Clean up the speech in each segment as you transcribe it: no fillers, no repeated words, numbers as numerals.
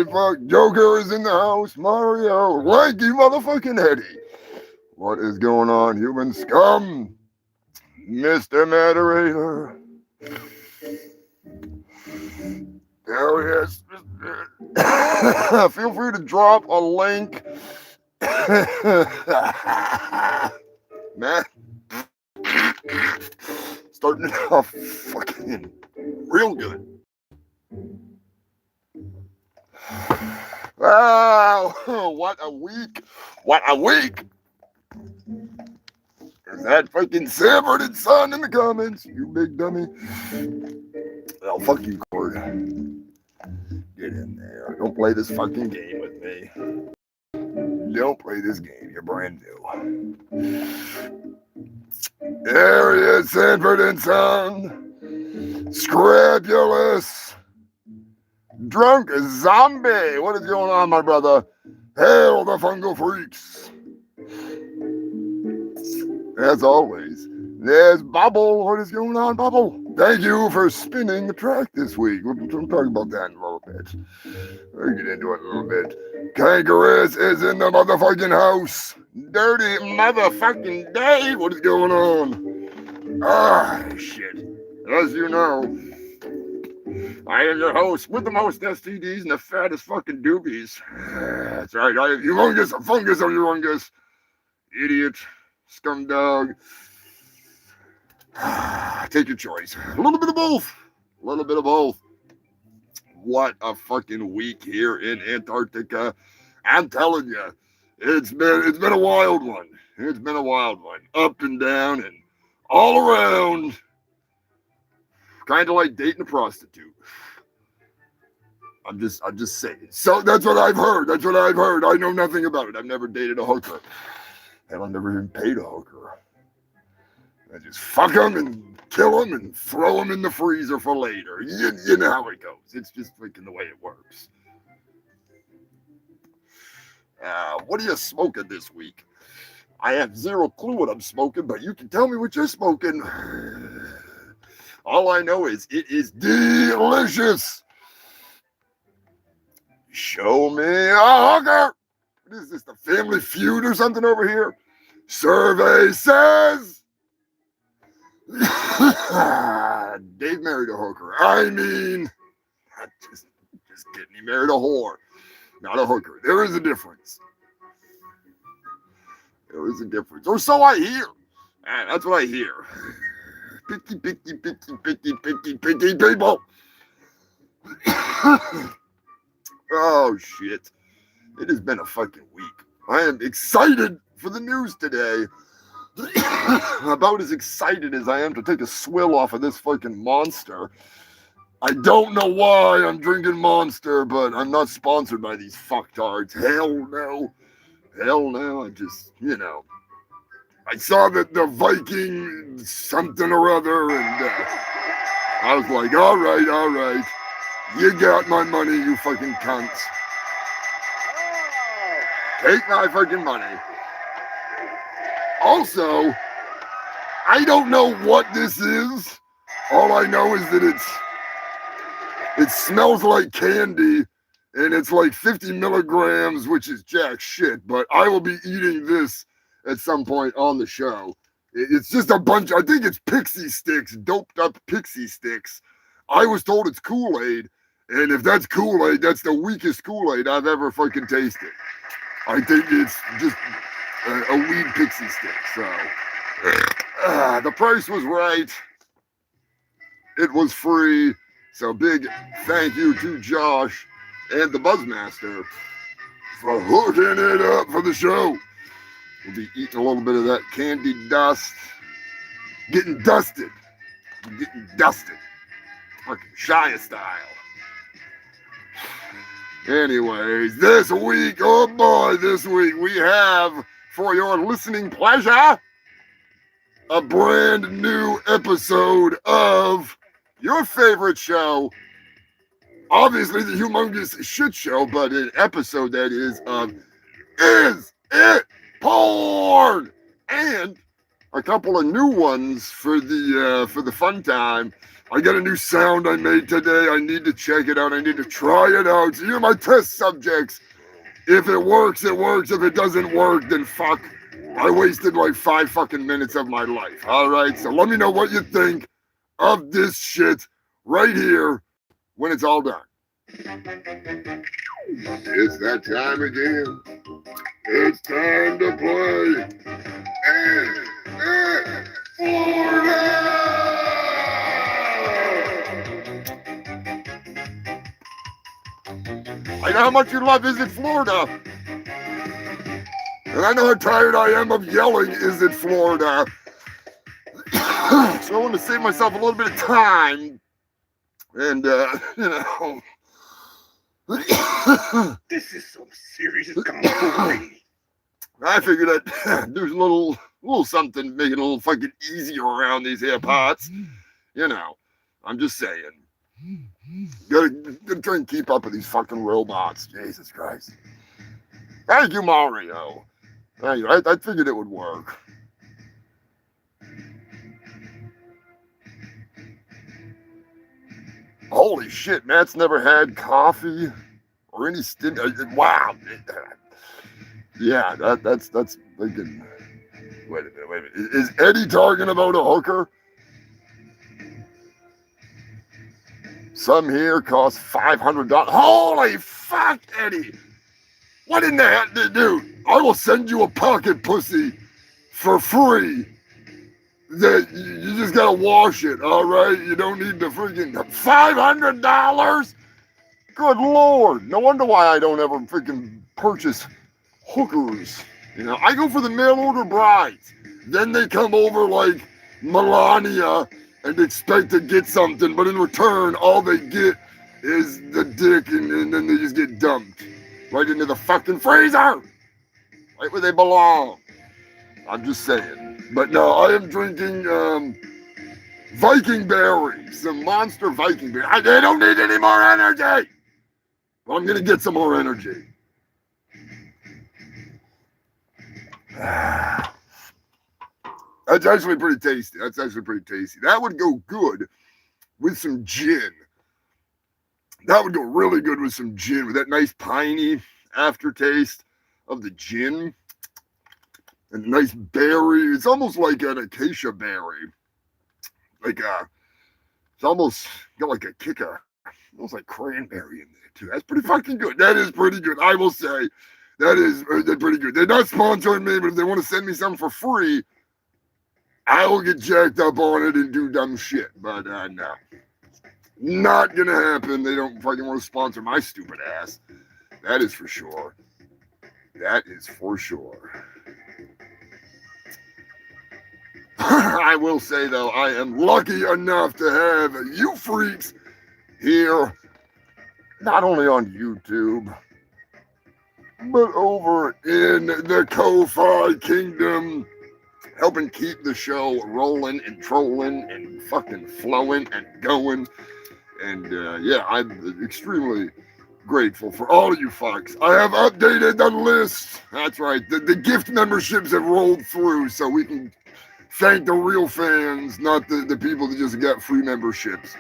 Fuck, Joker is in the house. Mario, lanky motherfucking Eddie. What is going on, human scum? Mr. Moderator. There he is. Feel free to drop a link. Man, starting it off fucking real good. Wow, what a week. What a week. Is that fucking Sanford and Son in the comments, you big dummy? Oh, fuck you, Cord. Get in there. Don't play this fucking game with me. Don't play this game. You're brand new. There he is, Sanford and Son. Scrapulous. Drunk zombie. What is going on, my brother? Hail the fungal freaks. As always, there's Bubble. What is going on, Bubble? Thank you for spinning the track this week. We'll talk about that in a little bit. We'll get into it in a little bit. Kangaroos is in the motherfucking house. Dirty motherfucking day. What is going on? Ah, shit. As you know, I am your host with the most STDs and the fattest fucking doobies. That's right. I have humongous, a fungus of humongous. Idiot. Scumdog. Take your choice. A little bit of both. A little bit of both. What a fucking week here in Antarctica. I'm telling you, it's been a wild one. It's been a wild one. Up and down and all around. Kind of like dating a prostitute. I'm just saying. So that's what I've heard. That's what I've heard. I know nothing about it. I've never dated a hooker. Hell, I've never even paid a hooker. I just fuck them and kill them and throw them in the freezer for later. You know how it goes. It's just freaking the way it works. What are you smoking this week? I have zero clue what I'm smoking, but you can tell me what you're smoking. All I know is it is delicious. Show me a hooker. What is this, the Family Feud or something over here? Survey says Dave married a hooker. I mean, just kidding. He married a whore, not a hooker. There is a difference. There is a difference. Or so I hear. That's what I hear. Picky people. Oh, shit. It has been a fucking week. I am excited for the news today. About as excited as I am to take a swill off of this fucking Monster. I don't know why I'm drinking Monster, but I'm not sponsored by these fucktards. Hell no. Hell no. I just, I saw that the Viking something or other, and I was like, all right. You got my money, you fucking cunts. Take my fucking money. Also, I don't know what this is. All I know is that it smells like candy, and it's like 50 milligrams, which is jack shit, but I will be eating this at some point on the show. It's just a bunch, I think it's pixie sticks, doped up pixie sticks. I was told it's Kool-Aid, and if that's Kool-Aid, that's the weakest Kool-Aid I've ever fucking tasted. I think it's just a weed pixie stick, so. The price was right. It was free. So big thank you to Josh and the Buzzmaster for hooking it up for the show. We'll be eating a little bit of that candy dust. Getting dusted. Fucking Shia style. Anyways, this week we have, for your listening pleasure, a brand new episode of your favorite show, obviously the Humongous Shit Show, but an episode that is of Is It Porn? And a couple of new ones for the fun time. I got a new sound I made today. I need to check it out. I need to try it out. So you're my test subjects. If it works, it works. If it doesn't work, then fuck. I wasted like 5 fucking minutes of my life. All right, so let me know what you think of this shit right here when it's all done. It's that time again. It's time to play. Florida! I know how much you love Is It Florida. And I know how tired I am of yelling, Is It Florida? So I want to save myself a little bit of time. And, This is some serious comedy. I figured that there's a little something to make it a little fucking easier around these here parts. I'm just saying. Gotta try and keep up with these fucking robots. Jesus Christ. Thank you, Mario. Thank you. I figured it would work. Holy shit, Matt's never had coffee or any wow. Yeah, that's thinking. Wait a minute. Is Eddie talking about a hooker? Some here cost $500. Holy fuck, Eddie! What in the hell, dude? I will send you a pocket pussy for free. That you just gotta wash it, all right? You don't need the freaking $500. Good Lord! No wonder why I don't ever freaking purchase hookers. I go for the mail order brides. Then they come over like Melania and expect to get something, but in return, all they get is the dick, and then they just get dumped right into the fucking freezer, right where they belong. I'm just saying. But no, I am drinking Viking berries, some monster Viking berries. I don't need any more energy. Well, I'm gonna get some more energy. That's actually pretty tasty. That would go good with some gin. That would go really good with some gin, with that nice piney aftertaste of the gin. And a nice berry. It's almost like an acacia berry. It's almost got like a kick of, almost like cranberry in there too. That's pretty fucking good. That is pretty good. I will say that is pretty good. They're not sponsoring me, but if they want to send me something for free, I will get jacked up on it and do dumb shit. But no. Not gonna happen. They don't fucking want to sponsor my stupid ass. That is for sure. I will say, though, I am lucky enough to have you freaks here, not only on YouTube, but over in the Ko-Fi Kingdom, helping keep the show rolling and trolling and fucking flowing and going. And I'm extremely grateful for all of you fucks. I have updated the list. That's right. The gift memberships have rolled through, so we can thank the real fans, not the people that just got free memberships.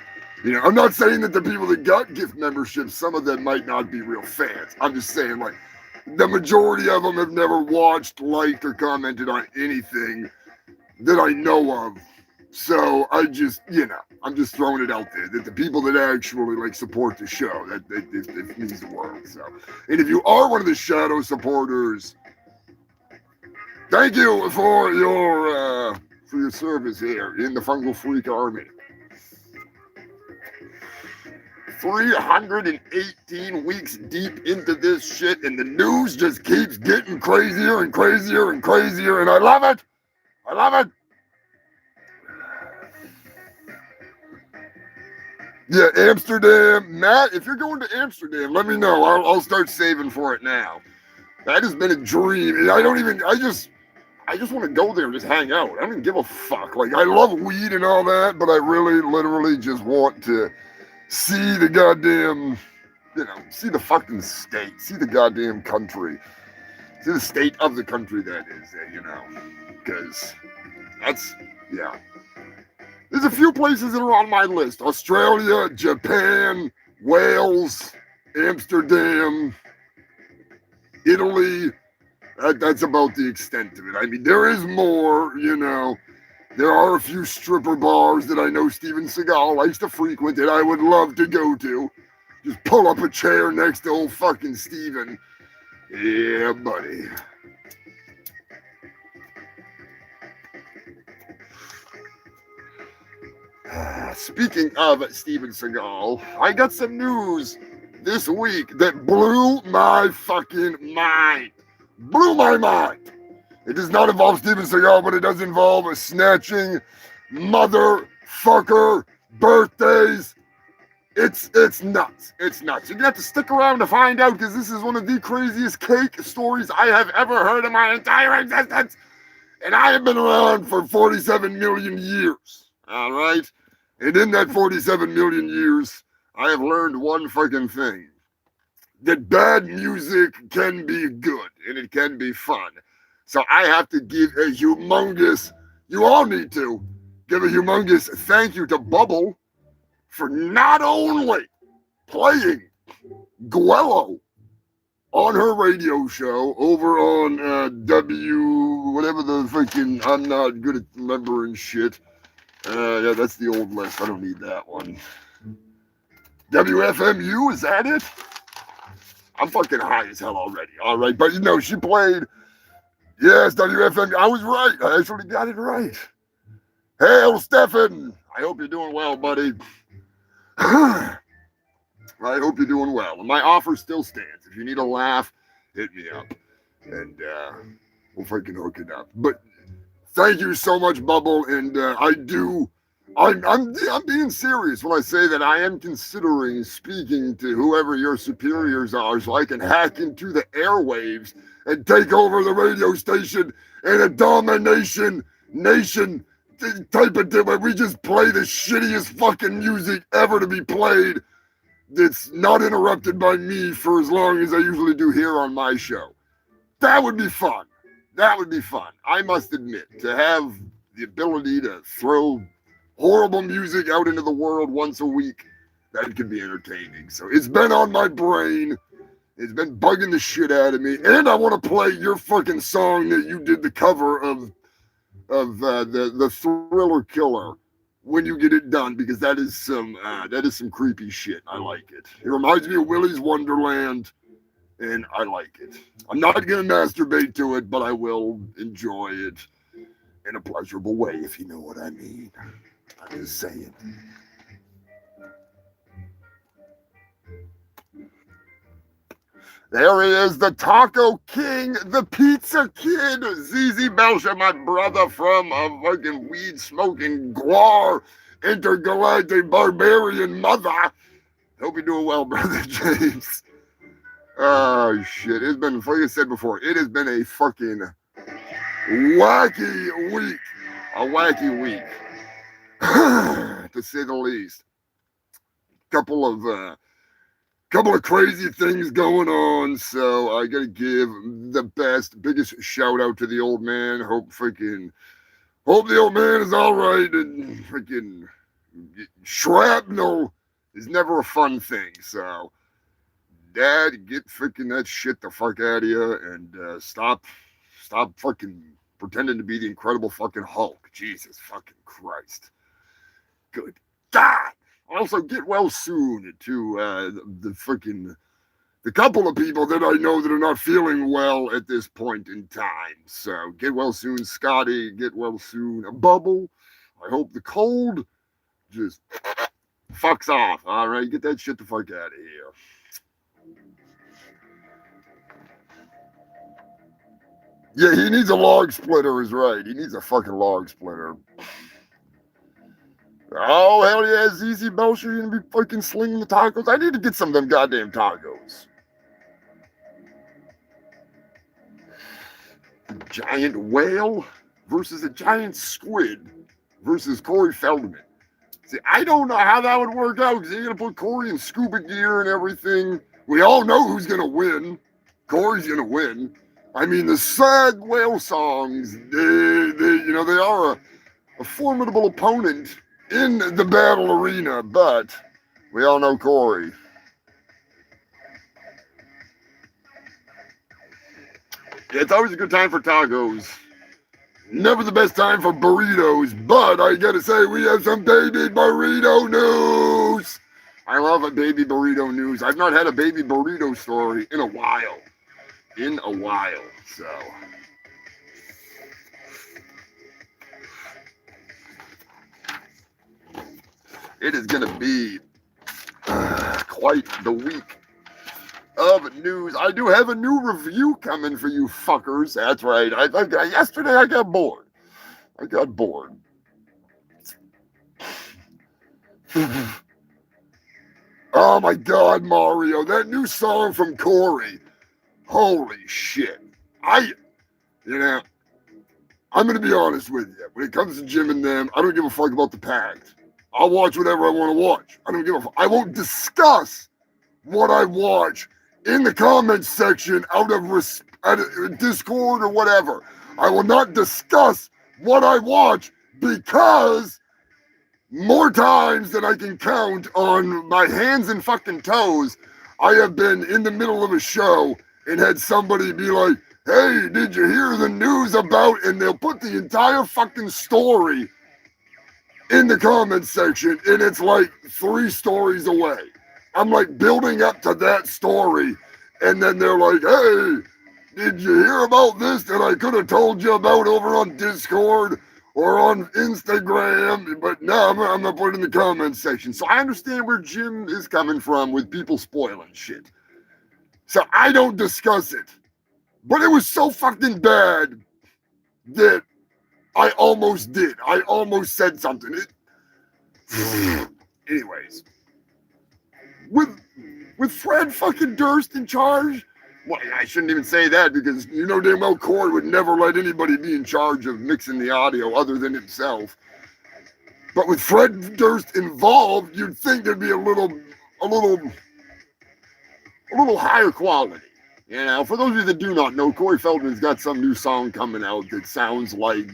I'm not saying that the people that got gift memberships, some of them might not be real fans. I'm just saying, like, the majority of them have never watched, liked, or commented on anything that I know of. So I just, I'm just throwing it out there that the people that actually like support the show, that means the world. So, and if you are one of the shadow supporters, thank you for your service here in the Fungal Freak Army. 318 weeks deep into this shit, and the news just keeps getting crazier and crazier and crazier, and I love it. Yeah, Amsterdam. Matt, if you're going to Amsterdam, let me know. I'll start saving for it now. That has been a dream. And I just want to go there and just hang out. I don't even give a fuck. Like, I love weed and all that, but I really, literally just want to see the goddamn, see the fucking state. See the goddamn country. See the state of the country that is, because that's, There's a few places that are on my list. Australia, Japan, Wales, Amsterdam, Italy. That's about the extent of it. I mean, there is more, you know. There are a few stripper bars that I know Steven Seagal likes to frequent that I would love to go to. Just pull up a chair next to old fucking Steven. Yeah, buddy. Speaking of Steven Seagal, I got some news this week that blew my fucking mind. Blew my mind. It does not involve Steven Seagal, but it does involve a snatching motherfucker birthdays. It's nuts. It's nuts. You're gonna have to stick around to find out because this is one of the craziest cake stories I have ever heard in my entire existence. And I have been around for 47 million years. All right? And in that 47 million years, I have learned one fucking thing. That bad music can be good and it can be fun. So I have to give a humongous, you all need to, give a humongous thank you to Bubble for not only playing Guello on her radio show over on whatever the freaking, I'm not good at remembering shit. Yeah, that's the old list. I don't need that one. WFMU, is that it? I'm fucking high as hell already. All right, but you know, she played. Yes, WFMU. I was right. I actually got it right. Hail, Stefan. I hope you're doing well, buddy. I hope you're doing well. And my offer still stands. If you need a laugh, hit me up. And we'll freaking hook it up. But thank you so much, Bubble. And I'm being serious when I say that I am considering speaking to whoever your superiors are so I can hack into the airwaves and take over the radio station in a domination nation type of thing where we just play the shittiest fucking music ever to be played that's not interrupted by me for as long as I usually do here on my show. That would be fun. That would be fun. I must admit, to have the ability to throw horrible music out into the world once a week, that could be entertaining. So it's been on my brain. It's been bugging the shit out of me. And I want to play your fucking song that you did the cover of the Thriller Killer when you get it done, because that is some creepy shit. I like it. It reminds me of Willy's Wonderland, and I like it. I'm not gonna masturbate to it, but I will enjoy it in a pleasurable way, if you know what I mean. I'm just saying. There he is, the Taco King, the Pizza Kid, ZZ Belcher, my brother from a fucking weed-smoking guar, intergalactic barbarian mother. Hope you're doing well, brother James. Oh, shit. It's been, like I said before, it has been a fucking wacky week. A wacky week. To say the least. Couple of crazy things going on, so I gotta give the biggest shout out to the old man. Hope the old man is all right, and freaking shrapnel is never a fun thing. So, Dad, get freaking that shit the fuck out of you, and stop fucking pretending to be the Incredible fucking Hulk. Jesus fucking Christ. Good God. Also, get well soon to the couple of people that I know that are not feeling well at this point in time. So get well soon, Scotty. Get well soon, Bubble. I hope the cold just fucks off. All right, get that shit the fuck out of here. Yeah, he needs a log splitter, is right. He needs a fucking log splitter. Oh, hell yeah, ZZ Belcher, you're gonna be fucking slinging the tacos? I need to get some of them goddamn tacos. A giant whale versus a giant squid versus Corey Feldman. See, I don't know how that would work out because you're gonna put Corey in scuba gear and everything. We all know who's gonna win. Corey's gonna win. I mean, the sad whale songs, they are a formidable opponent in the battle arena, but we all know Corey. Yeah, it's always a good time for tacos. Never the best time for burritos, but I gotta say, we have some baby burrito news. I love a baby burrito news. I've not had a baby burrito story in a while. So. It is gonna be quite the week of news. I do have a new review coming for you fuckers. That's right. Yesterday I got bored. Oh my God, Mario, that new song from Corey. Holy shit. I'm gonna be honest with you. When it comes to Jim and them, I don't give a fuck about the pact. I'll watch whatever I want to watch. I don't give a fuck. I won't discuss what I watch in the comments section out of Discord or whatever. I will not discuss what I watch because more times than I can count on my hands and fucking toes, I have been in the middle of a show and had somebody be like, hey, did you hear the news about, and they'll put the entire fucking story in the comments section, and it's like 3 stories away. I'm like building up to that story, and then they're like, hey, did you hear about this that I could have told you about over on Discord or on Instagram? But no, I'm going to put it in the comments section. So I understand where Jim is coming from with people spoiling shit. So I don't discuss it. But it was so fucking bad that I almost did. I almost said something. Anyways. With Fred fucking Durst in charge? Well, I shouldn't even say that because you know damn well Corey would never let anybody be in charge of mixing the audio other than himself. But with Fred Durst involved, you'd think there'd be a little higher quality. You know, for those of you that do not know, Corey Feldman's got some new song coming out that sounds like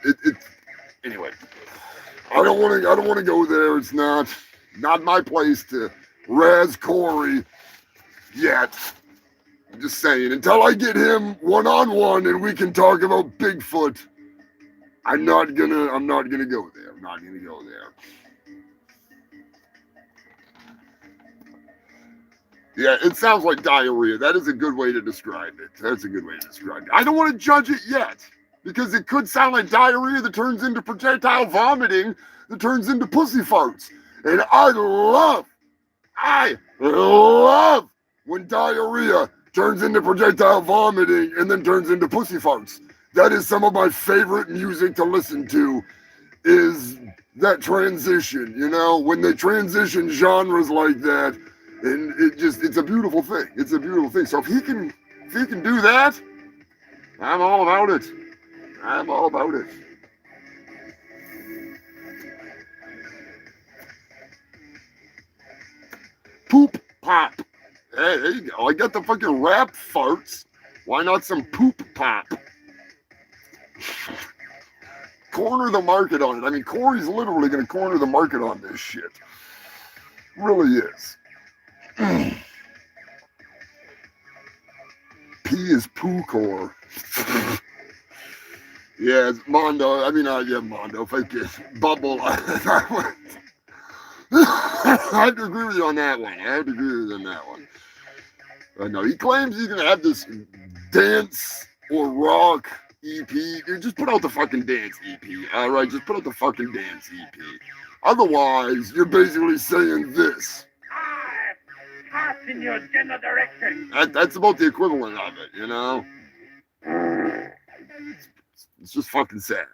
it. Anyway, I don't want to go there. It's not my place to razz Corey yet. I'm just saying, until I get him one-on-one and we can talk about Bigfoot, I'm not gonna go there. I'm not gonna go there. Yeah, it sounds like diarrhea. That is a good way to describe it. I don't want to judge it yet, because it could sound like diarrhea that turns into projectile vomiting, that turns into pussy farts. And I love when diarrhea turns into projectile vomiting and then turns into pussy farts. That is some of my favorite music to listen to, is that transition, you know, when they transition genres like that. And it's a beautiful thing. So if he can do that, I'm all about it. Poop pop. Hey, there you go. I got the fucking rap farts. Why not some poop pop? Corner the market on it. I mean, Corey's literally going to corner the market on this shit. Really is. P is poo core. Yeah, it's Mondo. I mean, Mondo. Fake it. Bubble. I have to agree with you on that one. No, he claims he's going to have this dance or rock EP. Dude, just put out the fucking dance EP. All right, just put out the fucking dance EP. Otherwise, you're basically saying this. Pass in your general direction. That's about the equivalent of it, you know? It's just fucking sad.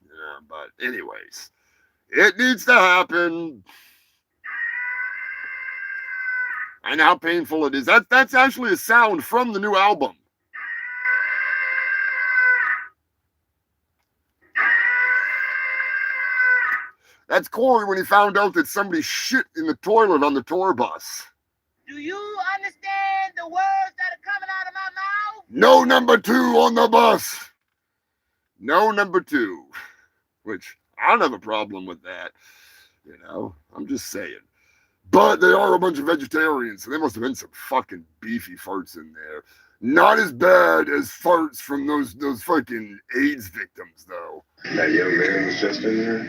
Yeah, but anyways, it needs to happen. I know how painful it is. That's actually a sound from the new album. That's Corey when he found out that somebody shit in the toilet on the tour bus. Do you understand the words that are coming out of my mouth? No number 2 on the bus. No number 2. Which I don't have a problem with that. You know, I'm just saying. But they are a bunch of vegetarians, so there must have been some fucking beefy farts in there. Not as bad as farts from those fucking AIDS victims, though. That young man was just in there?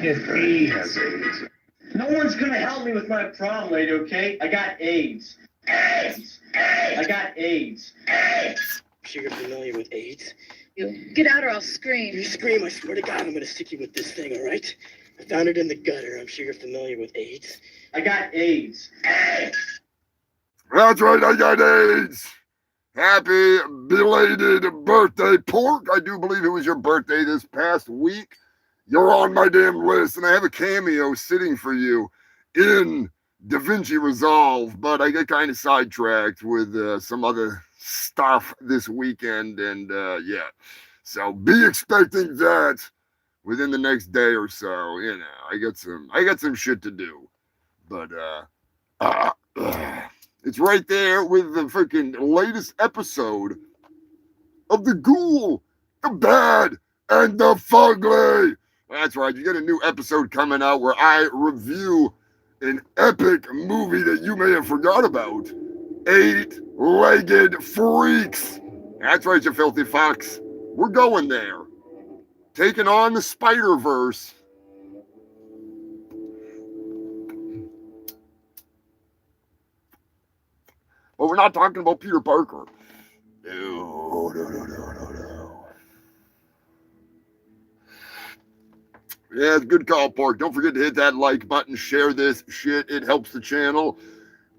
He has He has AIDS. AIDS. No one's gonna help me with my problem, lady, okay? I got AIDS. AIDS! I got AIDS. AIDS! Sure you're familiar with AIDS? You get out or I'll scream. You scream, I swear to God, I'm gonna stick you with this thing, all right? I found it in the gutter. I'm sure you're familiar with AIDS. I got AIDS. AIDS! That's right, I got AIDS. Happy belated birthday, Pork. I do believe it was your birthday this past week. You're on my damn list, and I have a cameo sitting for you in Da Vinci Resolve, but I get kind of sidetracked with some other stuff this weekend, and yeah. So be expecting that within the next day or so. You know, I got some shit to do, but it's right there with the freaking latest episode of The Ghoul, the Bad, and the Fugly. That's right, you get a new episode coming out where I review an epic movie that you may have forgot about. Eight-Legged Freaks. That's right, you filthy fox. We're going there. Taking on the Spider-Verse. But we're not talking about Peter Parker. No. Yeah, it's a good call, Pork. Don't forget to hit that like button, share this shit. It helps the channel.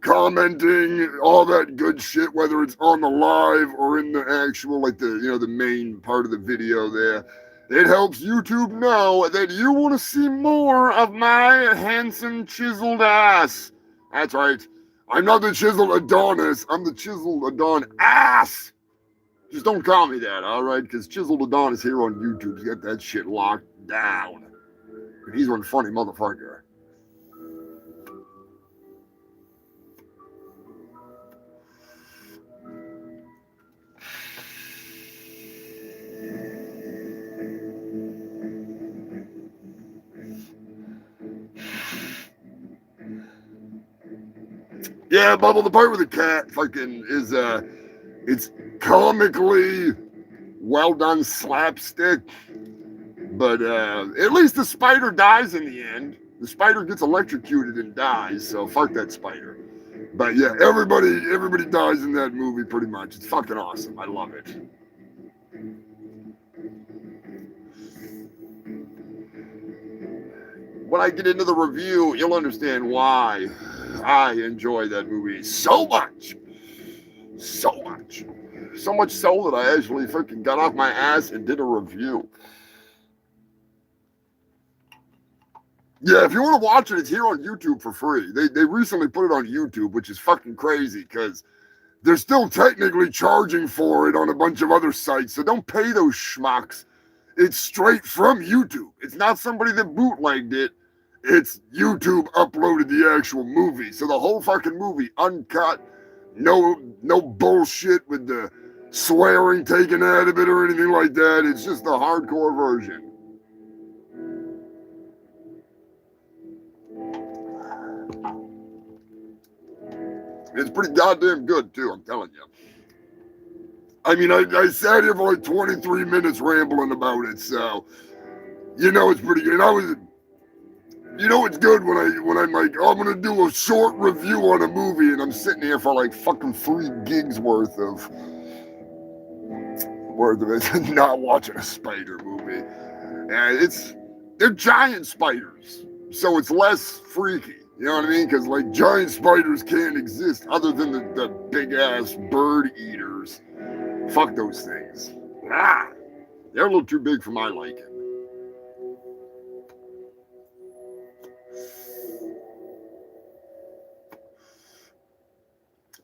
Commenting, all that good shit, whether it's on the live or in the actual, like the main part of the video there. It helps YouTube know that you want to see more of my handsome chiseled ass. That's right. I'm not the chiseled Adonis. I'm the chiseled Adon ass. Just don't call me that, all right? Because chiseled Adonis here on YouTube's got that shit locked down. And he's one funny motherfucker. Yeah, Bubble, the part with the cat fucking is, it's comically well done slapstick. But at least the spider dies in the end. The spider gets electrocuted and dies, so fuck that spider. But yeah, everybody dies in that movie pretty much. It's fucking awesome. I love it. When I get into the review, you'll understand why I enjoy that movie so much. So much. So much so that I actually fucking got off my ass and did a review. Yeah, if you want to watch it, it's here on YouTube for free. They recently put it on YouTube, which is fucking crazy because they're still technically charging for it on a bunch of other sites. So don't pay those schmucks. It's straight from YouTube. It's not somebody that bootlegged it. It's YouTube uploaded the actual movie. So the whole fucking movie, uncut, no bullshit with the swearing taken out of it or anything like that. It's just the hardcore version. It's pretty goddamn good, too, I'm telling you. I mean, I sat here for like 23 minutes rambling about it, so you know it's pretty good. It's good when I'm like, oh, I'm gonna do a short review on a movie, and I'm sitting here for like fucking 3 gigs worth of it, not watching a spider movie. And they're giant spiders, so it's less freaky. You know what I mean? Because like giant spiders can't exist other than the big ass bird eaters. Fuck those things. They're a little too big for my liking.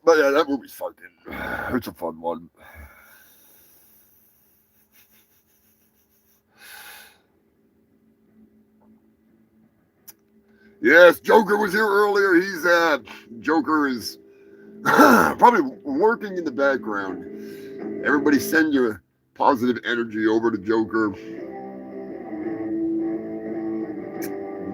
But yeah, that movie's fucking, it's a fun one. Yes, Joker was here earlier. Joker is probably lurking in the background. Everybody send your positive energy over to Joker.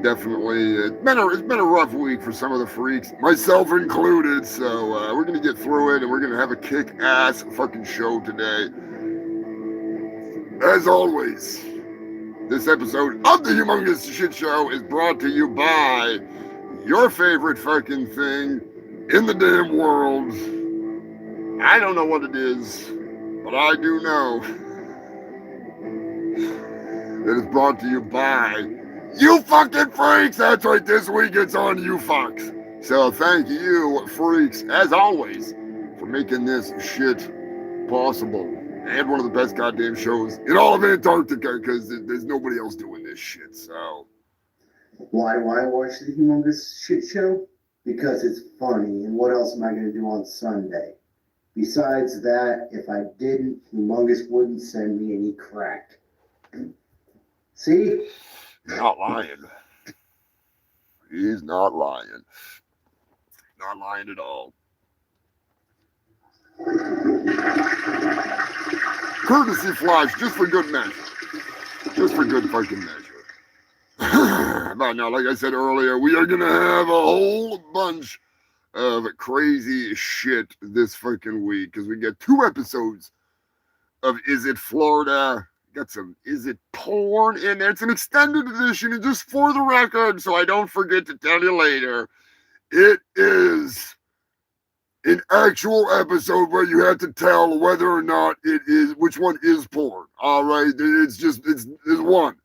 definitely, it's been a rough week for some of the freaks, myself included. So we're gonna get through it, and we're gonna have a kick-ass fucking show today. As always, this episode of the Humongous Shit Show is brought to you by your favorite fucking thing in the damn world. I don't know what it is, but I do know that it's brought to you by you fucking freaks. That's right, this week it's on you fucks. So thank you, freaks, as always, for making this shit possible. And one of the best goddamn shows in all of Antarctica, because there's nobody else doing this shit, so. Why do I watch the Humongous Shit Show? Because it's funny, and what else am I going to do on Sunday? Besides that, if I didn't, Humongous wouldn't send me any crack. See? He's not lying. He's not lying. Not lying at all. Courtesy flash, just for good measure. Just for good fucking measure. But now, like I said earlier, we are going to have a whole bunch of crazy shit this fucking week, because we get 2 episodes of Is It Florida? Got some Is It Porn in there. It's an extended edition, and just for the record, so I don't forget to tell you later, it is an actual episode where you have to tell whether or not it is, which one is porn. All right, it's one.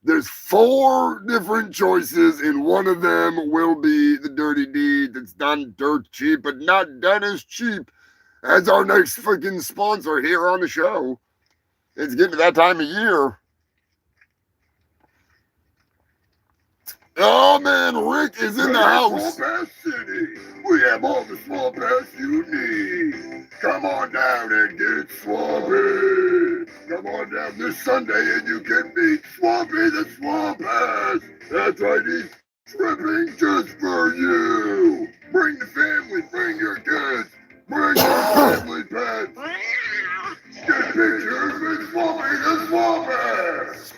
There's 4 different choices, and one of them will be the dirty deed that's done dirt cheap, but not done as cheap as our next fucking sponsor here on the show. It's getting to that time of year. Oh man, Rick is in the house. Small Bass City. We have all the small bass you need. Come on down and get swampy. Come on down this Sunday and you can meet Swampy the Swamp Bass. That's right, he's tripping just for you. Bring the family, bring your kids, bring your family pets. Get pictures with Swampy the Swamp Bass.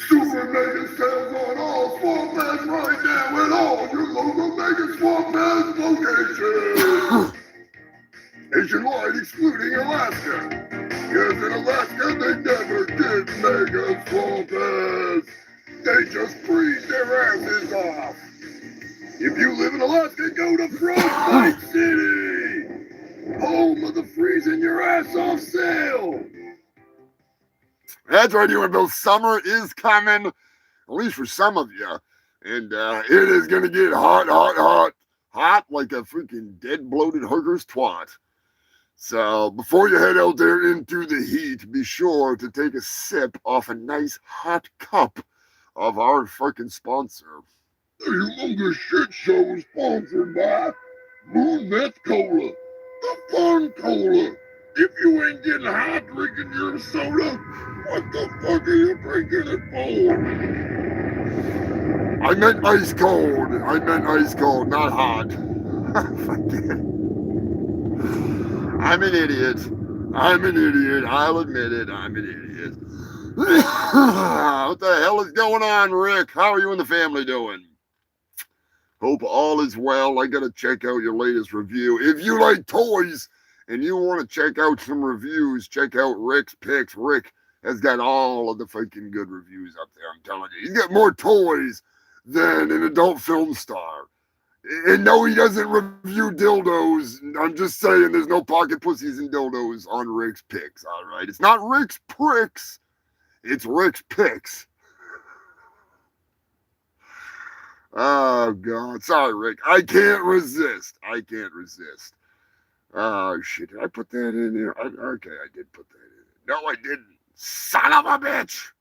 Super mega sales on all Swamp Bass right now at all your local mega Swamp Bass locations. Nationwide, excluding Alaska. Because in Alaska, they never get mega Swamp Bass. They just freeze their asses off. If you live in Alaska, go to Frostbite City, home of the freezing your ass off sale. That's right, you and Bill. Summer is coming, at least for some of you. And it is going to get hot like a freaking dead bloated hooker's twat. So before you head out there into the heat, be sure to take a sip off a nice hot cup of our fucking sponsor. The Humongous Shit Show is sponsored by Moon Meth Cola, the fun cola. If you ain't getting hot drinking your soda, what the fuck are you drinking it for? I meant ice cold. Not hot. I'm an idiot. I'll admit it. I'm an idiot. What the hell is going on, Rick? How are you and the family doing? Hope all is well. I gotta check out your latest review. If you like toys and you want to check out some reviews, check out Rick's Picks. Rick has got all of the fucking good reviews up there. I'm telling you, he's got more toys than an adult film star. And no, he doesn't review dildos. I'm just saying there's no pocket pussies and dildos on Rick's Picks, all right? It's not Rick's Pricks. It's Rick's Picks. Oh, God. Sorry, Rick. I can't resist. Oh, shit. Did I put that in there? Okay, I did put that in. No, I didn't. Son of a bitch.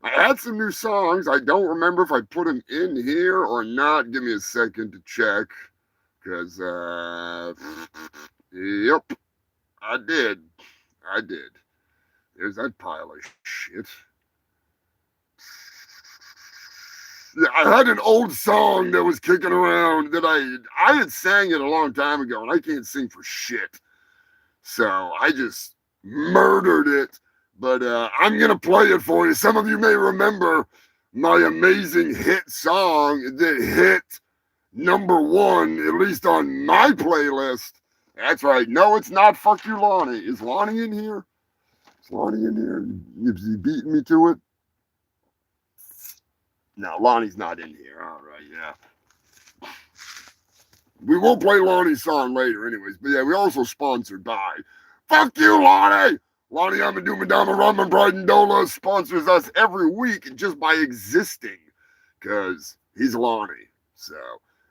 I had some new songs. I don't remember if I put them in here or not. Give me a second to check. Because, yep, I did. There's that pile of shit. Yeah, I had an old song that was kicking around that I had sang it a long time ago, and I can't sing for shit. So I just murdered it. But I'm going to play it for you. Some of you may remember my amazing hit song that hit #1, at least on my playlist. That's right. No, it's not Fuck You, Lonnie. Is Lonnie in here? Is Lonnie in here? Is he beating me to it? No, Lonnie's not in here. All right, yeah. We will play Lonnie's song later anyways. But yeah, we also sponsored by Fuck You, Lonnie! Lonnie Amadoumadama Raman Bridendola sponsors us every week just by existing. Because he's Lonnie. So,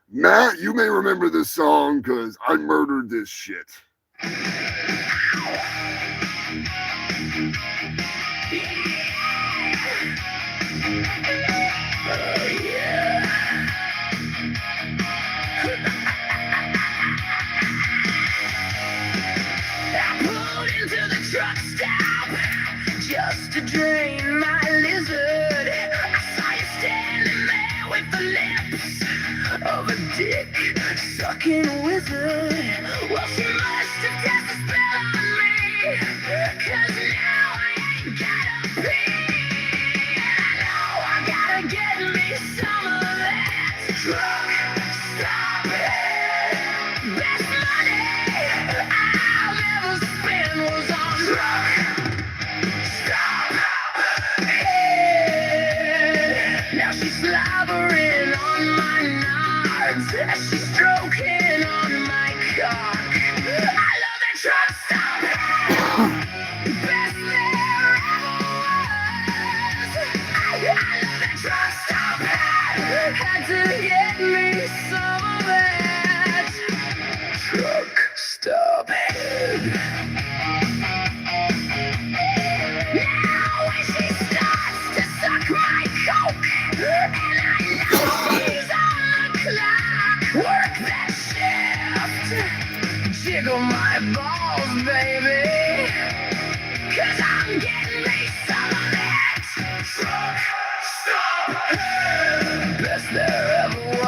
Matt, you may remember this song because I murdered this shit. Truck stop just to drain my lizard. I saw you standing there with the lips of a dick sucking wizard. Well, she must have cast a spell on me, 'cause now I ain't gotta pee. And I know I gotta get me some of that truck stop it. Best money I'll ever spend was on truck stop it. Now she's slobbering on my nards as she's stroking on my cock. I love that truck stop it. Best there ever was. I love that truck stop it. Had to get me some of that truck stop head. Now when she starts to suck my coke, and I know she's on the clock, work that shift, jiggle my balls, baby, 'cause I'm getting me some of that truck stop head. Best there ever was.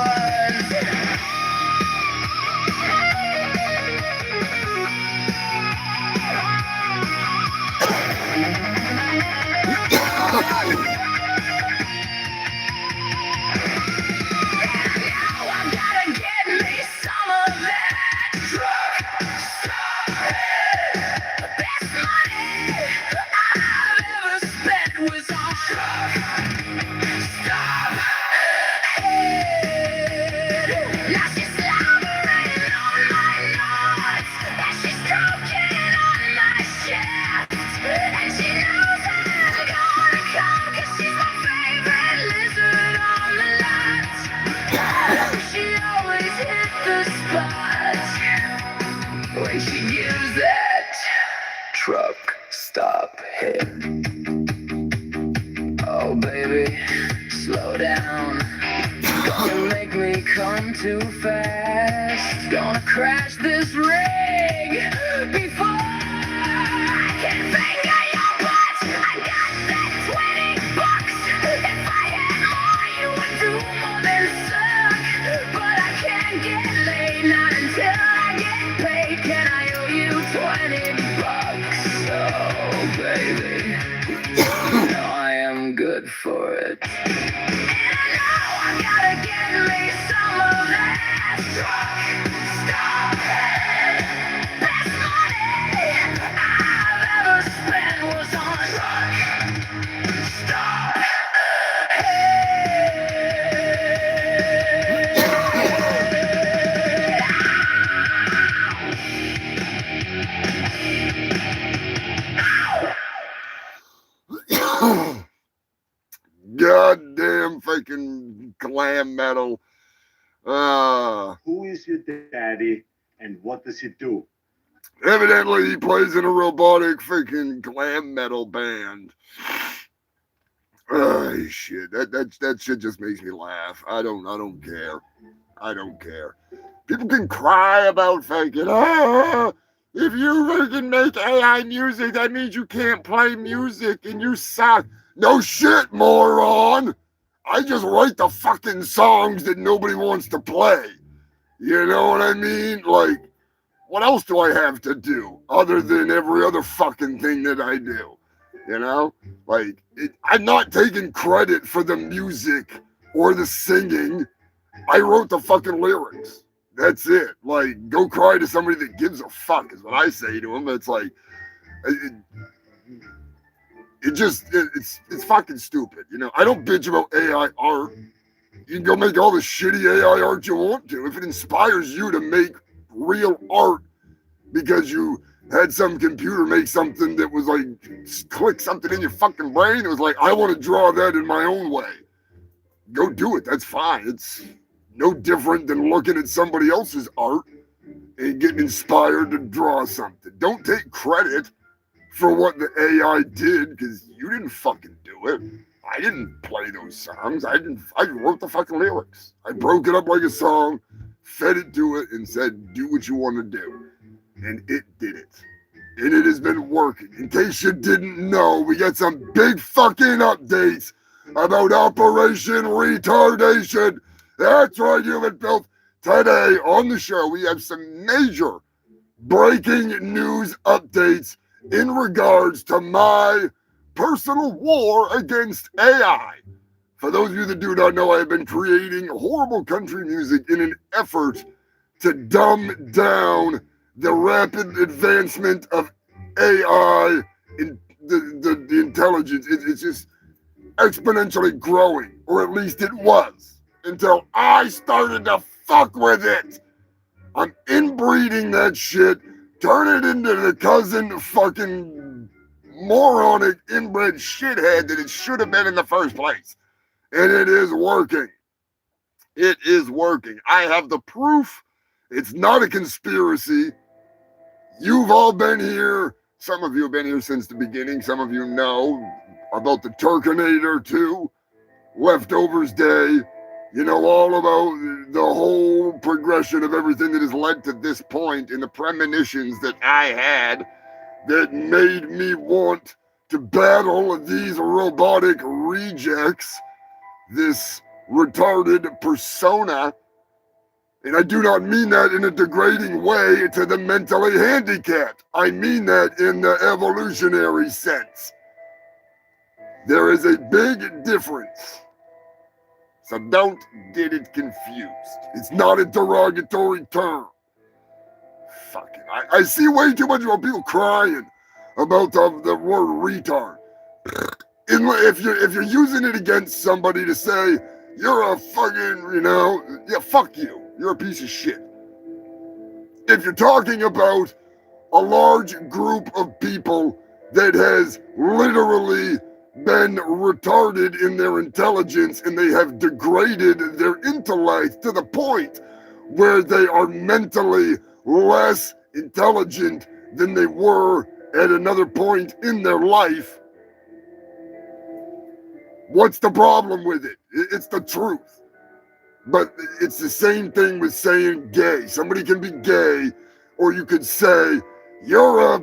When she gives that truck stop hit. Oh baby, slow down. Gonna make me come too fast. Gonna crash this rig before I can finger your butt. I got that $20. If I had more, you would do more than suck. But I can't get laid, not until I get paid. Can I owe you $20? Oh baby, you know I am good for it. And I know I gotta get me some of that truck stop it. Best money I've ever spent was on truck stop it. Goddamn freaking glam metal. Who is your daddy and what does he do? Evidently, he plays in a robotic freaking glam metal band. Shit. That shit just makes me laugh. I don't care. I don't care. People can cry about freaking, if you freaking make AI music, that means you can't play music and you suck. No shit, moron. I just write the fucking songs that nobody wants to play. You know what I mean? Like, what else do I have to do other than every other fucking thing that I do? You know, like I'm not taking credit for the music or the singing. I wrote the fucking lyrics. That's it. Like, go cry to somebody that gives a fuck is what I say to them. It's like, it's fucking stupid. You know, I don't bitch about AI art. You can go make all the shitty AI art you want to. If it inspires you to make real art because you had some computer make something that was like, click something in your fucking brain. It was like, I want to draw that in my own way. Go do it. That's fine. It's no different than looking at somebody else's art and getting inspired to draw something. Don't take credit for what the AI did because you didn't fucking do it. I didn't play those songs. I wrote the fucking lyrics. I broke it up like a song, fed it to it, and said, do what you want to do. And it did it. And it has been working. In case you didn't know, we got some big fucking updates about Operation Retardation. That's right, human filth. Today on the show, we have some major breaking news updates in regards to my personal war against AI. For those of you that do not know, I have been creating horrible country music in an effort to dumb down the rapid advancement of AI in the intelligence. It's just exponentially growing, or at least it was, until I started to fuck with it. I'm inbreeding that shit, turn it into the cousin fucking moronic inbred shithead that it should have been in the first place. And it is working. It is working. I have the proof. It's not a conspiracy. You've all been here. Some of you have been here since the beginning. Some of you know about the Turkinator 2, Leftovers Day. You know all about the whole progression of everything that has led to this point and the premonitions that I had that made me want to battle these robotic rejects, this retarded persona. And I do not mean that in a degrading way to the mentally handicapped. I mean that in the evolutionary sense. There is a big difference. So don't get it confused. It's not a derogatory term. Fucking, I see way too much about people crying about the word retard. If you're using it against somebody to say, you're a fucking, yeah, fuck you. You're a piece of shit. If you're talking about a large group of people that has literally been retarded in their intelligence and they have degraded their intellect to the point where they are mentally less intelligent than they were at another point in their life, what's the problem with it? It's the truth. But it's the same thing with saying gay. Somebody can be gay, or you could say, you're a,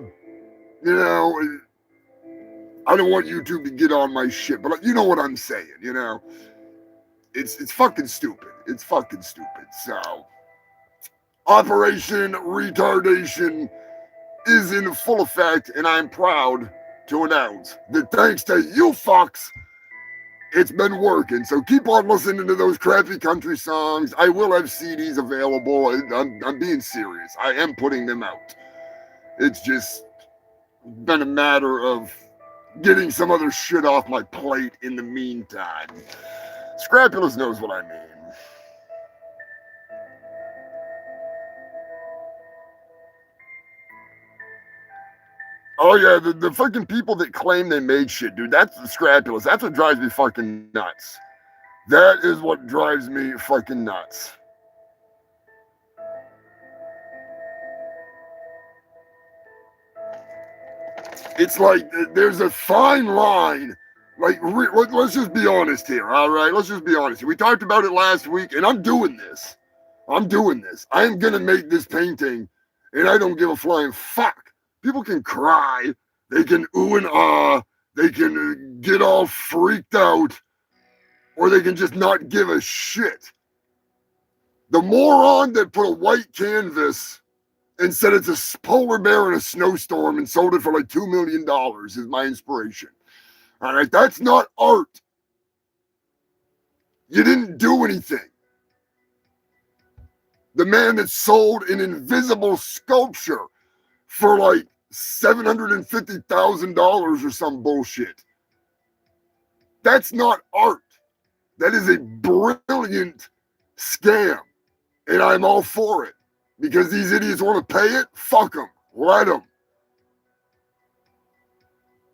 I don't want YouTube to get on my shit, but you know what I'm saying, It's fucking stupid. It's fucking stupid. So, Operation Retardation is in full effect, and I'm proud to announce that thanks to you fucks, it's been working. So keep on listening to those crappy country songs. I will have CDs available. I'm being serious. I am putting them out. It's just been a matter of getting some other shit off my plate in the meantime. Scrapulous knows what I mean. Oh yeah, the fucking people that claim they made shit, dude, that's the scrapulous. That's what drives me fucking nuts. That is what drives me fucking nuts. It's like there's a fine line. Like, let's just be honest here, all right? Let's just be honest. We talked about it last week, and I'm doing this. I'm going to make this painting, and I don't give a flying fuck. People can cry. They can ooh and ah. They can get all freaked out. Or they can just not give a shit. The moron that put a white canvas and said it's a polar bear in a snowstorm and sold it for like $2 million is my inspiration. All right, that's not art. You didn't do anything. The man that sold an invisible sculpture for like $750,000 or some bullshit. That's not art. That is a brilliant scam. And I'm all for it. Because these idiots want to pay it, fuck them. Let them.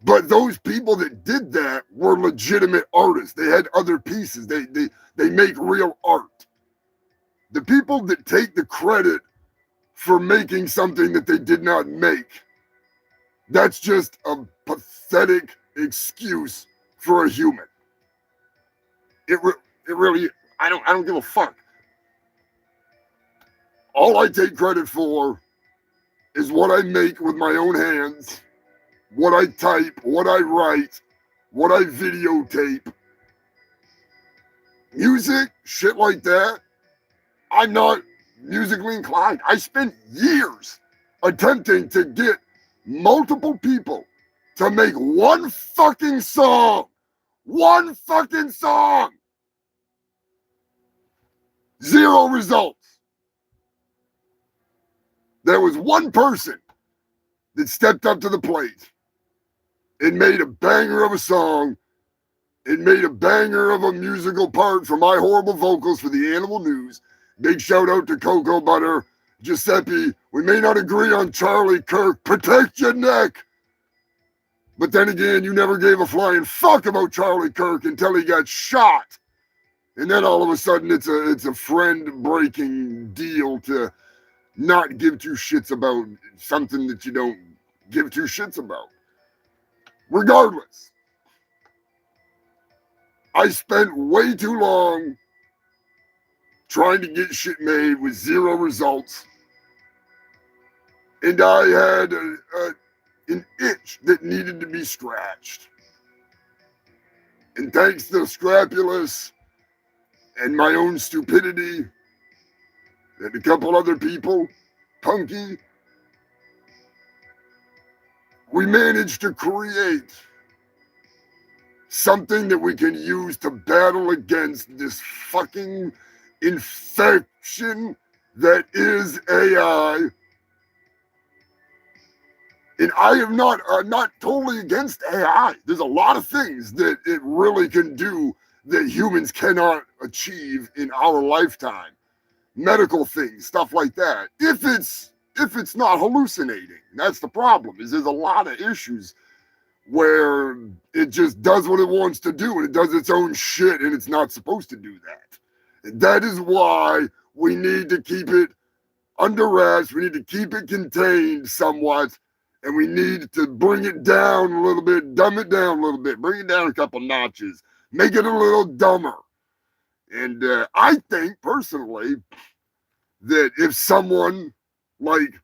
But those people that did that were legitimate artists. They had other pieces. They make real art. The people that take the credit for making something that they did not make, that's just a pathetic excuse for a human. It really, I don't give a fuck. All I take credit for is what I make with my own hands, what I type, what I write, what I videotape. Music, shit like that, I'm not musically inclined. I spent years attempting to get multiple people to make one fucking song. One fucking song. 0 results. There was one person that stepped up to the plate and made a banger of a song and made a banger of a musical part for my horrible vocals for the Animal News. Big shout out to Cocoa Butter, Giuseppe. We may not agree on Charlie Kirk. Protect your neck. But then again, you never gave a flying fuck about Charlie Kirk until he got shot. And then all of a sudden it's a friend-breaking deal to not give two shits about something that you don't give two shits about. Regardless, I spent way too long trying to get shit made with 0 results. And I had an itch that needed to be scratched. And thanks to Scrapulous and my own stupidity and a couple other people, Punky, we managed to create something that we can use to battle against this fucking infection that is AI. And I am not totally against AI. There's a lot of things that it really can do that humans cannot achieve in our lifetime. Medical things, stuff like that. If it's not hallucinating, that's the problem. Is there's a lot of issues where it just does what it wants to do and it does its own shit and it's not supposed to do that. And that is why we need to keep it under wraps. We need to keep it contained somewhat. And we need to bring it down a little bit, dumb it down a little bit, bring it down a couple notches, make it a little dumber. And I think, personally, that if someone like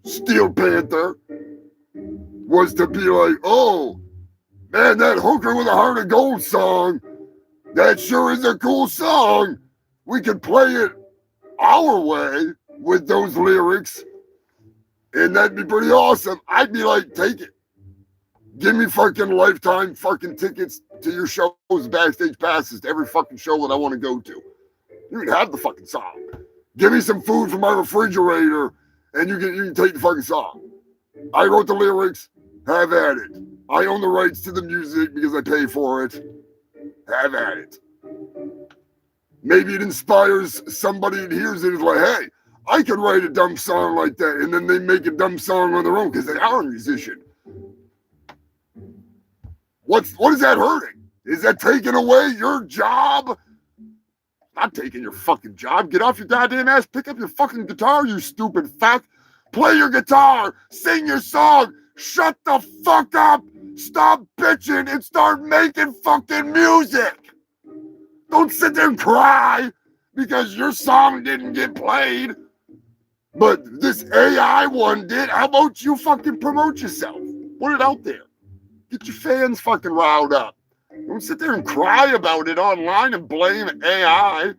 Steel Panther was to be like, oh, man, that Hooker with a Heart of Gold song, that sure is a cool song. We could play it our way with those lyrics. And that'd be pretty awesome. I'd be like, take it. Give me fucking lifetime fucking tickets to your shows, backstage passes to every fucking show that I want to go to. You can have the fucking song. Give me some food from my refrigerator and you can take the fucking song. I wrote the lyrics. Have at it. I own the rights to the music because I pay for it. Have at it. Maybe it inspires somebody that hears it and is like, hey, I could write a dumb song like that, and then they make a dumb song on their own because they are a musician. What is that hurting? Is that taking away your job? Not taking your fucking job. Get off your goddamn ass. Pick up your fucking guitar, you stupid fuck. Play your guitar. Sing your song. Shut the fuck up. Stop bitching and start making fucking music. Don't sit there and cry because your song didn't get played. But this AI one did. How about you fucking promote yourself? Put it out there. Get your fans fucking riled up. Don't sit there and cry about it online and blame AI.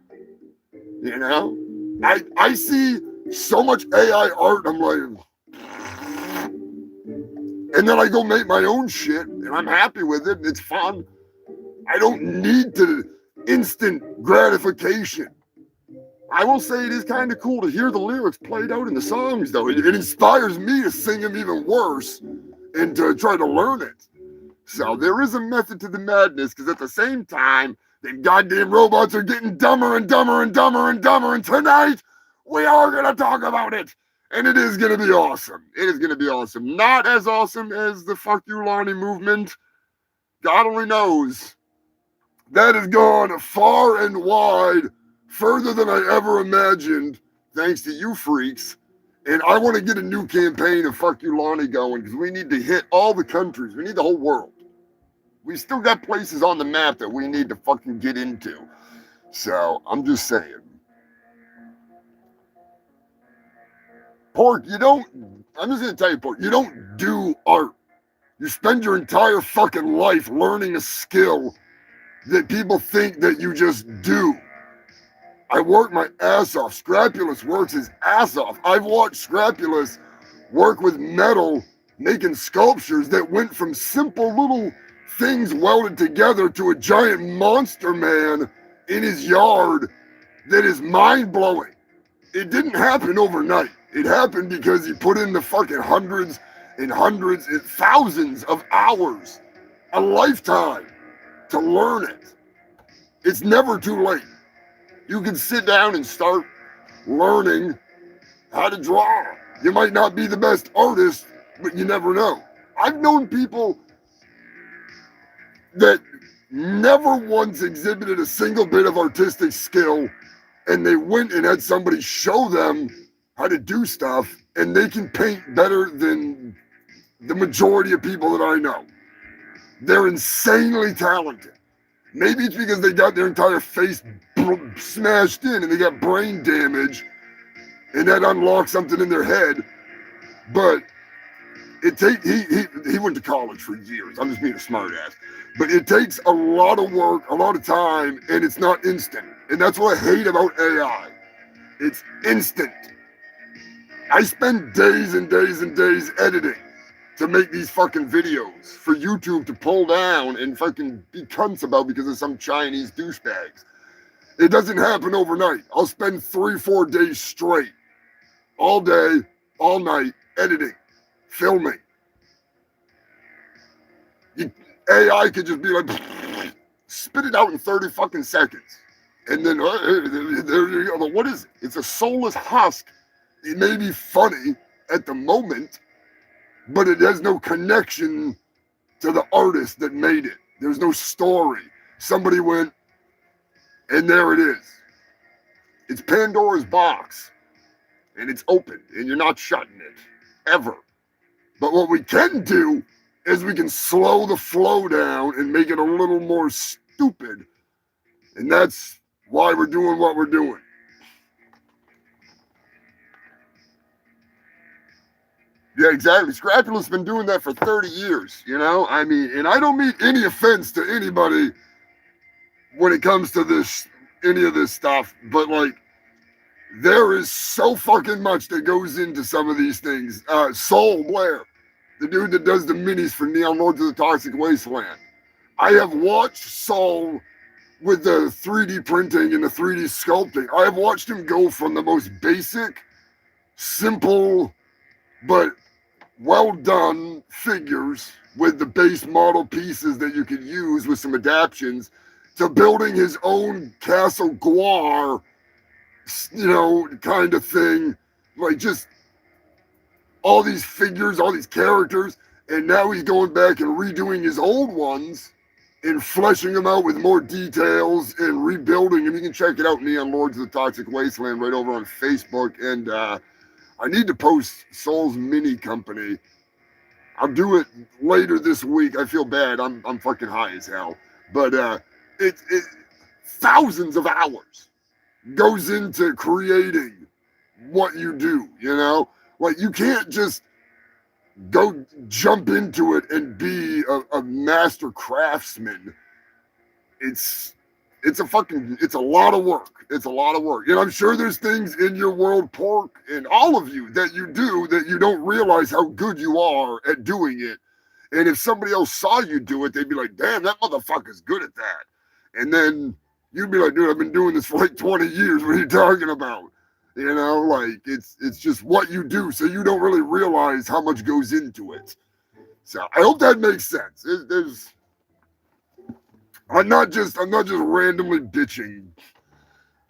You know? I see so much AI art. I'm like, and then I go make my own shit, and I'm happy with it. And it's fun. I don't need to instant gratification. I will say it is kind of cool to hear the lyrics played out in the songs, though. It inspires me to sing them even worse and to try to learn it. So there is a method to the madness, because at the same time, the goddamn robots are getting dumber and dumber and dumber and dumber. And tonight, we are going to talk about it. And it is going to be awesome. It is going to be awesome. Not as awesome as the Fuck You Lonnie movement. God only knows. That has gone far and wide, further than I ever imagined, thanks to you freaks. And I want to get a new campaign of Fuck You Lonnie going, because we need to hit all the countries. We need the whole world. We still got places on the map that we need to fucking get into. So, I'm just saying. Pork, I'm just going to tell you, Pork, you don't do art. You spend your entire fucking life learning a skill that people think that you just do. I work my ass off. Scrapulous works his ass off. I've watched Scrapulous work with metal, making sculptures that went from simple little things welded together to a giant monster man in his yard that is mind-blowing. It didn't happen overnight. It happened because he put in the fucking hundreds and hundreds and thousands of hours, a lifetime, to learn it. It's never too late. You can sit down and start learning how to draw. You might not be the best artist, but you never know. I've known people that never once exhibited a single bit of artistic skill, and they went and had somebody show them how to do stuff, and they can paint better than the majority of people that I know. They're insanely talented. Maybe it's because they got their entire face smashed in and they got brain damage, and that unlocked something in their head. But he went to college for years. I'm just being a smart ass. But it takes a lot of work, a lot of time, and it's not instant. And that's what I hate about AI. It's instant. I spend days and days and days editing to make these fucking videos for YouTube to pull down and fucking be cunts about because of some Chinese douchebags. It doesn't happen overnight. I'll spend 3-4 days straight, all day, all night, editing, filming. AI could just be like, spit it out in 30 fucking seconds. And then, there you go. What is it? It's a soulless husk. It may be funny at the moment, but it has no connection to the artist that made it. There's no story. Somebody went, and there it is. It's Pandora's box, and it's open, and you're not shutting it, ever. But what we can do is we can slow the flow down and make it a little more stupid. And that's why we're doing what we're doing. Yeah, exactly. Scrapula's been doing that for 30 years, you know? I mean, and I don't mean any offense to anybody when it comes to this, any of this stuff, but like, there is so fucking much that goes into some of these things. Soul Blair, the dude that does the minis for Neon Lords of the Toxic Wasteland. I have watched Soul with the 3D printing and the 3D sculpting. I have watched him go from the most basic, simple, but well done figures with the base model pieces that you could use with some adaptions to building his own Castle Guar, you know, kind of thing. Like just all these figures, all these characters, and now he's going back and redoing his old ones and fleshing them out with more details and rebuilding them. You can check it out, Neon Lords of the Toxic Wasteland, right over on Facebook. And I need to post Soul's Mini Company. I'll do it later this week. I feel bad. I'm fucking high as hell. But it thousands of hours goes into creating what you do, you know? Like, you can't just go jump into it and be a master craftsman. It's it's a lot of work. It's a lot of work. And I'm sure there's things in your world, Pork, and all of you that you do that you don't realize how good you are at doing it. And if somebody else saw you do it, they'd be like, damn, that motherfucker's good at that. And then you'd be like, dude, I've been doing this for like 20 years. What are you talking about? You know, like it's just what you do. So you don't really realize how much goes into it. So I hope that makes sense. I'm not just randomly bitching,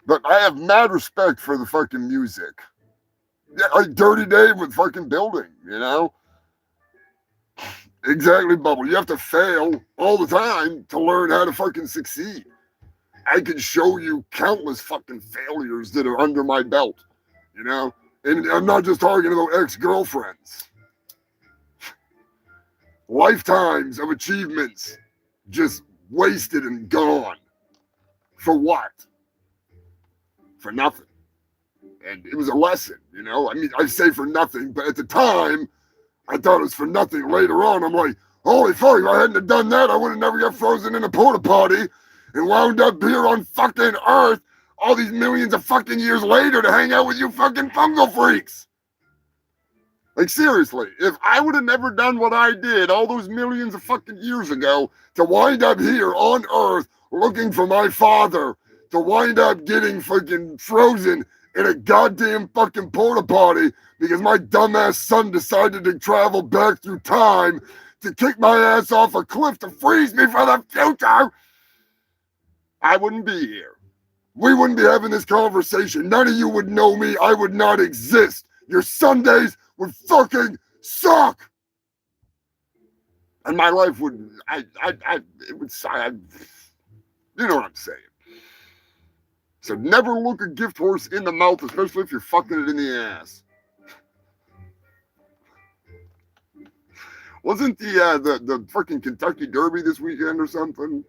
but I have mad respect for the fucking music. Yeah, like Dirty Dave with fucking building, you know? Exactly, Bubble. You have to fail all the time to learn how to fucking succeed. I can show you countless fucking failures that are under my belt, you know? And I'm not just talking about ex-girlfriends. Lifetimes of achievements just wasted and gone. For what? For nothing. And it was a lesson, you know? I mean, I say for nothing, but at the time, I thought it was for nothing. Later on, I'm like, holy fuck, if I hadn't have done that, I would have never got frozen in a porta potty and wound up here on fucking Earth all these millions of fucking years later to hang out with you fucking fungal freaks. Like, seriously, if I would have never done what I did all those millions of fucking years ago to wind up here on Earth looking for my father, to wind up getting fucking frozen in a goddamn fucking porta potty because my dumbass son decided to travel back through time to kick my ass off a cliff to freeze me for the future, I wouldn't be here. We wouldn't be having this conversation. None of you would know me. I would not exist. Your Sundays would fucking suck. And my life would, it would suck. You know what I'm saying. So never look a gift horse in the mouth, especially if you're fucking it in the ass. Wasn't the freaking Kentucky Derby this weekend or something?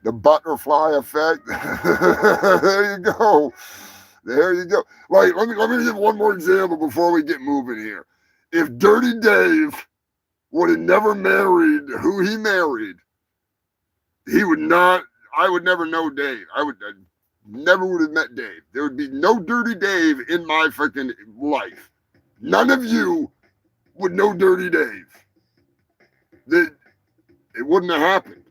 The butterfly effect. There you go. There you go. Like, let me give one more example before we get moving here. If Dirty Dave would have never married who he married, he would not, I would never know Dave. I never would have met Dave. There would be no Dirty Dave in my freaking life. None of you would know Dirty Dave. It wouldn't have happened.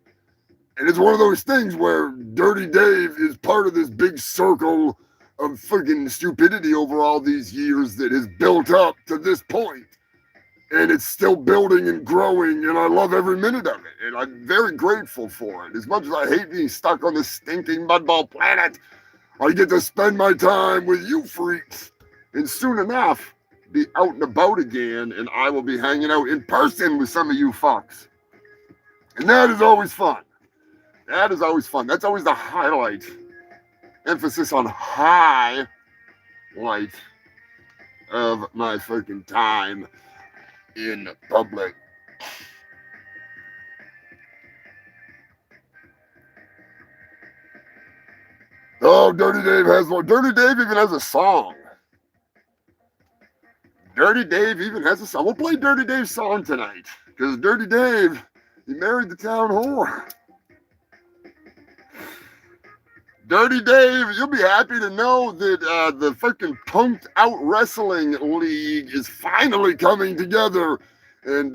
And it's one of those things where Dirty Dave is part of this big circle of freaking stupidity over all these years that has built up to this point. And it's still building and growing, and I love every minute of it. And I'm very grateful for it. As much as I hate being stuck on this stinking mudball planet, I get to spend my time with you freaks. And soon enough, be out and about again, and I will be hanging out in person with some of you fucks. And that is always fun. That is always fun. That's always the highlight. Emphasis on highlight of my fucking time in public. Oh, Dirty Dave has one. Dirty Dave even has a song. Dirty Dave even has a song. We'll play Dirty Dave's song tonight. Because Dirty Dave, he married the town whore. Dirty Dave, you'll be happy to know that the freaking Punked Out Wrestling League is finally coming together, and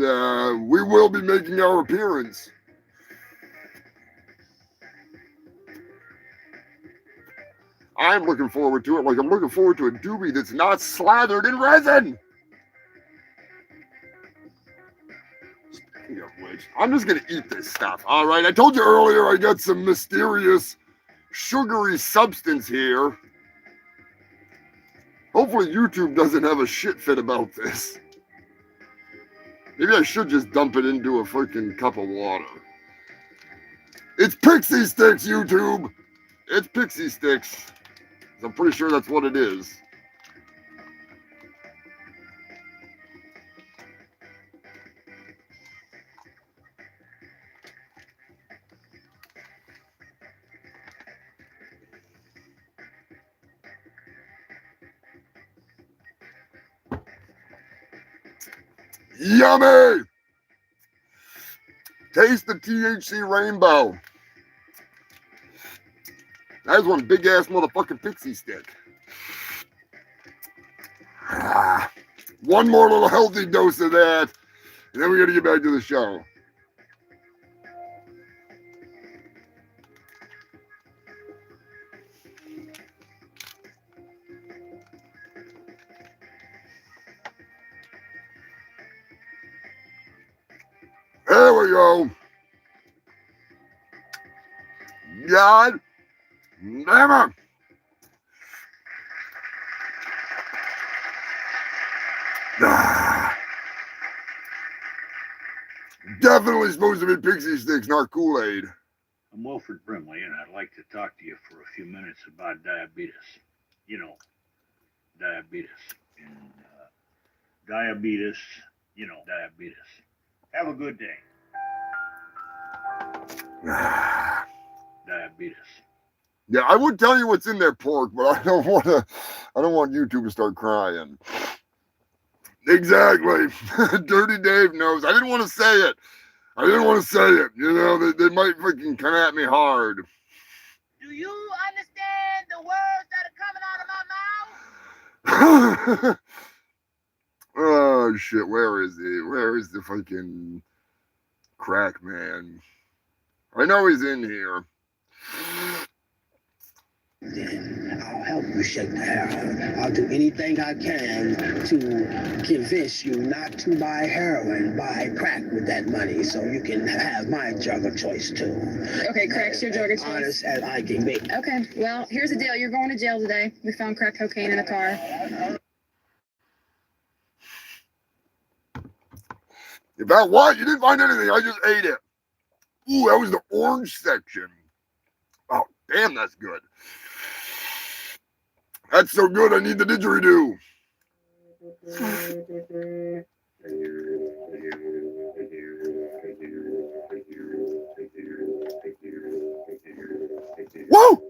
we will be making our appearance. I'm looking forward to it like I'm looking forward to a doobie that's not slathered in resin. Speaking of which, I'm just going to eat this stuff, all right? I told you earlier I got some mysterious sugary substance here. Hopefully YouTube doesn't have a shit fit about this. Maybe I should just dump it into a freaking cup of water. It's Pixie Sticks, YouTube. It's Pixie Sticks. I'm pretty sure that's what it is. Yummy! Taste the THC rainbow. That is one big ass motherfucking pixie stick. One more little healthy dose of that, and then we gotta get back to the show. There we go. God damn it. Definitely supposed to be pixie sticks, not Kool-Aid. I'm Wilfred Brimley, and I'd like to talk to you for a few minutes about diabetes. You know, diabetes. And diabetes, diabetes. Have a good day. Diabetes. Yeah, I would tell you what's in there, pork, but I don't want YouTube to start crying. Exactly. Dirty Dave knows. I didn't want to say it. You know, they might freaking come at me hard. Do you understand the words that are coming out of my mouth? Oh, shit. Where is he? Where is the fucking crack man? I know he's in here. I'll help you shake the heroin. I'll do anything I can to convince you not to buy heroin, buy crack with that money, so you can have my drug of choice too. Okay, crack's your drug of choice. Honest as I can be. Okay, well, here's the deal. You're going to jail today. We found crack cocaine in a car. About what? You didn't find anything. I just ate it. Ooh, that was the orange section. Oh, damn, that's good. That's so good, I need the didgeridoo. Woo!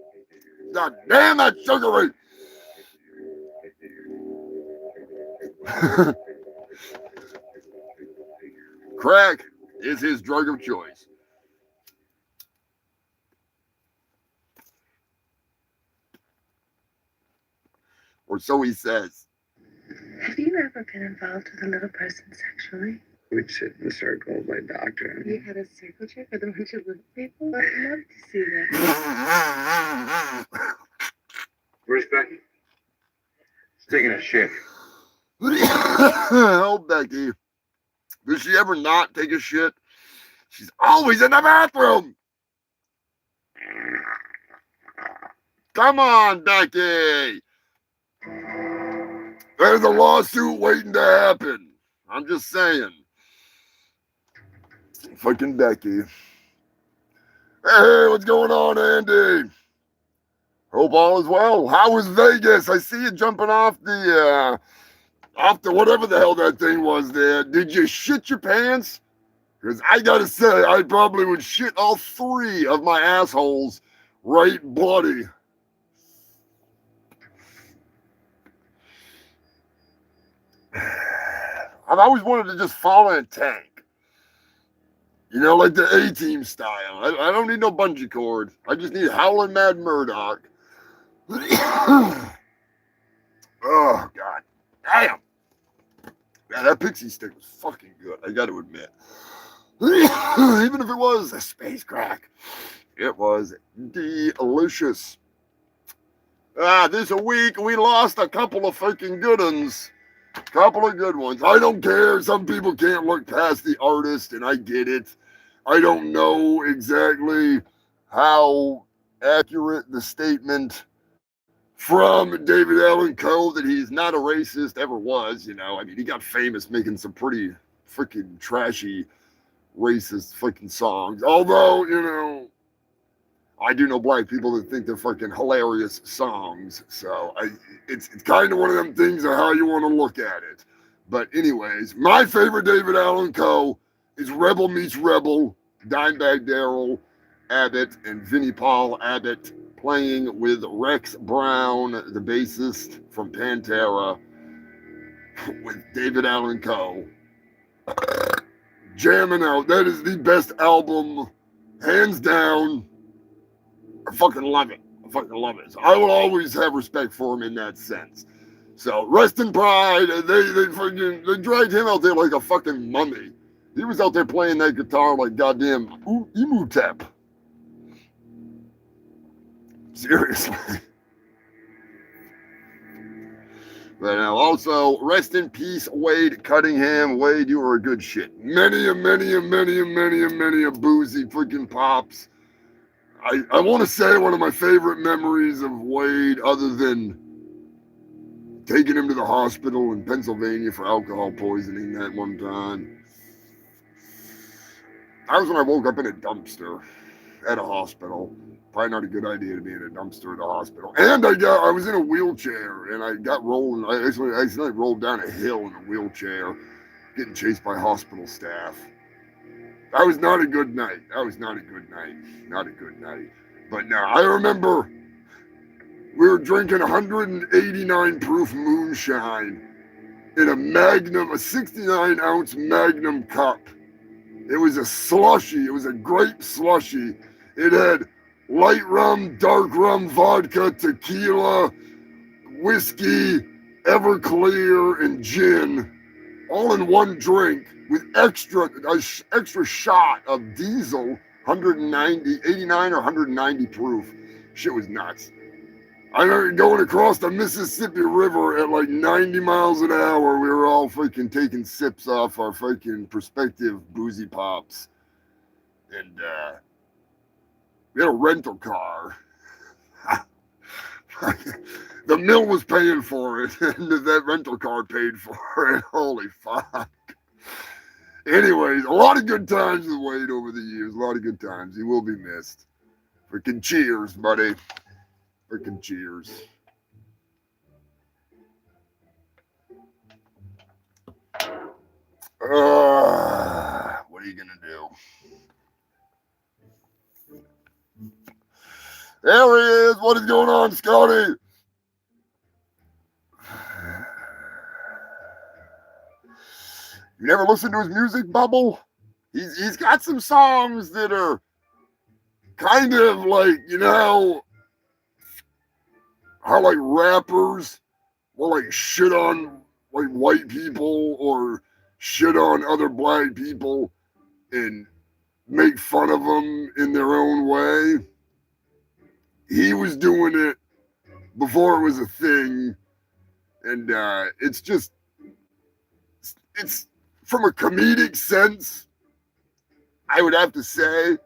God damn, that's sugary. Crack is his drug of choice. Or so he says. Have you ever been involved with a little person sexually? We'd sit in a circle with my doctor. You had a circle jerk with a bunch of little people? I'd love to see that. Where's Becky? She's taking a shit. Oh, Becky. Does she ever not take a shit? She's always in the bathroom. Come on, Becky. There's a lawsuit waiting to happen. I'm just saying. Fucking Becky. Hey, what's going on, Andy? Hope all is well. How was Vegas? I see you jumping off the whatever the hell that thing was there. Did you shit your pants? Because I gotta say, I probably would shit all three of my assholes right bloody. I've always wanted to just fall in a tank. You know, like the A-Team style. I don't need no bungee cord. I just need Howlin' Mad Murdoch. Oh, God. Damn. Yeah, that pixie stick was fucking good. I got to admit. Even if it was a space crack, it was delicious. This week we lost a couple of fucking good ones. Couple of good ones. I don't care. Some people can't look past the artist, and I get it. I don't know exactly how accurate the statement from David Allen Coe that he's not a racist ever was. You know, I mean, he got famous making some pretty freaking trashy racist fucking songs. Although, you know, I do know black people that think they're fucking hilarious songs. So it's kind of one of them things of how you want to look at it. But anyways, my favorite David Allen Coe is Rebel Meets Rebel, Dimebag Darrell Abbott and Vinnie Paul Abbott playing with Rex Brown, the bassist from Pantera, with David Allen Coe. jamming out. That is the best album, hands down. I fucking love it. I fucking love it. So I will always have respect for him in that sense. So rest in pride. They dragged him out there like a fucking mummy. He was out there playing that guitar like goddamn Imhotep. Seriously. But also, rest in peace, Wade Cunningham. Wade, you were a good shit. Many a boozy freaking pops. I want to say one of my favorite memories of Wade, other than taking him to the hospital in Pennsylvania for alcohol poisoning that one time. That was when I woke up in a dumpster at a hospital. Probably not a good idea to be in a dumpster at a hospital. And I was in a wheelchair and I got rolling. I accidentally rolled down a hill in a wheelchair, getting chased by hospital staff. That was not a good night. That was not a good night. Not a good night. But now I remember we were drinking 189 proof moonshine in a Magnum, a 69 ounce Magnum cup. It was a slushy. It was a grape slushy. It had light rum, dark rum, vodka, tequila, whiskey, Everclear, and gin, all in one drink with extra shot of diesel, 89 or 190 proof. Shit was nuts. I remember going across the Mississippi River at like 90 miles an hour. We were all freaking taking sips off our freaking prospective boozy pops. And we had a rental car. The mill was paying for it, and that rental car paid for it. Holy fuck. Anyways, a lot of good times with Wade over the years. A lot of good times. He will be missed. Freaking cheers, buddy. Freaking cheers. What are you gonna do? There he is. What is going on, Scotty? You never listened to his music, Bubble? He's got some songs that are kind of like, you know, how like rappers will like shit on like white people or shit on other black people and make fun of them in their own way. He was doing it before it was a thing, and it's from a comedic sense, I would have to say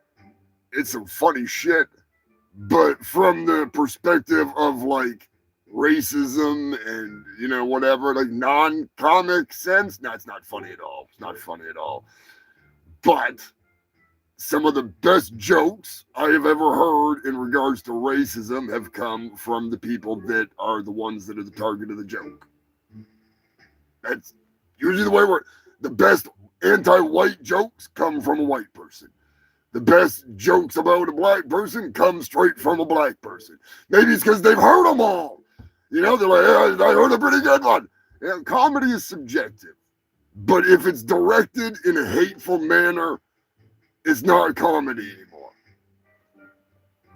it's some funny shit. But from the perspective of like racism and, you know, whatever, like non-comic sense, no, it's not funny at all. It's not funny at all. But some of the best jokes I have ever heard in regards to racism have come from the people that are the ones that are the target of the joke. That's usually the way the best anti-white jokes come from a white person. The best jokes about a black person come straight from a black person. Maybe it's because they've heard them all. You know, they're like, I heard a pretty good one. Yeah, comedy is subjective. But if it's directed in a hateful manner, it's not comedy anymore.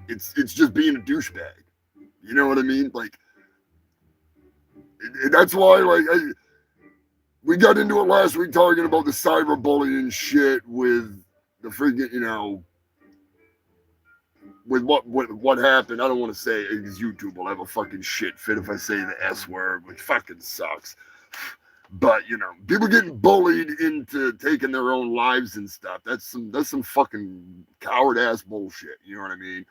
It's just being a douchebag. You know what I mean? Like, that's why, like, we got into it last week talking about the cyberbullying shit with the freaking, you know, with what happened. I don't want to say it because YouTube will have a fucking shit fit if I say the S word, which fucking sucks. But, you know, people getting bullied into taking their own lives and stuff. That's some fucking coward ass bullshit. You know what I mean?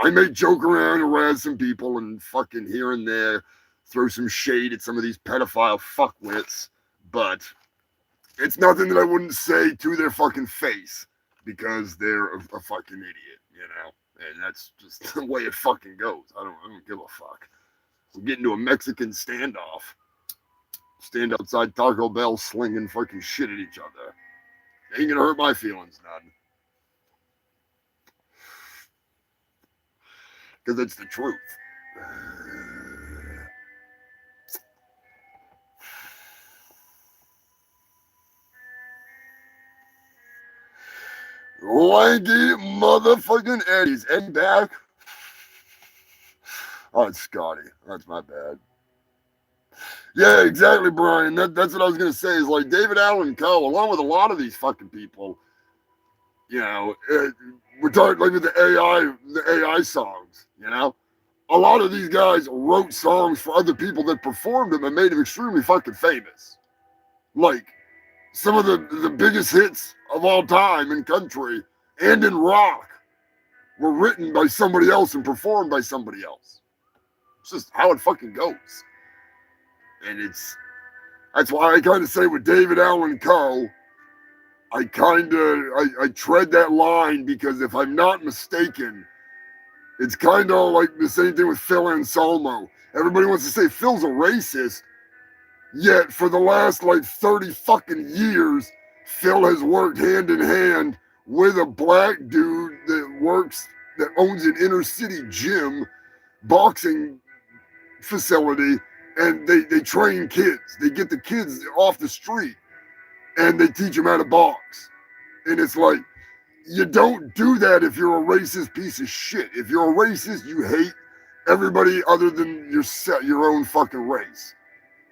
I may joke around and razz some people and fucking here and there throw some shade at some of these pedophile fuckwits, but it's nothing that I wouldn't say to their fucking face because they're a fucking idiot, you know? And that's just the way it fucking goes. I don't give a fuck. We're getting to a Mexican standoff. Stand outside Taco Bell slinging fucking shit at each other. Ain't gonna hurt my feelings none. Because it's the truth. lanky motherfucking Eddie's. Eddie back? Oh, it's Scotty. That's my bad. Yeah, exactly, Brian. That's what I was going to say is like David Allen Coe, along with a lot of these fucking people, you know, we're talking like with the AI songs, you know? A lot of these guys wrote songs for other people that performed them and made them extremely fucking famous. Like, some of the biggest hits of all time in country and in rock were written by somebody else and performed by somebody else. It's just how it fucking goes. And that's why I kind of say with David Allen Coe, I tread that line because if I'm not mistaken, it's kind of like the same thing with Phil Anselmo. Everybody wants to say Phil's a racist, yet for the last like 30 fucking years, Phil has worked hand in hand with a black dude that owns an inner city gym, boxing facility, and they train kids. They get the kids off the street and they teach them how to box. And it's like, you don't do that if you're a racist piece of shit. If you're a racist, you hate everybody other than your own fucking race.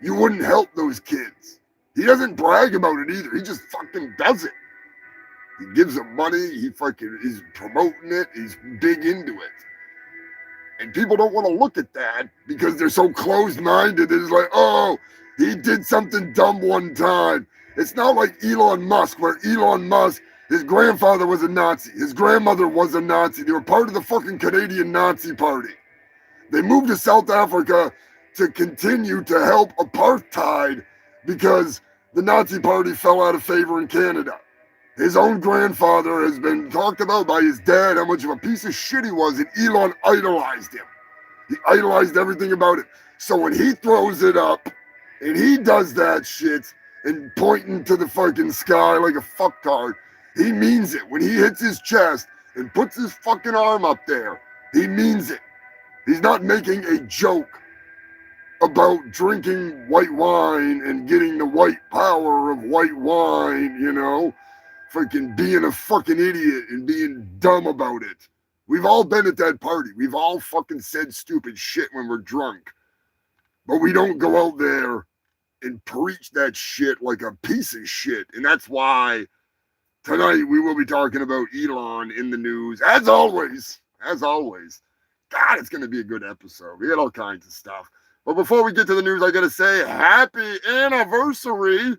You wouldn't help those kids. He doesn't brag about it either. He just fucking does it. He gives them money. He's promoting it. He's big into it. And people don't want to look at that because they're so closed-minded. It's like, oh, he did something dumb one time. It's not like Elon Musk, where Elon Musk, his grandfather was a Nazi. His grandmother was a Nazi. They were part of the fucking Canadian Nazi Party. They moved to South Africa to continue to help apartheid because the Nazi Party fell out of favor in Canada. His own grandfather has been talked about by his dad, how much of a piece of shit he was, and Elon idolized him. He idolized everything about it. So when he throws it up, and he does that shit, and pointing to the fucking sky like a fucktard, he means it. When he hits his chest and puts his fucking arm up there, he means it. He's not making a joke about drinking white wine and getting the white power of white wine, you know? Freaking being a fucking idiot and being dumb about it. We've all been at that party. We've all fucking said stupid shit when we're drunk. But we don't go out there and preach that shit like a piece of shit. And that's why tonight we will be talking about Elon in the news. As always. God, it's going to be a good episode. We had all kinds of stuff. But before we get to the news, I got to say happy anniversary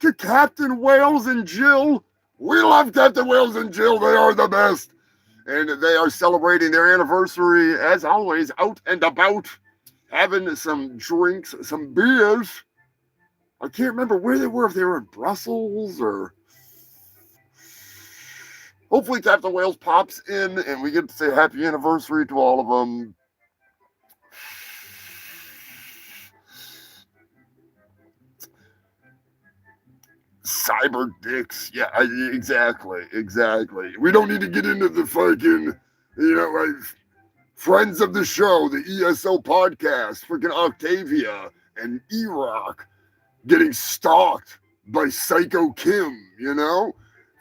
to Captain Wales and Jill. We love Captain Wales and Jill. They are the best. And they are celebrating their anniversary, as always, out and about, having some drinks, some beers. I can't remember where they were, if they were in Brussels or... Hopefully Captain Wales pops in and we get to say happy anniversary to all of them. Cyber dicks. Yeah, exactly. We don't need to get into the fucking, like friends of the show, the ESO podcast, freaking Octavia and E-Rock getting stalked by Psycho Kim,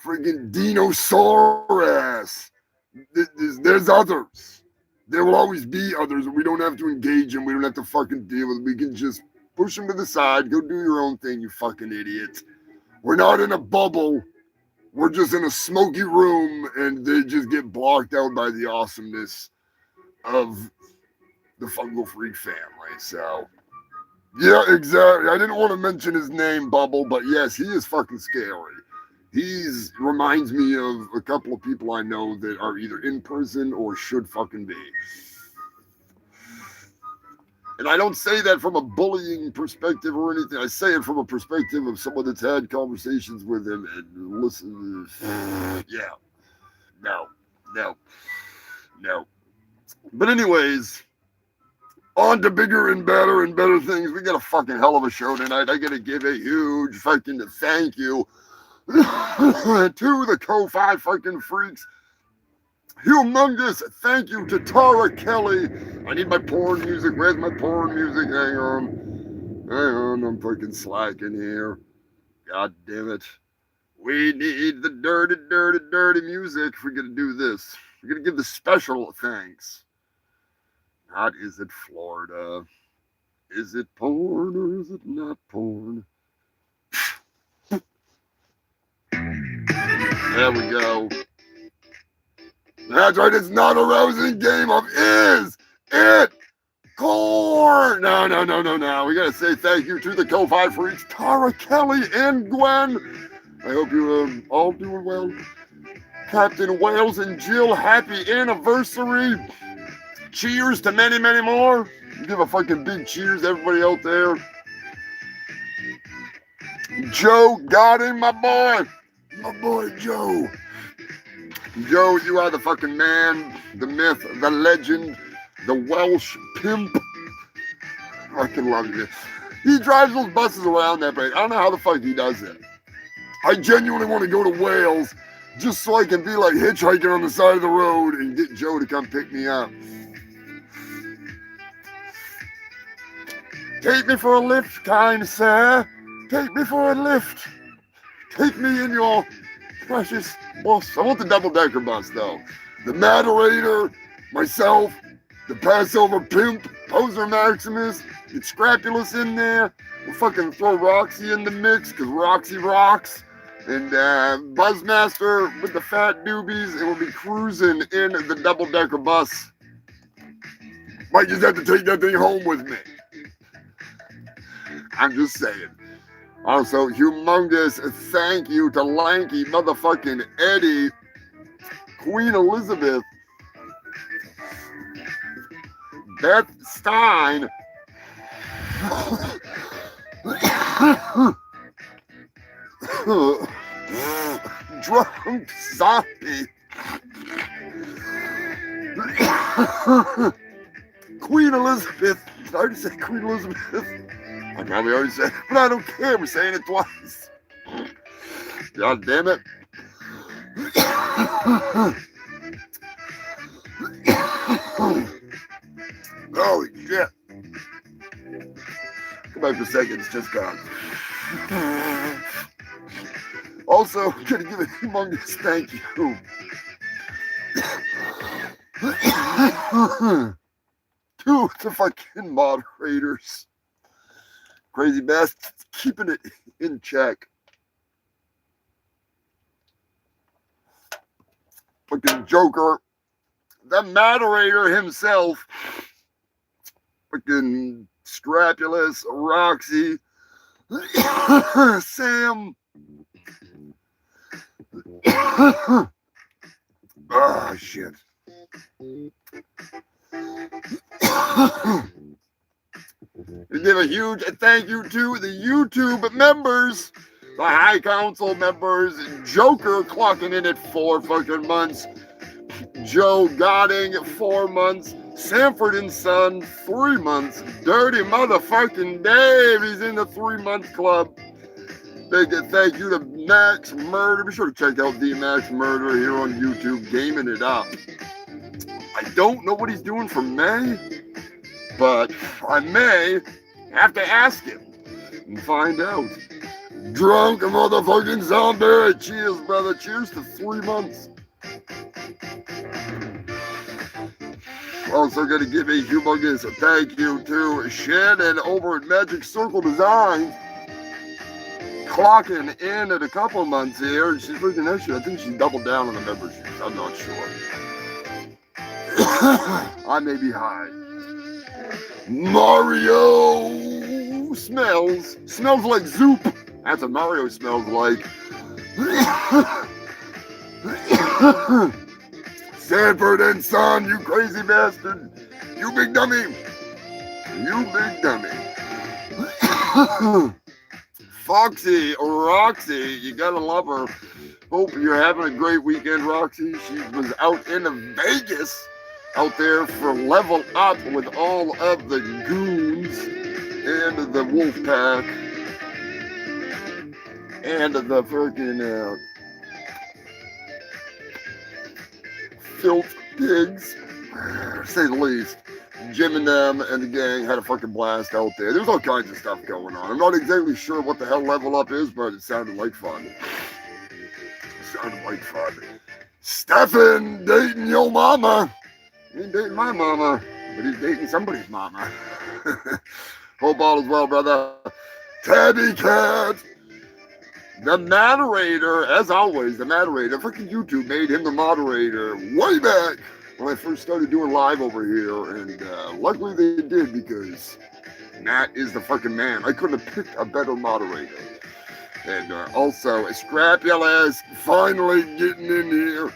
freaking Dinosaurus. There's others. There will always be others, and we don't have to engage them. We don't have to fucking deal with them. We can just push them to the side. Go do your own thing, you fucking idiot. We're not in a bubble. We're just in a smoky room, and they just get blocked out by the awesomeness of the Fungal Freak family. So, yeah, exactly. I didn't want to mention his name, Bubble, but yes, he is fucking scary. He reminds me of a couple of people I know that are either in prison or should fucking be. And I don't say that from a bullying perspective or anything. I say it from a perspective of someone that's had conversations with him and listen. Yeah. No. But anyways, on to bigger and better things. We got a fucking hell of a show tonight. I got to give a huge fucking thank you to the Ko-Fi fucking freaks. Humongous thank you to Tara Kelly. I need my porn music. Where's my porn music? Hang on, I'm fucking slacking here. God damn it. We need the dirty, dirty, dirty music if we're going to do this. We're going to give the special thanks. Not is it Florida? Is it porn or is it not porn? There we go. That's right, it's not a rousing game of is it corn? No. We got to say thank you to the Ko-Fi Freaks, Tara, Kelly, and Gwen. I hope you all doing well. Captain Wales and Jill, happy anniversary. Cheers to many, many more. Give a fucking big cheers to everybody out there. Joe got him, my boy. My boy Joe. Joe, you are the fucking man, the myth, the legend, the Welsh pimp. I fucking love you. He drives those buses around that place. I don't know how the fuck he does it. I genuinely want to go to Wales just so I can be like hitchhiking on the side of the road and get Joe to come pick me up. Take me for a lift, kind sir. Take me for a lift. Take me in your precious bus. I want the double-decker bus, though. The Moderator, myself, the Passover Pimp, Poser Maximus, get Scrapulous in there. We'll fucking throw Roxy in the mix, because Roxy rocks. And Buzzmaster with the fat doobies, and we'll be cruising in the double-decker bus. Might just have to take that thing home with me. I'm just saying. Also, humongous thank you to Lanky motherfucking Eddie, Queen Elizabeth, Beth Stein, Drunk Zombie, Queen Elizabeth. Did I already say Queen Elizabeth? I probably already said it, but I don't care. We're saying it twice. God damn it. Holy shit. Come back for a second. It's just gone. Also, I'm going to give a humongous thank you to the fucking moderators. Crazy Bastards, keeping it in check. Fucking Joker. The moderator himself. Fucking Scrapulous, Roxy. Sam. Oh, shit. We give a huge thank you to the YouTube members, the High Council members, Joker clocking in at 4 fucking months, Joe Godding 4 months, Sanford and Son 3 months, Dirty motherfucking Dave, he's in the 3-month club. Big thank you to Max Murder. Be sure to check out the Max Murder here on YouTube, gaming it up. I don't know what he's doing for May, but I may have to ask him and find out. Drunk motherfucking zombie. Cheers, brother. Cheers to 3 months. Also going to give a humongous thank you to Shannon over at Magic Circle Designs. Clocking in at a couple months here. She's freaking extra. I think she's doubled down on the memberships. I'm not sure. I may be high. Mario smells like Zoop. That's what Mario smells like. Sanford and Son, you crazy bastard. You big dummy. You big dummy. Foxy, Roxy, you gotta love her. Hope you're having a great weekend, Roxy. She was out in Vegas, out there for Level Up with all of the goons and the wolf pack and the freaking filth pigs, to say the least. Jim and them and the gang had a fucking blast out there. There's all kinds of stuff going on. I'm not exactly sure what the hell Level Up is, but it sounded like fun. sounded like fun. Stefan dating your mama. He ain't dating my mama, but he's dating somebody's mama. Hope all is well, brother. Tabby Cat. The moderator, as always, the moderator. Freaking YouTube made him the moderator way back when I first started doing live over here. And luckily they did, because Matt is the fucking man. I couldn't have picked a better moderator. And also, Scrapulous finally getting in here.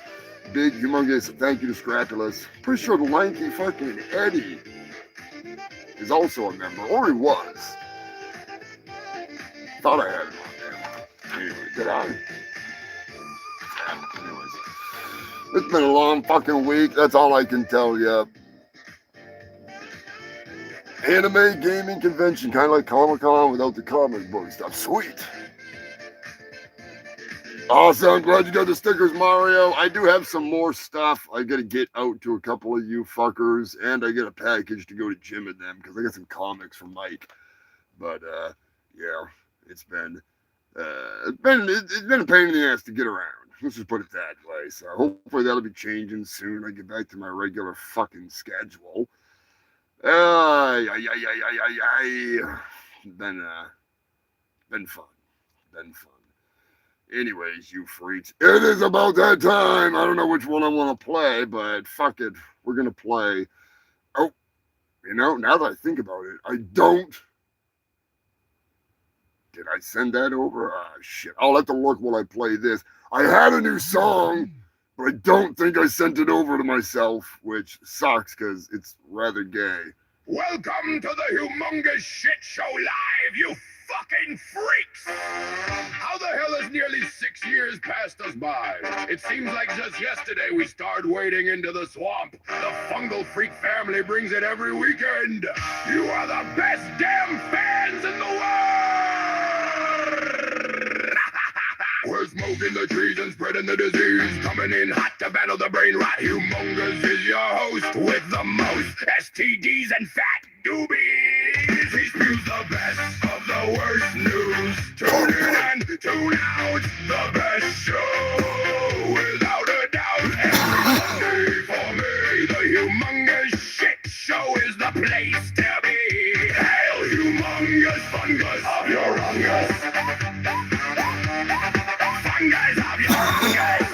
Big, humongous thank you to Scrapulous. Pretty sure the lanky fucking Eddie is also a member, or he was. Thought I had him on there. Anyway, did I? Yeah, anyways. It's been a long fucking week, that's all I can tell you. Anime gaming convention, kind of like Comic-Con without the comic book stuff. Sweet. Awesome, glad you got the stickers, Mario. I do have some more stuff I gotta get out to a couple of you fuckers, and I get a package to go to Jim and them, because I got some comics from Mike. But yeah, it's been a pain in the ass to get around. Let's just put it that way. So hopefully that'll be changing soon. I get back to my regular fucking schedule. Been fun. Anyways, you freaks, it is about that time. I don't know which one I want to play, but fuck it. We're going to play. Oh, you know, now that I think about it, I don't. Did I send that over? Ah, shit. I'll have to look while I play this. I had a new song, but I don't think I sent it over to myself, which sucks because it's rather gay. Welcome to the Humongous Shit Show Live, you fucking freaks! How the hell has nearly 6 years passed us by? It seems like just yesterday we started wading into the swamp. The Fungal Freak family brings it every weekend. You are the best damn fans in the world! We're smoking the trees and spreading the disease. Coming in hot to battle the brain rot. Humongous is your host with the most STDs and fat doobies. He spews the best of the worst news. Tune in and tune out. The best show, without a doubt. Every Sunday for me, the Humongous Shit Show is the place to be. Hail, humongous fungus of your fungus. Fungus of your fungus.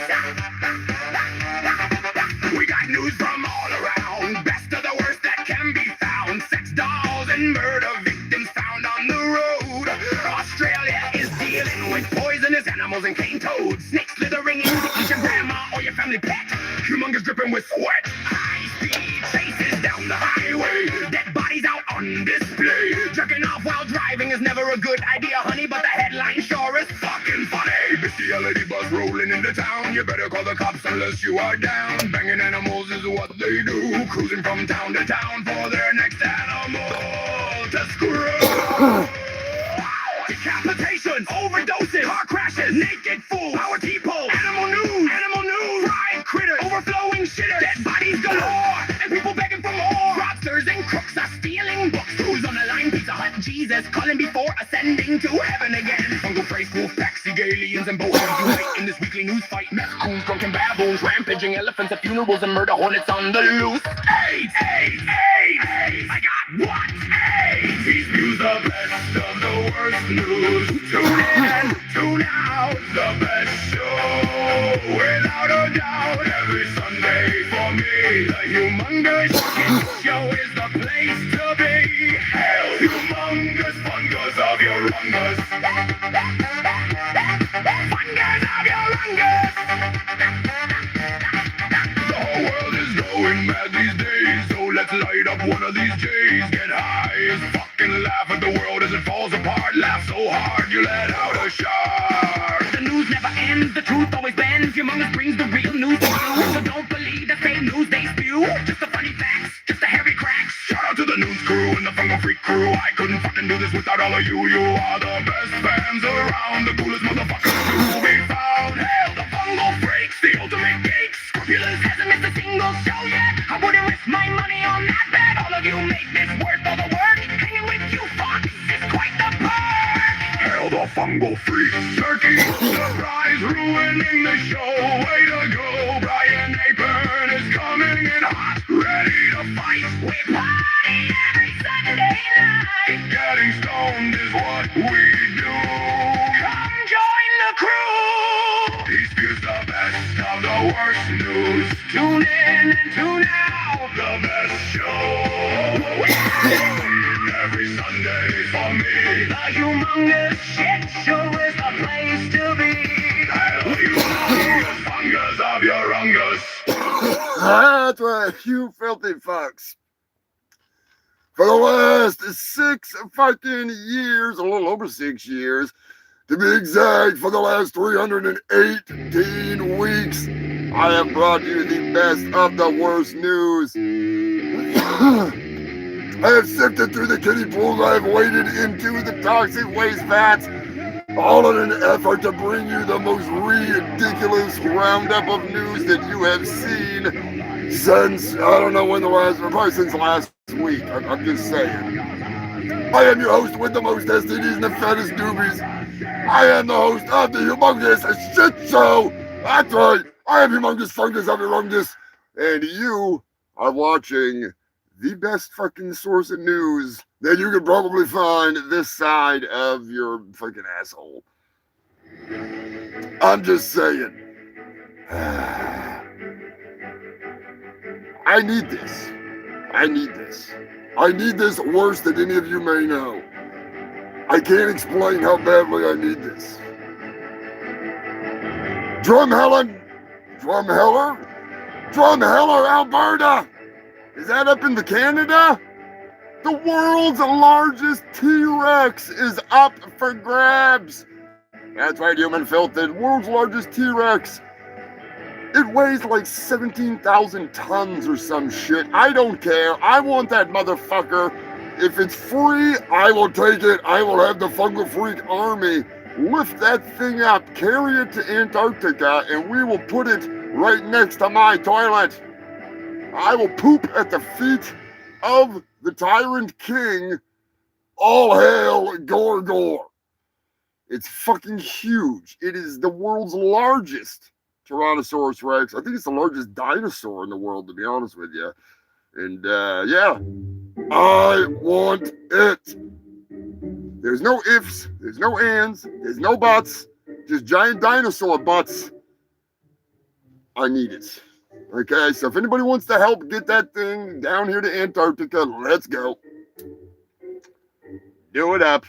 We got news from all around. Best of the worst that can be found. Sex dolls and murder victims found on the road. Australia is dealing with poisonous animals and cane toads. Snakes slithering into each your grandma or your family pet. Humongous dripping with sweat. High-speed chases down the highway. Dead bodies out on display. Jerking off while driving is never a good idea, honey, but the headline sure is fucking funny. Bestiality bus rolling into town. You better call the cops unless you are down. Banging animals is what they do. Cruising from town to town for their next animal to screw. Decapitations, overdoses, car crashes, naked fools, power people, animal news, fried critters, overflowing shitters, dead bodies galore, and people begging for more. Fraudsters and crooks are stealing books. Who's on the line? Pizza Hut, Jesus, calling before ascending to heaven again. Fungal Freak, wolf packs, aliens and bohemians unite in this weekly news fight. Meth coons, drunken baboons, rampaging elephants at funerals and murder hornets on the loose. AIDS, AIDS, AIDS, I got what? AIDS. He spews the best of the worst news. Tune in, tune out, the best show, without a doubt. Every Sunday for me, the Humongous Shit Show is the place to be. Hail, humongous fungus of your fungus. Fungus of your fungus. The whole world is going mad these days, so let's light up one of these J's. Get high, fucking laugh at the world as it falls apart. Laugh so hard you let out a shark. The news never ends, the truth always bends. Humongous brings the real news to you, so don't believe the fake news they spew. Just the funny facts, just the heavy cracks. Shout out to the news crew and the Fungal Freak crew. I couldn't fucking do this without all of you. You are the best fans around, the coolest motherfuckers to be found. Hail the Fungal Freaks, the ultimate geeks. Scrupulous hasn't missed a single show yet. I wouldn't risk my money on that bet. All of you make this worth all the work. Hanging with you fucks is quite the perk. Hail the Fungal Freaks, turkey, surprise, ruining the the show. Way to go, Brian Apron is coming in hot, ready to fight. We party every Sunday night. Getting stoned is what we do. Come join the crew. He spews the best of the worst news. Tune in and tune out. The best show. Every Sunday for me. The Humongous Shit Show is the place to be. Hell, you fungus of your ungus. That's right, you filthy fucks. For the last 6 fucking years, a little over 6 years, to be exact, for the last 318 weeks, I have brought you the best of the worst news. I have sifted through the kiddie pools. I have waded into the toxic waste vats, all in an effort to bring you the most ridiculous roundup of news that you have seen since, I don't know when the last, probably since last week. I'm just saying. I am your host with the most STDs and the fattest doobies. I am the host of the Humongous Shit Show. That's right. I am Humongous Fungus of Humongous. And you are watching the best fucking source of news that you could probably find this side of your fucking asshole. I'm just saying. I need this. I need this. I need this worse than any of you may know. I can't explain how badly I need this. Drumheller, Alberta. Is that up in the Canada? The world's largest T-Rex is up for grabs. That's right, human filth. The world's largest T-Rex. It weighs like 17,000 tons or some shit. I don't care. I want that motherfucker. If it's free, I will take it. I will have the Fungal Freak Army lift that thing up, carry it to Antarctica, and we will put it right next to my toilet. I will poop at the feet of the Tyrant King. All hail Gorgor. It's fucking huge. It is the world's largest Tyrannosaurus Rex. I think it's the largest dinosaur in the world, to be honest with you. And yeah, I want it. There's no ifs, there's no ands, there's no buts, just giant dinosaur butts. I need it. Okay, so if anybody wants to help get that thing down here to Antarctica, let's go. Do it up.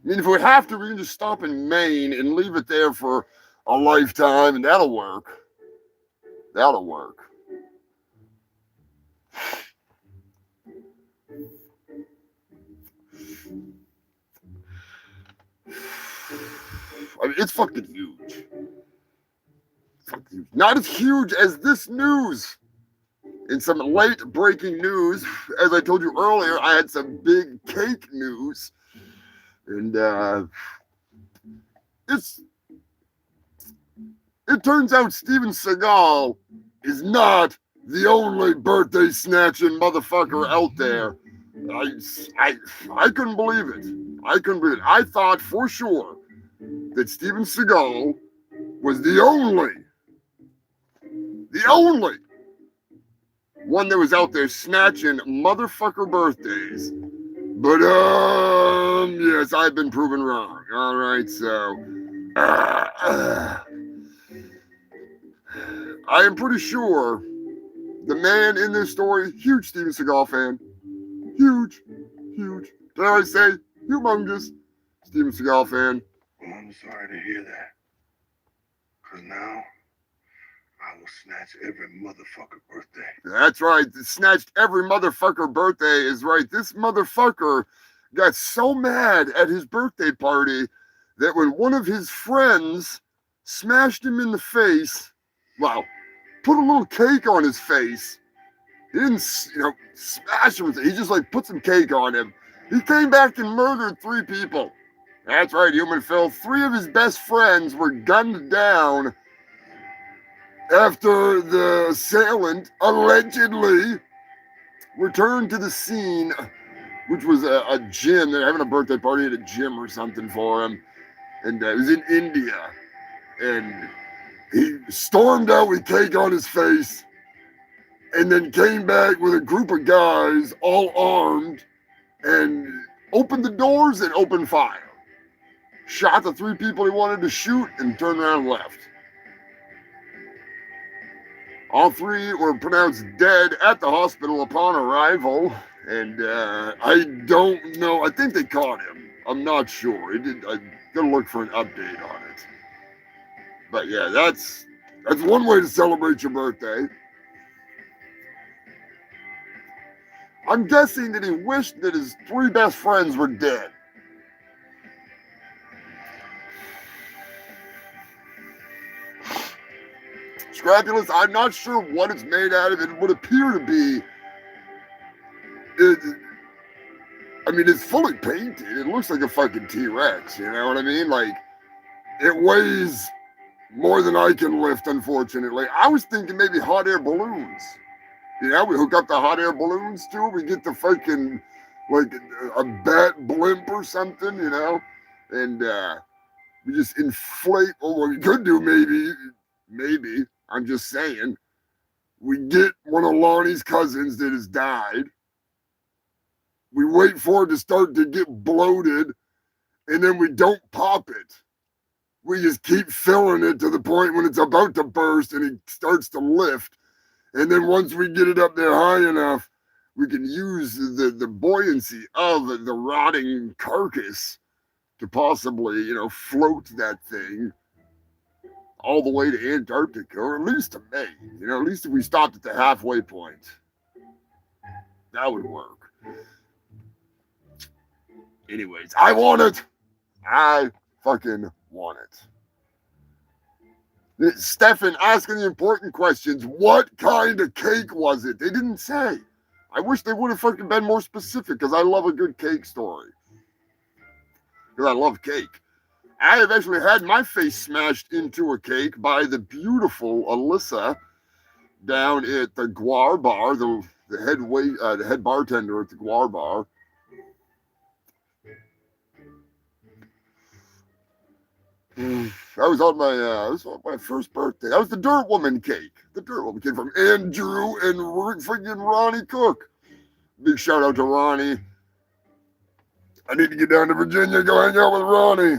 I mean, if we have to, we can just stop in Maine and leave it there for a lifetime, and that'll work. That'll work. I mean, it's fucking huge. Fucking huge. Not as huge as this news. In some late breaking news, as I told you earlier, I had some big cake news. And it turns out Steven Seagal is not the only birthday snatching motherfucker out there. I couldn't believe it. I couldn't believe it. I thought for sure that Steven Seagal was the only one that was out there snatching motherfucker birthdays. But, yes, I've been proven wrong. All right, so, I am pretty sure the man in this story, huge Steven Seagal fan, huge, dare I say, humongous Steven Seagal fan. Well, I'm sorry to hear that. Because now, I will snatch every motherfucker birthday. That's right. Snatched every motherfucker birthday is right. This motherfucker got so mad at his birthday party that when one of his friends smashed him in the face, well, put a little cake on his face. He didn't, smash him. He just put some cake on him. He came back and murdered 3 people. That's right, human filth. 3 of his best friends were gunned down after the assailant allegedly returned to the scene, which was a gym. They're having a birthday party at a gym or something for him. And it was in India. And he stormed out with cake on his face and then came back with a group of guys all armed and opened the doors and opened fire. Shot the 3 people he wanted to shoot and turned around and left. All 3 were pronounced dead at the hospital upon arrival, and I don't know. I think they caught him. I'm not sure. I'm gonna look for an update on it. But yeah, that's one way to celebrate your birthday. I'm guessing that he wished that his 3 best friends were dead. Scrapulous, I'm not sure what it's made out of. It would appear to be, it's fully painted. It looks like a fucking T-Rex, you know what I mean? Like, it weighs more than I can lift, unfortunately. I was thinking maybe hot air balloons. You know, we hook up the hot air balloons to it. We get the fucking, like, a bat blimp or something, you know? And we just inflate, or what we could do maybe, I'm just saying, we get one of Lonnie's cousins that has died. We wait for it to start to get bloated, and then we don't pop it. We just keep filling it to the point when it's about to burst and it starts to lift. And then once we get it up there high enough, we can use the buoyancy of the rotting carcass to possibly, float that thing all the way to Antarctica, or at least to Maine. At least if we stopped at the halfway point. That would work. Anyways, I want it. I fucking want it. Stefan asking the important questions. What kind of cake was it? They didn't say. I wish they would have fucking been more specific, because I love a good cake story. Because I love cake. I have actually had my face smashed into a cake by the beautiful Alyssa down at the Guar Bar, the head bartender at the Guar Bar. That was on my first birthday. That was the Dirt Woman cake. The Dirt Woman cake from Andrew and freaking Ronnie Cook. Big shout out to Ronnie. I need to get down to Virginia, go hang out with Ronnie.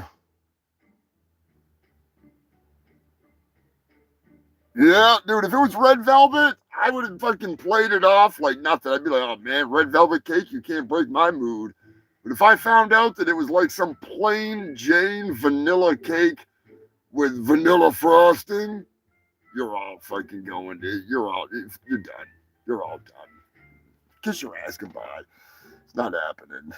Yeah, dude, if it was red velvet, I would have fucking played it off like nothing. I'd be like, oh man, red velvet cake, you can't break my mood. But if I found out that it was like some plain Jane vanilla cake with vanilla frosting, you're all fucking going, dude. You're done. You're all done. Kiss your ass goodbye. It's not happening.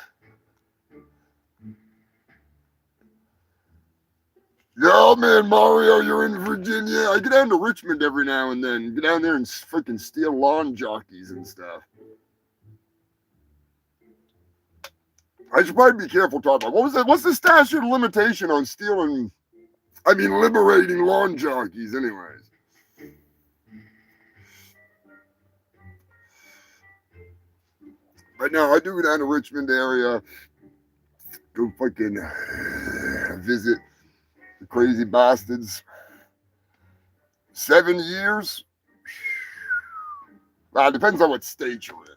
Yo, man, Mario, you're in Virginia. I get down to Richmond every now and then. Get down there and freaking steal lawn jockeys and stuff. I should probably be careful talking about. What was that? What's the statute of limitation on liberating lawn jockeys, anyways? But no, I do go down to Richmond area, go fucking visit the crazy bastards. 7 years? Well, it depends on what state you're in.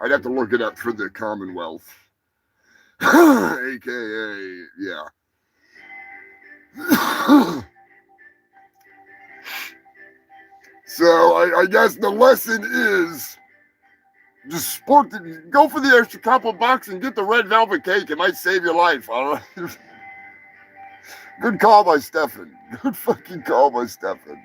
I'd have to look it up for the Commonwealth. AKA, yeah. So I guess the lesson is just go for the extra couple bucks and get the red velvet cake. It might save your life, all right? Good call by Stefan. Good fucking call by Stefan.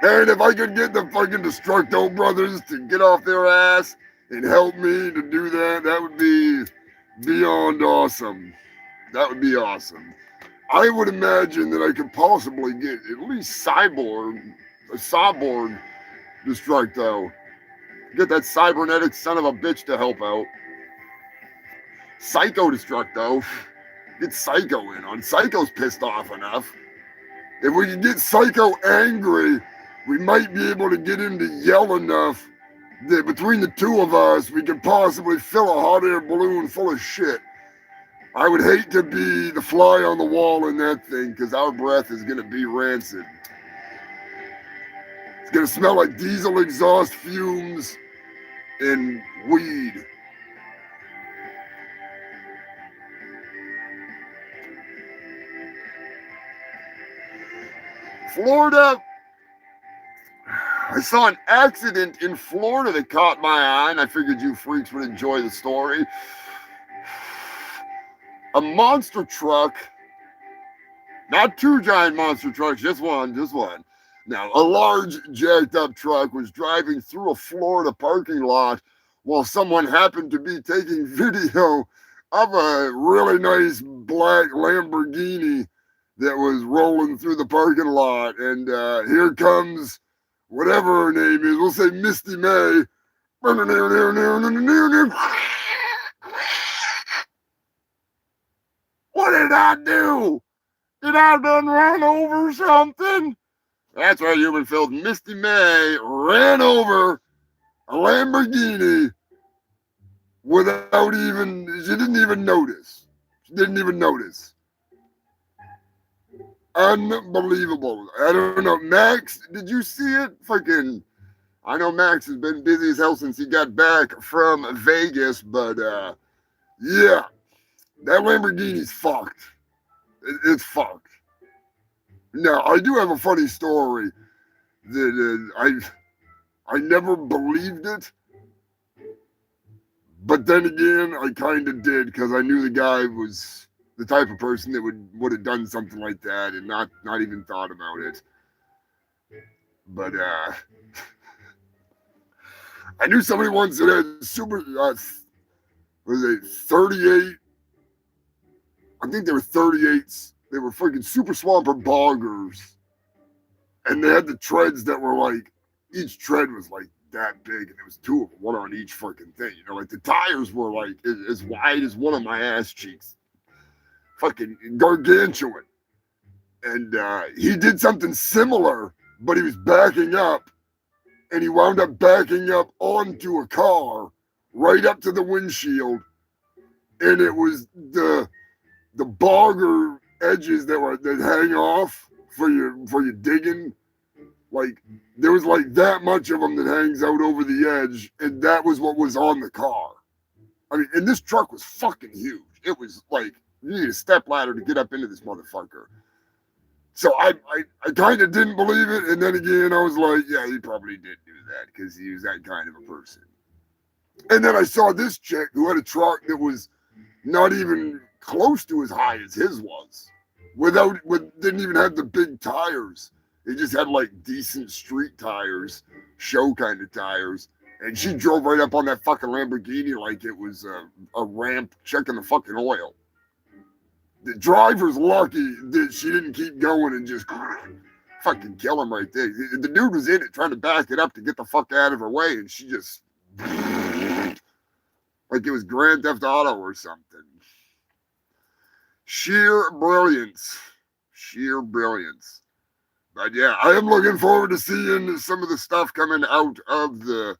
And if I could get the fucking Destructo brothers to get off their ass and help me to do that, that would be beyond awesome. That would be awesome. I would imagine that I could possibly get at least a cyborg Destructo. Get that cybernetic son of a bitch to help out. Psycho Destructo. Get Psycho in on. Psycho's pissed off enough. If we can get Psycho angry, we might be able to get him to yell enough that between the two of us, we could possibly fill a hot air balloon full of shit. I would hate to be the fly on the wall in that thing because our breath is going to be rancid. It's going to smell like diesel exhaust fumes and weed. Florida. I saw an accident in Florida that caught my eye, and I figured you freaks would enjoy the story. A monster truck, not two giant monster trucks, just one. Now, a large jacked up truck was driving through a Florida parking lot while someone happened to be taking video of a really nice black Lamborghini that was rolling through the parking lot. And here comes whatever her name is. We'll say Misty May. What did I do? Did I done run over something? That's right, human filled. Misty May ran over a Lamborghini without even, she didn't even notice. Unbelievable. I don't know. Max, did you see it? Fucking, I know Max has been busy as hell since he got back from Vegas, but yeah, that Lamborghini's fucked. It's fucked. Now, I do have a funny story that I never believed it, but then again, I kind of did because I knew the guy was the type of person that would have done something like that and not even thought about it. But I knew somebody once that had super, was it 38? I think they were 38s. They were freaking super swamper boggers. And they had the treads that were like, each tread was like that big, and there was two of them, one on each fucking thing. You know, like the tires were like as wide as one of my ass cheeks. Fucking gargantuan. And he did something similar, but he was backing up, and he wound up backing up onto a car right up to the windshield, and it was the bogger edges that hang off for your digging. Like there was like that much of them that hangs out over the edge, and that was what was on the car. I mean, and this truck was fucking huge. It was like you need a step ladder to get up into this motherfucker. So I kind of didn't believe it, and then again I was like, yeah, he probably did do that because he was that kind of a person. And then I saw this chick who had a truck that was not even close to as high as his was, didn't even have the big tires. It just had like decent street tires, show kind of tires. And she drove right up on that fucking Lamborghini like it was a ramp checking the fucking oil. The driver's lucky that she didn't keep going and just fucking kill him right there. The dude was in it trying to back it up to get the fuck out of her way, and she just like it was Grand Theft Auto or something. Sheer brilliance. But yeah, I am looking forward to seeing some of the stuff coming out of the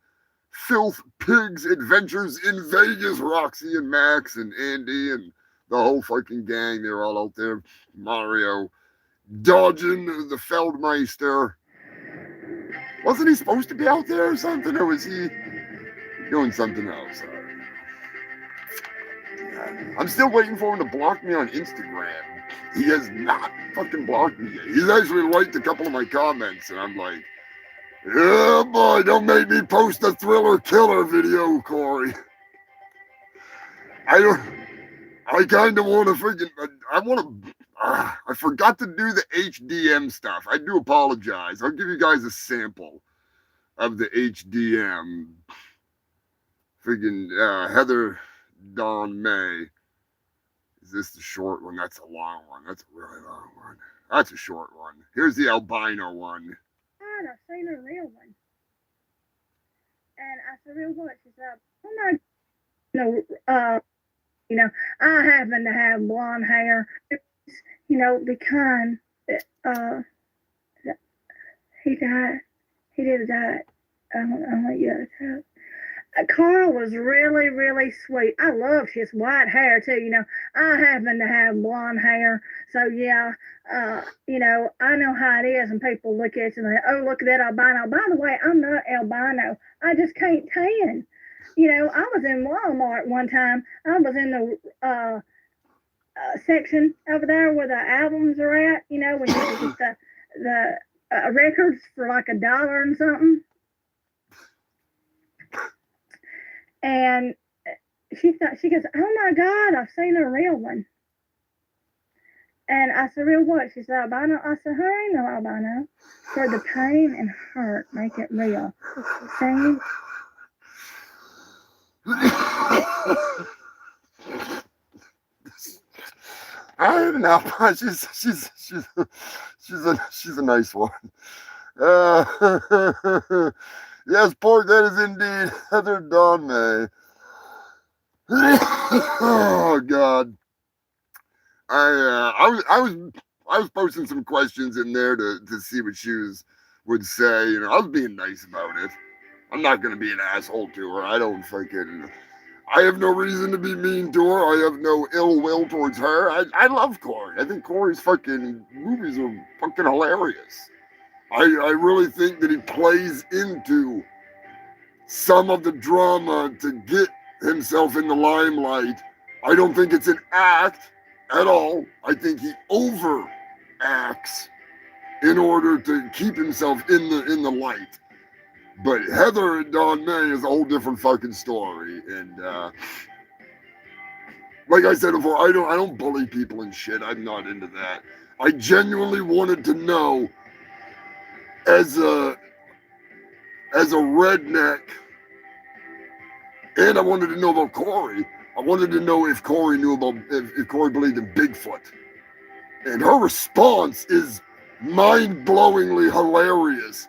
Filth Pigs Adventures in Vegas. Roxy and Max and Andy and the whole fucking gang. They're all out there. Mario dodging the Feldmeister. Wasn't he supposed to be out there or something? Or was he doing something else? I'm still waiting for him to block me on Instagram. He has not fucking blocked me yet. He's actually liked a couple of my comments, and I'm like, yeah, boy, don't make me post a Thriller Killer video, Corey. I kind of want to freaking, I forgot to do the HDM stuff. I do apologize. I'll give you guys a sample of the HDM. Freaking Heather Dawn May. Is this the short one? That's a long one. That's a really long one. That's a short one. Here's the albino one. And I've seen a real one. And I said, real what? She said, oh no, I happen to have blonde hair. The kind that, he died. He did die. I don't know, you gotta tell. Carl was really, really sweet. I loved his white hair too. You know, I happen to have blonde hair, so yeah. You know, I know how it is, and people look at you and they, oh, look at that albino. By the way, I'm not albino. I just can't tan. You know, I was in Walmart one time. I was in the section over there where the albums are at. You know, when you can get the records for like $1 and something. And she goes, oh my God, I've seen a real one. And I said, real what? She said, albino. I said, her ain't no albino. For the pain and hurt, make it real. See? I don't know. She's a nice one. Yes, Pork, that is indeed Heather Dawn May. Oh God. I was posting some questions in there to see what she would say. You know, I was being nice about it. I'm not gonna be an asshole to her. I have no reason to be mean to her. I have no ill will towards her. I love Corey. I think Corey's fucking movies are fucking hilarious. I really think that he plays into some of the drama to get himself in the limelight. I don't think it's an act at all. I think he overacts in order to keep himself in the light. But Heather and Dawn May is a whole different fucking story. And like I said before, I don't bully people and shit. I'm not into that. I genuinely wanted to know, as a redneck, and I wanted to know about Corey. I wanted to know if Corey knew about if Corey believed in Bigfoot. And her response is mind-blowingly hilarious.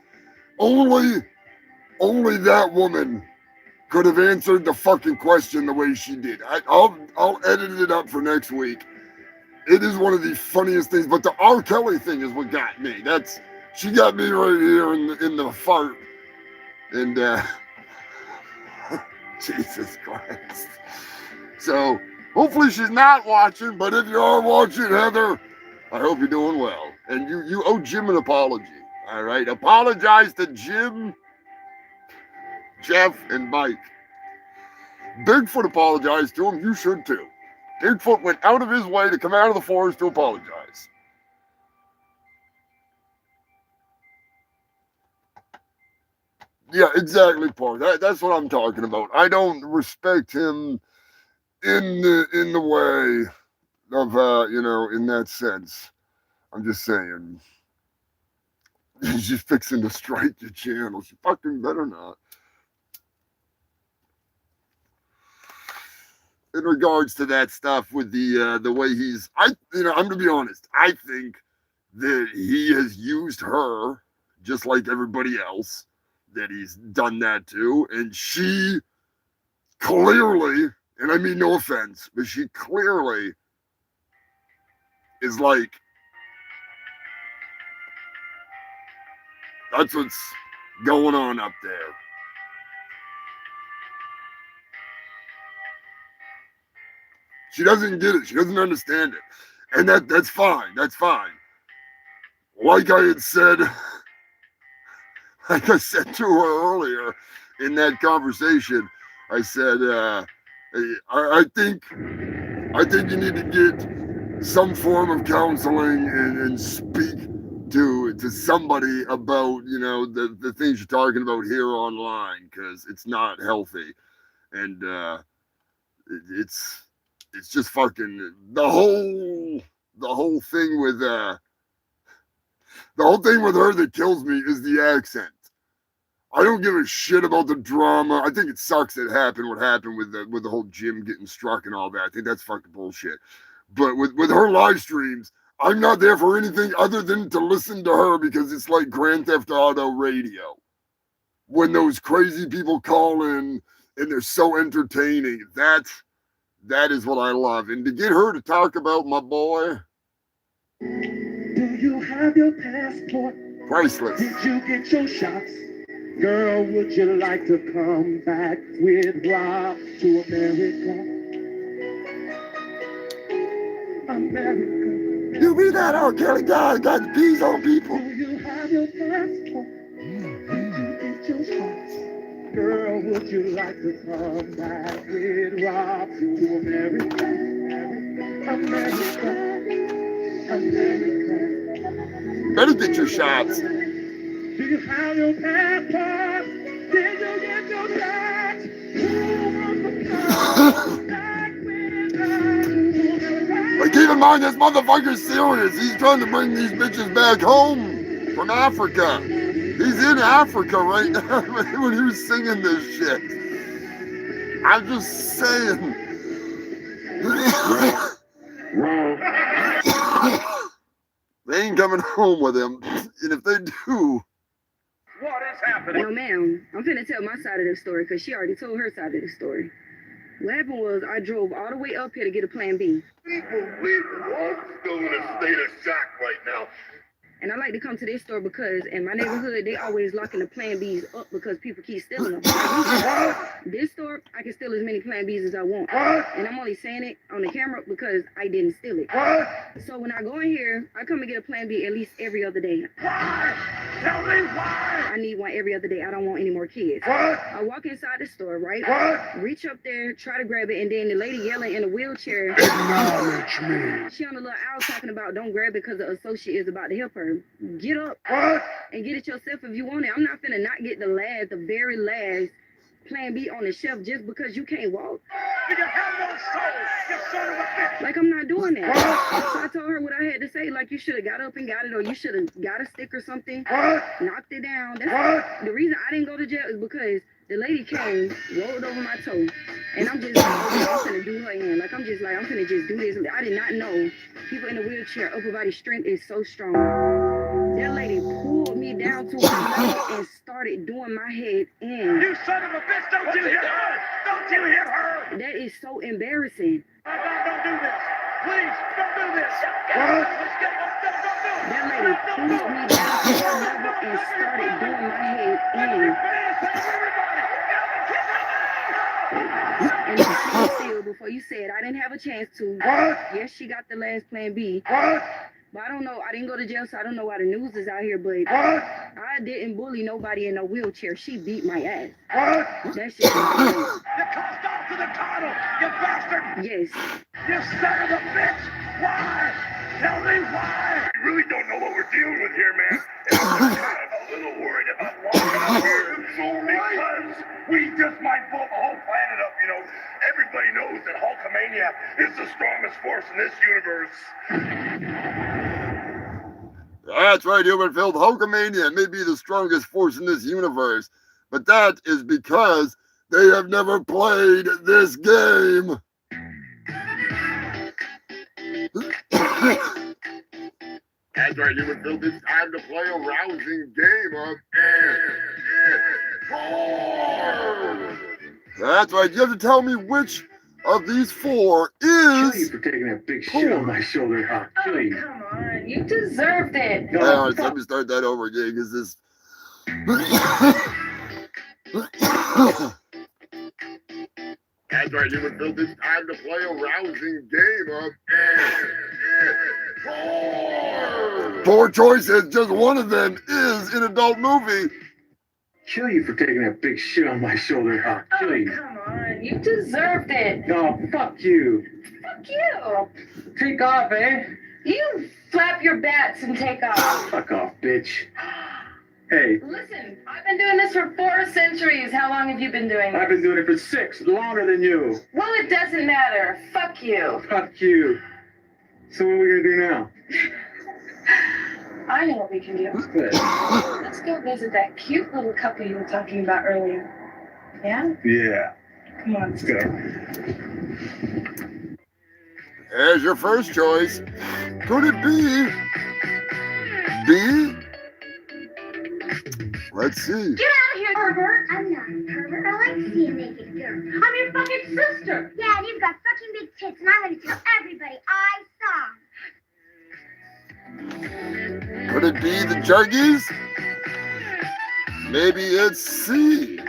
Only that woman could have answered the fucking question the way she did. I'll edit it up for next week. It is one of the funniest things, but the R. Kelly thing is what got me. She got me right here in the fart. And Jesus Christ. So hopefully she's not watching, but if you are watching, Heather, I hope you're doing well. And you owe Jim an apology. All right. Apologize to Jim, Jeff, and Mike. Bigfoot apologized to him. You should too. Bigfoot went out of his way to come out of the forest to apologize. Yeah, exactly, Paul. That's what I'm talking about. I don't respect him in the way of in that sense. I'm just saying. She's fixing to strike your channel. She fucking better not. In regards to that stuff with the way I'm gonna be honest. I think that he has used her just like everybody else that he's done that to, and she clearly, and I mean no offense, but she clearly is like, that's what's going on up there. She doesn't get it. She doesn't understand it. And that's fine. That's fine. Like I said to her earlier in that conversation, I said, I think you need to get some form of counseling and speak to somebody about, the things you're talking about here online, because it's not healthy. And it's just fucking the whole thing with her that kills me is the accent. I don't give a shit about the drama. I think it sucks that what happened with the whole Jim getting struck and all that. I think that's fucking bullshit. But with her live streams, I'm not there for anything other than to listen to her, because it's like Grand Theft Auto radio. When those crazy people call in and they're so entertaining, that is what I love. And to get her to talk about my boy. Do you have your passport? Priceless. Did you get your shots? Girl, would you like to come back with Rob to America? America. You be that R. Kelly guy that got the peas on people. Do you have your passport? Did you get your shots? Girl, would you like to come back with Rob to America? America. America. Better get your shots. Do you have your passport? Did you get your shots? But keep in mind, this motherfucker's serious. He's trying to bring these bitches back home from Africa. He's in Africa right now when he was singing this shit. I'm just saying. They ain't coming home with him. And if they do... What is happening? No, ma'am. I'm finna tell my side of the story because she already told her side of the story. What happened was I drove all the way up here to get a plan B. People live still in a state of shock right now. And I like to come to this store because in my neighborhood, they always locking the Plan Bs up because people keep stealing them. This store, I can steal as many Plan Bs as I want. And I'm only saying it on the camera because I didn't steal it. So when I go in here, I come and get a Plan B at least every other day. Why? Tell me why! I need one every other day. I don't want any more kids. I walk inside the store, right? Reach up there, try to grab it, and then the lady yelling in a wheelchair. Acknowledge me. She on the little owl talking about don't grab it because the associate is about to help her. Get up and get it yourself if you want it. I'm not finna not get the very last Plan B on the shelf just because you can't walk. You have no soul, you son of a bitch! Like, I'm not doing that. So I told her what I had to say, like, you should have got up and got it, or you should have got a stick or something, knocked it down. That's the reason I didn't go to jail is because the lady came, rolled over my toe, and I'm just, I'm finna do her in. Like, I'm finna just do this. I did not know people in a wheelchair, upper body strength is so strong. That lady pulled me down to her level and started doing my head in. You son of a bitch, don't you hit her! Don't you hit her! That is so embarrassing. Don't do this! Please, don't do this! That lady pulled me down to her level and started doing my head in. And still, before you said I didn't have a chance to. Yes, she got the last Plan B. But I don't know. I didn't go to jail, so I don't know why the news is out here. But I didn't bully nobody in no wheelchair. She beat my ass. That shit. You crossed off to the title, you bastard! Yes. You son of a bitch! Why? Tell me why! I really don't know what we're dealing with here, man. And I'm kind of a little worried about walking up here because we just might blow the whole planet up, you know. Everybody knows that Hulkamania is the strongest force in this universe. That's right, Humanfield. Hulkamania may be the strongest force in this universe, but that is because they have never played this game. That's right, Humanfield. It's time to play a rousing game of That's right. You have to tell me which of these four Kill is... you for taking that big shit on my shoulder. I'll kill you. Come on, you deserved it. All right, let me start that over again, because this... That's right, Humanfield. It's time to play a rousing game of Four choices, just one of them is an adult movie. Kill you for taking that big shit on my shoulder. I'll kill you. Come on, you deserved it. No, fuck you. Fuck you. Take off, eh? You flap your bats and take off. Fuck off, bitch. Hey, Listen, I've been doing this for 4 centuries. How long have you been doing I've this? been doing it for 6, longer than you. Well, it doesn't matter. Fuck you. Fuck you. So what are we gonna do now? I know what we can do. Good. Let's go visit that cute little couple you were talking about earlier. Yeah? Yeah, Come on. let's go. There's your first choice. Could it be B? Let's see. Get out of here, pervert! I'm not a pervert. I like to see a naked girl. I'm your fucking sister! Yeah, and you've got fucking big tits, and I'm gonna tell everybody I saw. Could it be the Juggies? Maybe it's C.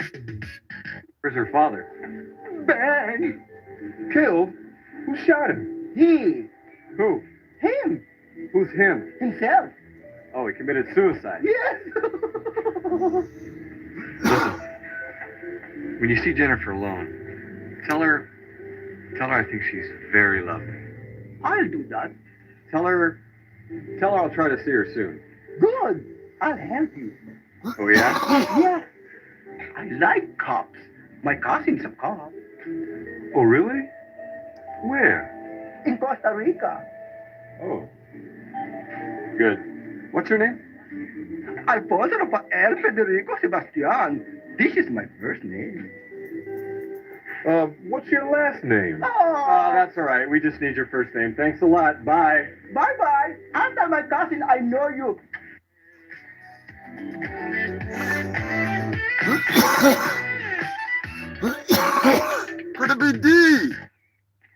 Where's her father? Ben! Killed? Who shot him? He. Who? Him. Who's him? Himself. Oh, he committed suicide. Yes. Listen, when you see Jennifer alone, tell her I think she's very lovely. I'll do that. Tell her I'll try to see her soon. Good. I'll help you. Oh, yeah? Yeah. I like cops. My cousin's a cop. Oh, really? Where? In Costa Rica. Oh. Good. What's her name? Alfonso Rafael Federico Sebastian. This is my first name. What's your last name? Oh, That's all right. We just need your first name. Thanks a lot. Bye. Bye-bye. I'll tell my cousin I know you. Could it be D?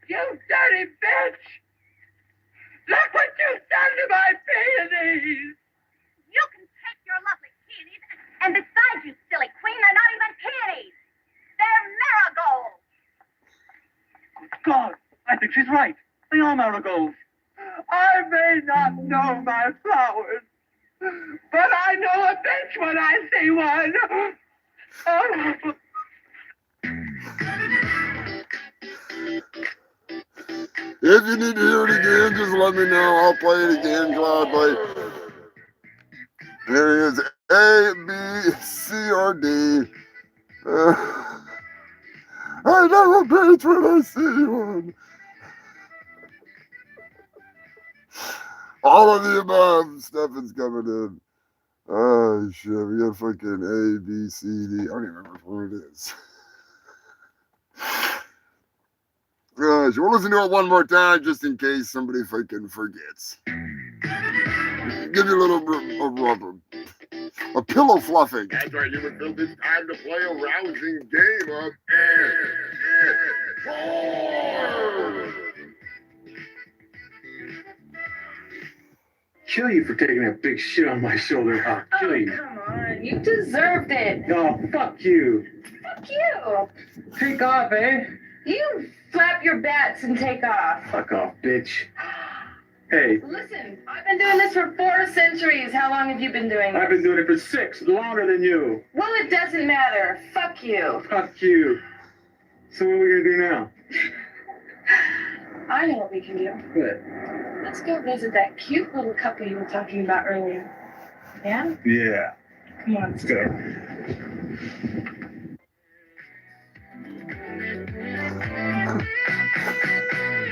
You dirty bitch! Look what you've done to my peonies! You can take your lovely peonies, and besides, you silly queen, they're not even peonies. They're marigolds. God, I think she's right. They are marigolds. I may not know my flowers, but I know a bitch when I see one. Oh. If you need to hear it again, just let me know. I'll play it again gladly. There it is. A, B, C, or D. I know a bitch when I see one. All of the above. Stefan's coming in. Oh, shit. We got fucking A, B, C, D. I don't even remember what it is. Gosh, we'll listen to it one more time just in case somebody fucking forgets. Give you a little a pillow fluffing. That's right, you would feel it's time to play a rousing game of Kill you for taking that big shit on my shoulder. I'll kill you. Come on, you deserved it. Oh, fuck you. Fuck you. Take off, eh? You flap your bats and take off. Fuck off, bitch. Hey, Listen, I've been doing this for 4 centuries. How long have you been doing this? I've been doing it for 6, longer than you. Well, it doesn't matter. Fuck you. Fuck you. So what are we gonna do now? I know what we can do. What? Let's go visit that cute little couple you were talking about earlier. Yeah? Yeah. Come on. Let's go.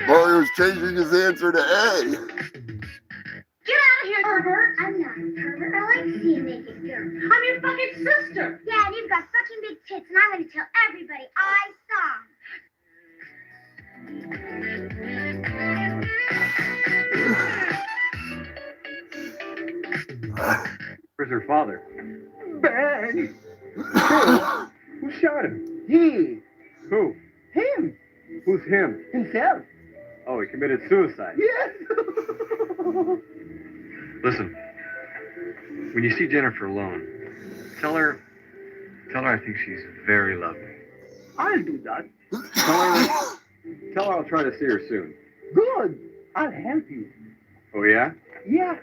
Mario's changing his answer to A. Get out of here, pervert. I'm not a pervert. I like seeing naked girls. I'm your fucking sister. Yeah, and you've got fucking big tits, and I'm going to tell everybody I saw 'em. Where's her father? Ben. Who shot him? He. Who? Him. Who's him? Himself. Oh, he committed suicide. Yes. Listen, when you see Jennifer alone, tell her I think she's very lovely. I'll do that. Tell her I'll try to see her soon. Good. I'll help you. Oh, yeah? Yeah.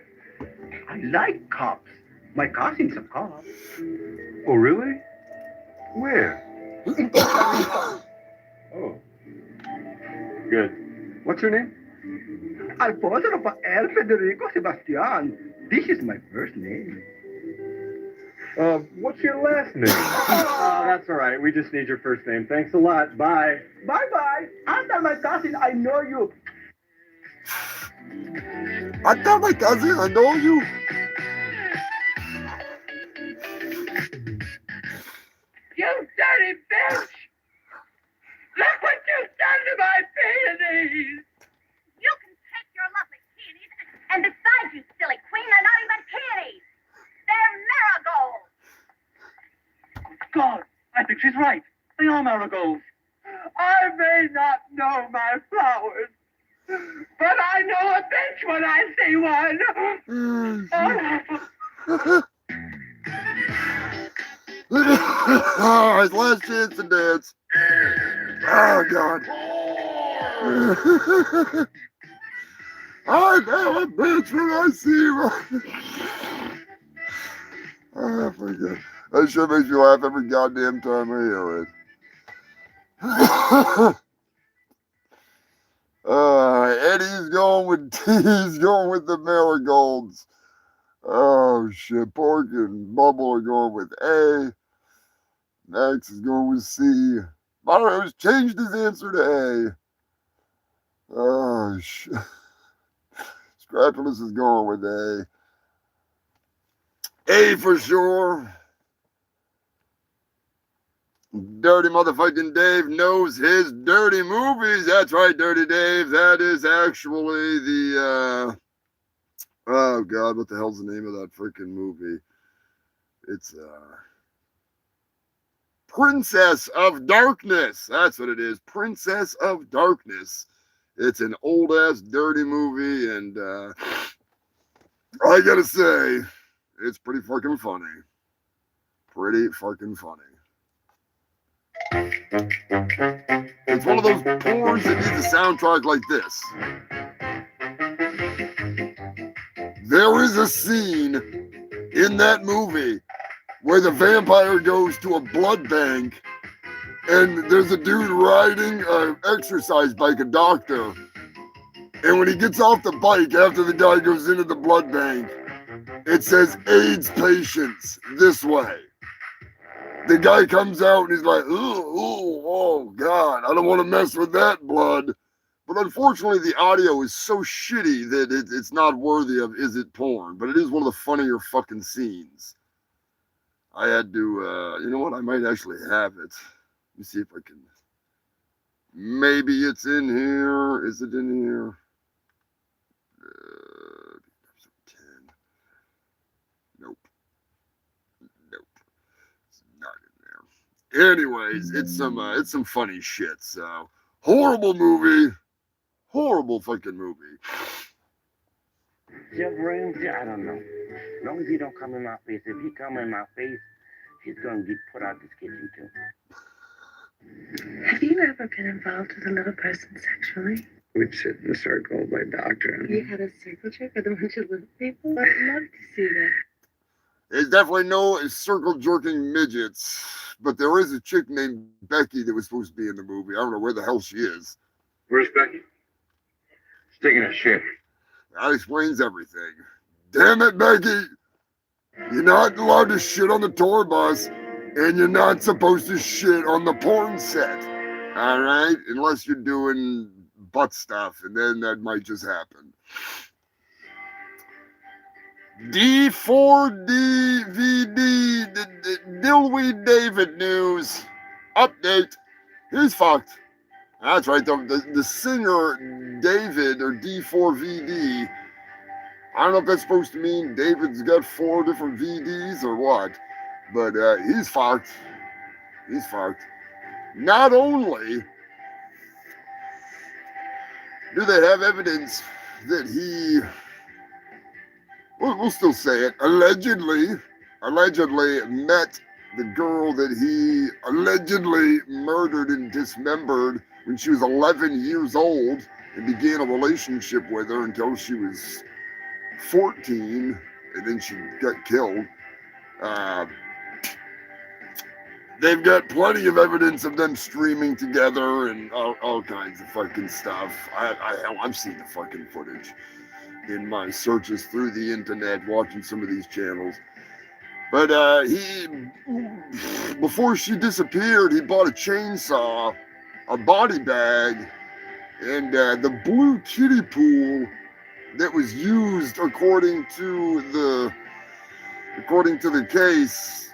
I like cops. My cousin's a cop. Oh, really? Where? In Costa Rica. Oh. Good. What's her name? Alfonso Rafael Federico Sebastian. This is my first name. What's your last name? That's all right. We just need your first name. Thanks a lot. Bye. Bye-bye. I'll tell my cousin I know you. I tell my cousin I know you. You dirty bitch! Look what you've done to my peonies! You can take your lovely peonies, and besides, you silly queen, they're not even peonies. They're marigolds. God, I think she's right. They are marigolds. I may not know my flowers, but I know a bitch when I see one. Oh. Oh, his last chance to dance. Oh, God. I know a bitch when I see one. Oh, forget. That sure makes me laugh every goddamn time I hear it. Eddie's going with he's going with the marigolds. Oh shit, Pork and Bubble are going with A. Max is going with C. Mario's changed his answer to A. Oh shit. Scrapulous is going with A. A for sure. Dirty motherfucking Dave knows his dirty movies. That's right, Dirty Dave. That is actually the oh god, what the hell's the name of that freaking movie? It's Princess of Darkness. That's what it is. Princess of Darkness. It's an old ass dirty movie, and I gotta say, it's pretty fucking funny. Pretty fucking funny. It's one of those porns that needs a soundtrack like this. There is a scene in that movie where the vampire goes to a blood bank and there's a dude riding an exercise bike, a doctor. And when he gets off the bike after the guy goes into the blood bank, it says AIDS patients this way. The guy comes out and he's like, oh God, I don't want to mess with that blood. But unfortunately, the audio is so shitty that it's not worthy of Is It Porn? But it is one of the funnier fucking scenes. I had to, you know what? I might actually have it. Let me see if I can. Maybe it's in here. Is it in here? 10. Nope. Nope. It's not in there. Anyways, it's some funny shit. So horrible movie. Horrible fucking movie. Jeff Ramsey, I don't know. As long as he don't come in my face. If he come in my face, he's gonna get put out this kitchen too. Have you ever been involved with another person sexually? We'd sit in a circle by doctor. You had a circle jerk with a bunch of little people? I'd love to see that. There's definitely no circle jerking midgets, but there is a chick named Becky that was supposed to be in the movie. I don't know where the hell she is. Where's Becky? She's taking a shit. That explains everything. Damn it, Becky! You're not allowed to shit on the tour bus, and you're not supposed to shit on the porn set. All right? Unless you're doing butt stuff, and then that might just happen. D4DVD, the Dillweed David news update. He's fucked. That's right, the singer David, or D4VD, I don't know if that's supposed to mean David's got 4 different VDs or what, but he's fucked. He's fucked. Not only do they have evidence that he, we'll still say it, allegedly met the girl that he allegedly murdered and dismembered when she was 11 years old and began a relationship with her until she was 14, and then she got killed. They've got plenty of evidence of them streaming together and all kinds of fucking stuff. I've seen the fucking footage in my searches through the internet, watching some of these channels. But he, before she disappeared, he bought a chainsaw, a body bag, and the blue kiddie pool that was used according to the case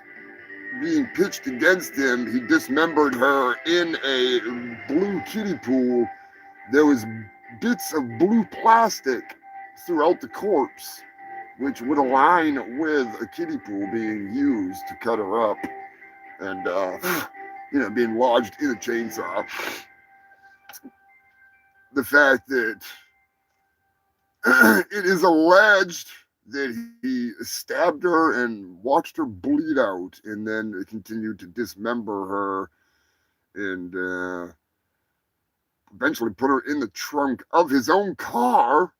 being pitched against him. He dismembered her in a blue kiddie pool. There was bits of blue plastic throughout the corpse, which would align with a kiddie pool being used to cut her up and being lodged in a chainsaw. The fact that it is alleged that he stabbed her and watched her bleed out, and then continued to dismember her and eventually put her in the trunk of his own car,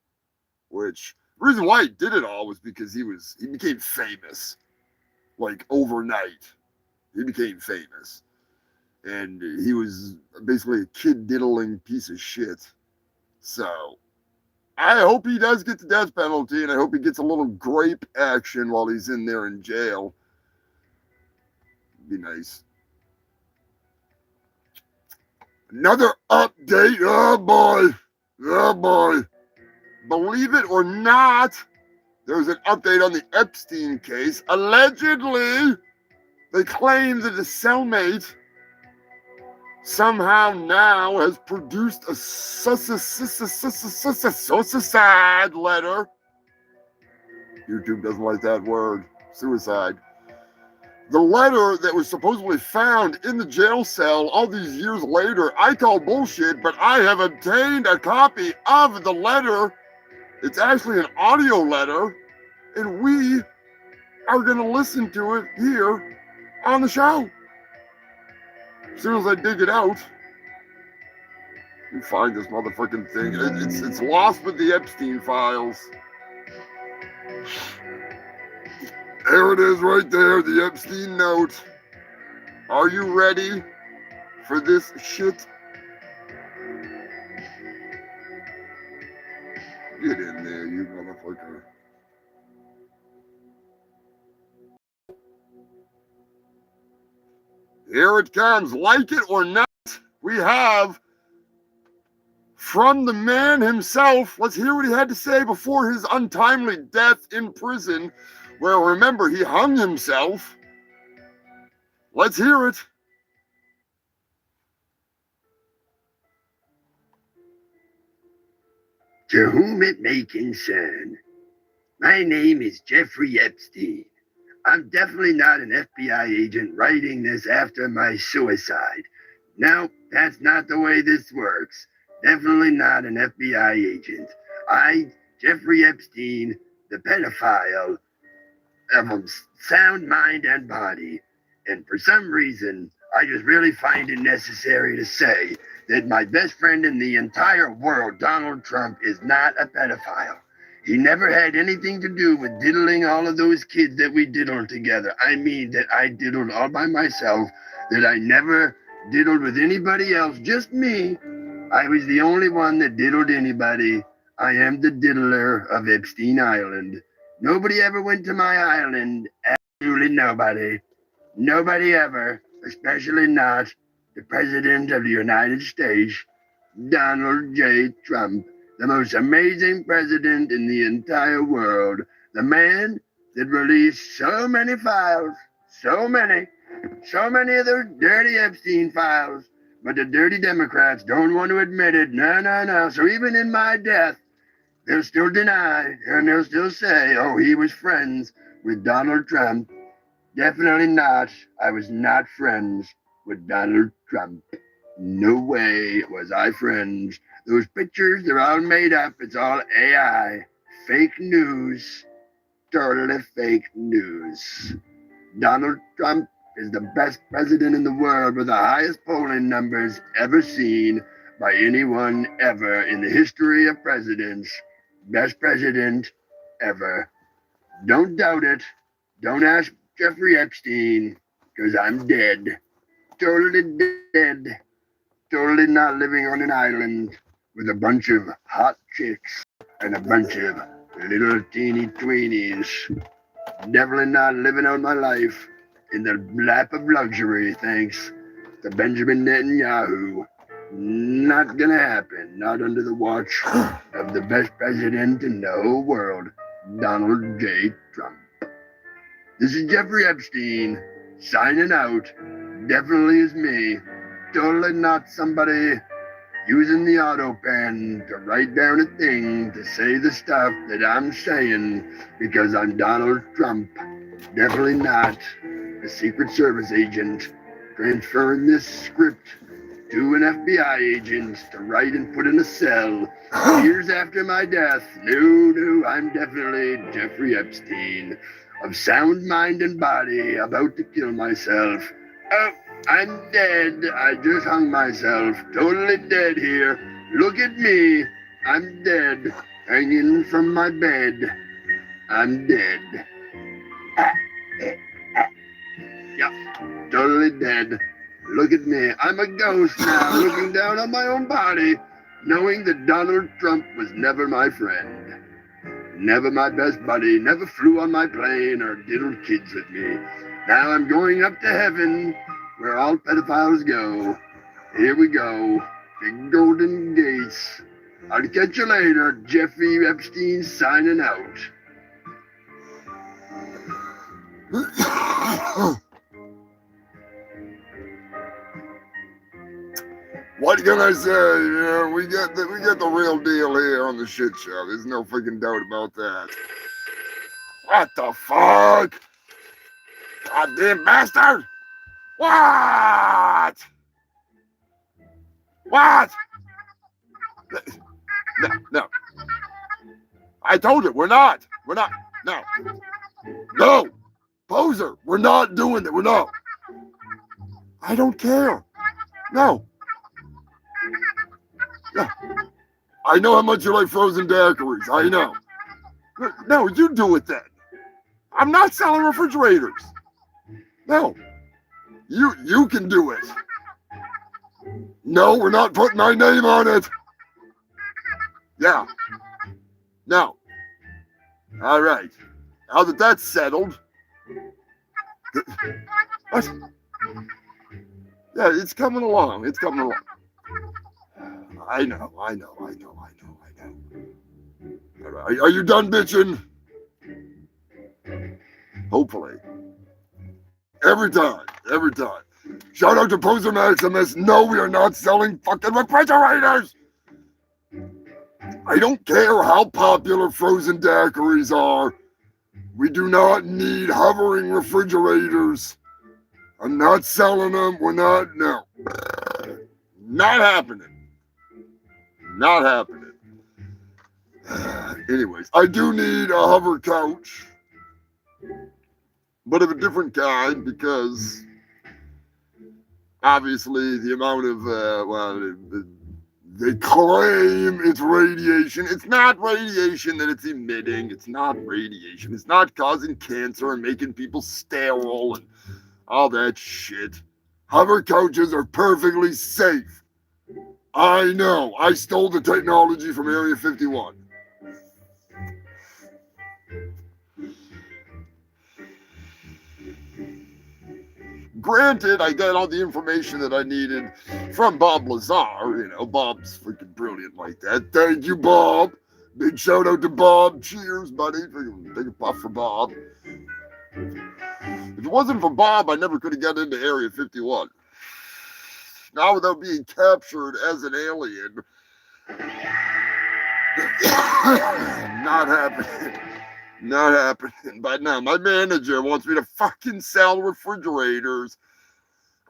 which the reason why he did it all was because he became famous, like overnight. He became famous. And he was basically a kid diddling piece of shit. So I hope he does get the death penalty, and I hope he gets a little grape action while he's in there in jail. Be nice. Another update. Oh boy. Oh boy. Believe it or not, there's an update on the Epstein case. Allegedly, they claim that the cellmate somehow now has produced a suicide letter. YouTube doesn't like that word. Suicide. The letter that was supposedly found in the jail cell all these years later, I call bullshit, but I have obtained a copy of the letter. It's actually an audio letter, and we are going to listen to it here on the show. As soon as I dig it out, you find this motherfucking thing. It's lost with the Epstein files. There it is right there, the Epstein note. Are you ready for this shit? Get in there, you motherfucker. Here it comes. Like it or not, we have from the man himself. Let's hear what he had to say before his untimely death in prison, where, remember, he hung himself. Let's hear it. To whom it may concern, my name is Jeffrey Epstein. I'm definitely not an FBI agent writing this after my suicide. No, that's not the way this works. Definitely not an FBI agent. I, Jeffrey Epstein, the pedophile, of a sound mind and body. And for some reason, I just really find it necessary to say that my best friend in the entire world, Donald Trump, is not a pedophile. He never had anything to do with diddling all of those kids that we diddled together. I mean that I diddled all by myself, that I never diddled with anybody else, just me. I was the only one that diddled anybody. I am the diddler of Epstein Island. Nobody ever went to my island. Absolutely nobody. Nobody ever, especially not the President of the United States, Donald J. Trump, the most amazing president in the entire world, the man that released so many files, so many of those dirty Epstein files, but the dirty Democrats don't want to admit it. No. So even in my death, they'll still deny, and they'll still say, oh, he was friends with Donald Trump. Definitely not. I was not friends with Donald Trump. No way was I friends. Those pictures, they're all made up. It's all AI. Fake news. Totally fake news. Donald Trump is the best president in the world with the highest polling numbers ever seen by anyone ever in the history of presidents. Best president ever. Don't doubt it. Don't ask Jeffrey Epstein, because I'm dead. Totally dead. Totally not living on an island with a bunch of hot chicks and a bunch of little teeny tweenies. Definitely not living out my life in the lap of luxury, thanks to Benjamin Netanyahu. Not gonna happen. Not under the watch of the best president in the whole world, Donald J. Trump. This is Jeffrey Epstein, signing out. Definitely is me. Totally not somebody using the auto pen to write down a thing to say the stuff that I'm saying because I'm Donald Trump. Definitely not a Secret Service agent transferring this script to an FBI agent to write and put in a cell. Years after my death, no, I'm definitely Jeffrey Epstein, of sound mind and body, about to kill myself. Oh, I'm dead. I just hung myself. Totally dead here. Look at me. I'm dead. Hanging from my bed. I'm dead. Yep, totally dead. Look at me. I'm a ghost now, looking down on my own body, knowing that Donald Trump was never my friend. Never my best buddy, never flew on my plane or diddled kids with me. Now I'm going up to heaven, where all pedophiles go. Here we go. Big golden gates. I'll catch you later. Jeffrey Epstein signing out. What can I say? You know, we get the real deal here on the Shit Show. There's no freaking doubt about that. What the fuck? Goddamn bastard! What? What? No. I told you, we're not. No. No. Poser, we're not doing it. We're not. I don't care. No. Yeah. I know how much you like frozen daiquiris. I know. No, you do it then. I'm not selling refrigerators. No. You can do it. No, we're not putting my name on it. Yeah. No. All right. Now that that's settled. What? Yeah, it's coming along. It's coming along. I know. All right. Are you done bitching? Hopefully. Every time. Shout out to Poser Maximus. No, we are not selling fucking refrigerators. I don't care how popular frozen daiquiris are. We do not need hovering refrigerators. I'm not selling them. We're not. No. Not happening. Not happening. Anyways, I do need a hover couch. But of a different kind because obviously the amount of, they claim it's radiation. It's not radiation that it's emitting. It's not radiation. It's not causing cancer and making people sterile and all that shit. Hover couches are perfectly safe. I know. I stole the technology from Area 51. Granted, I got all the information that I needed from Bob Lazar. You know, Bob's freaking brilliant like that. Thank you, Bob. Big shout out to Bob. Cheers, buddy. Take a puff for Bob. If it wasn't for Bob, I never could have got into Area 51. Now without being captured as an alien. Not happening. Not happening. But now my manager wants me to fucking sell refrigerators.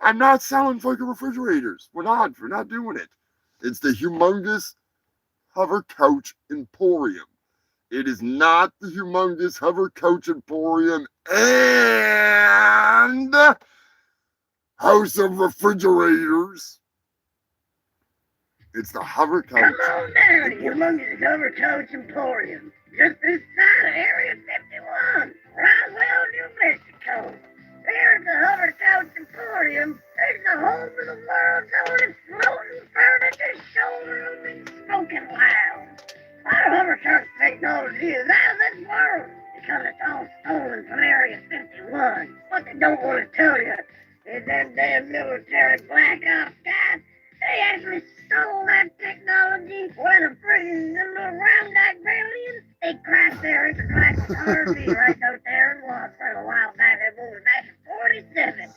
I'm not selling fucking refrigerators. We're not doing it. It's the Humongous Hover Couch Emporium. It is not the Humongous Hover Couch Emporium and House of Refrigerators. It's the Hover Couch. Come on down to Humongous Hover Couch Emporium. Just this side of Area 51, Roswell, New Mexico. There at the Hover Couch Emporium, there's the home of the world's oldest floating furniture showroom and smoking lounge. Our Hover Couch technology is out of this world because it's all stolen from Area 51. What they don't want to tell you is them damn military black ops guys, they actually stole that technology when a freaking little round-eyed aliens, they crashed their intergalactic RV right out there in Watford a while back. It was back in 47.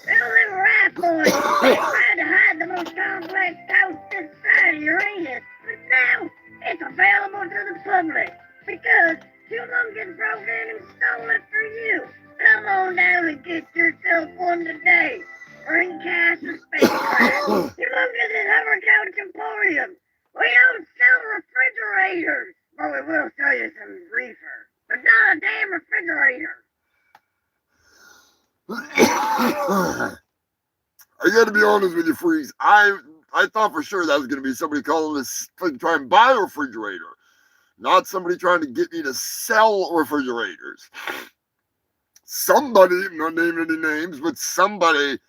Well, them rat boys, they tried to hide the most complex couch this side of Uranus, but now it's available to the public because Humongous Programming stole it for you. Come on down and get yourself one today. Screencast and spacecraft. Humongous is Hover Couch Emporium. We don't sell refrigerators. Well, we will sell you some reefer, but not a damn refrigerator. I gotta be honest with you, freaks. I thought for sure that was gonna be somebody calling us to try and buy a refrigerator, not somebody trying to get me to sell refrigerators. Somebody, I'm not naming any names, but somebody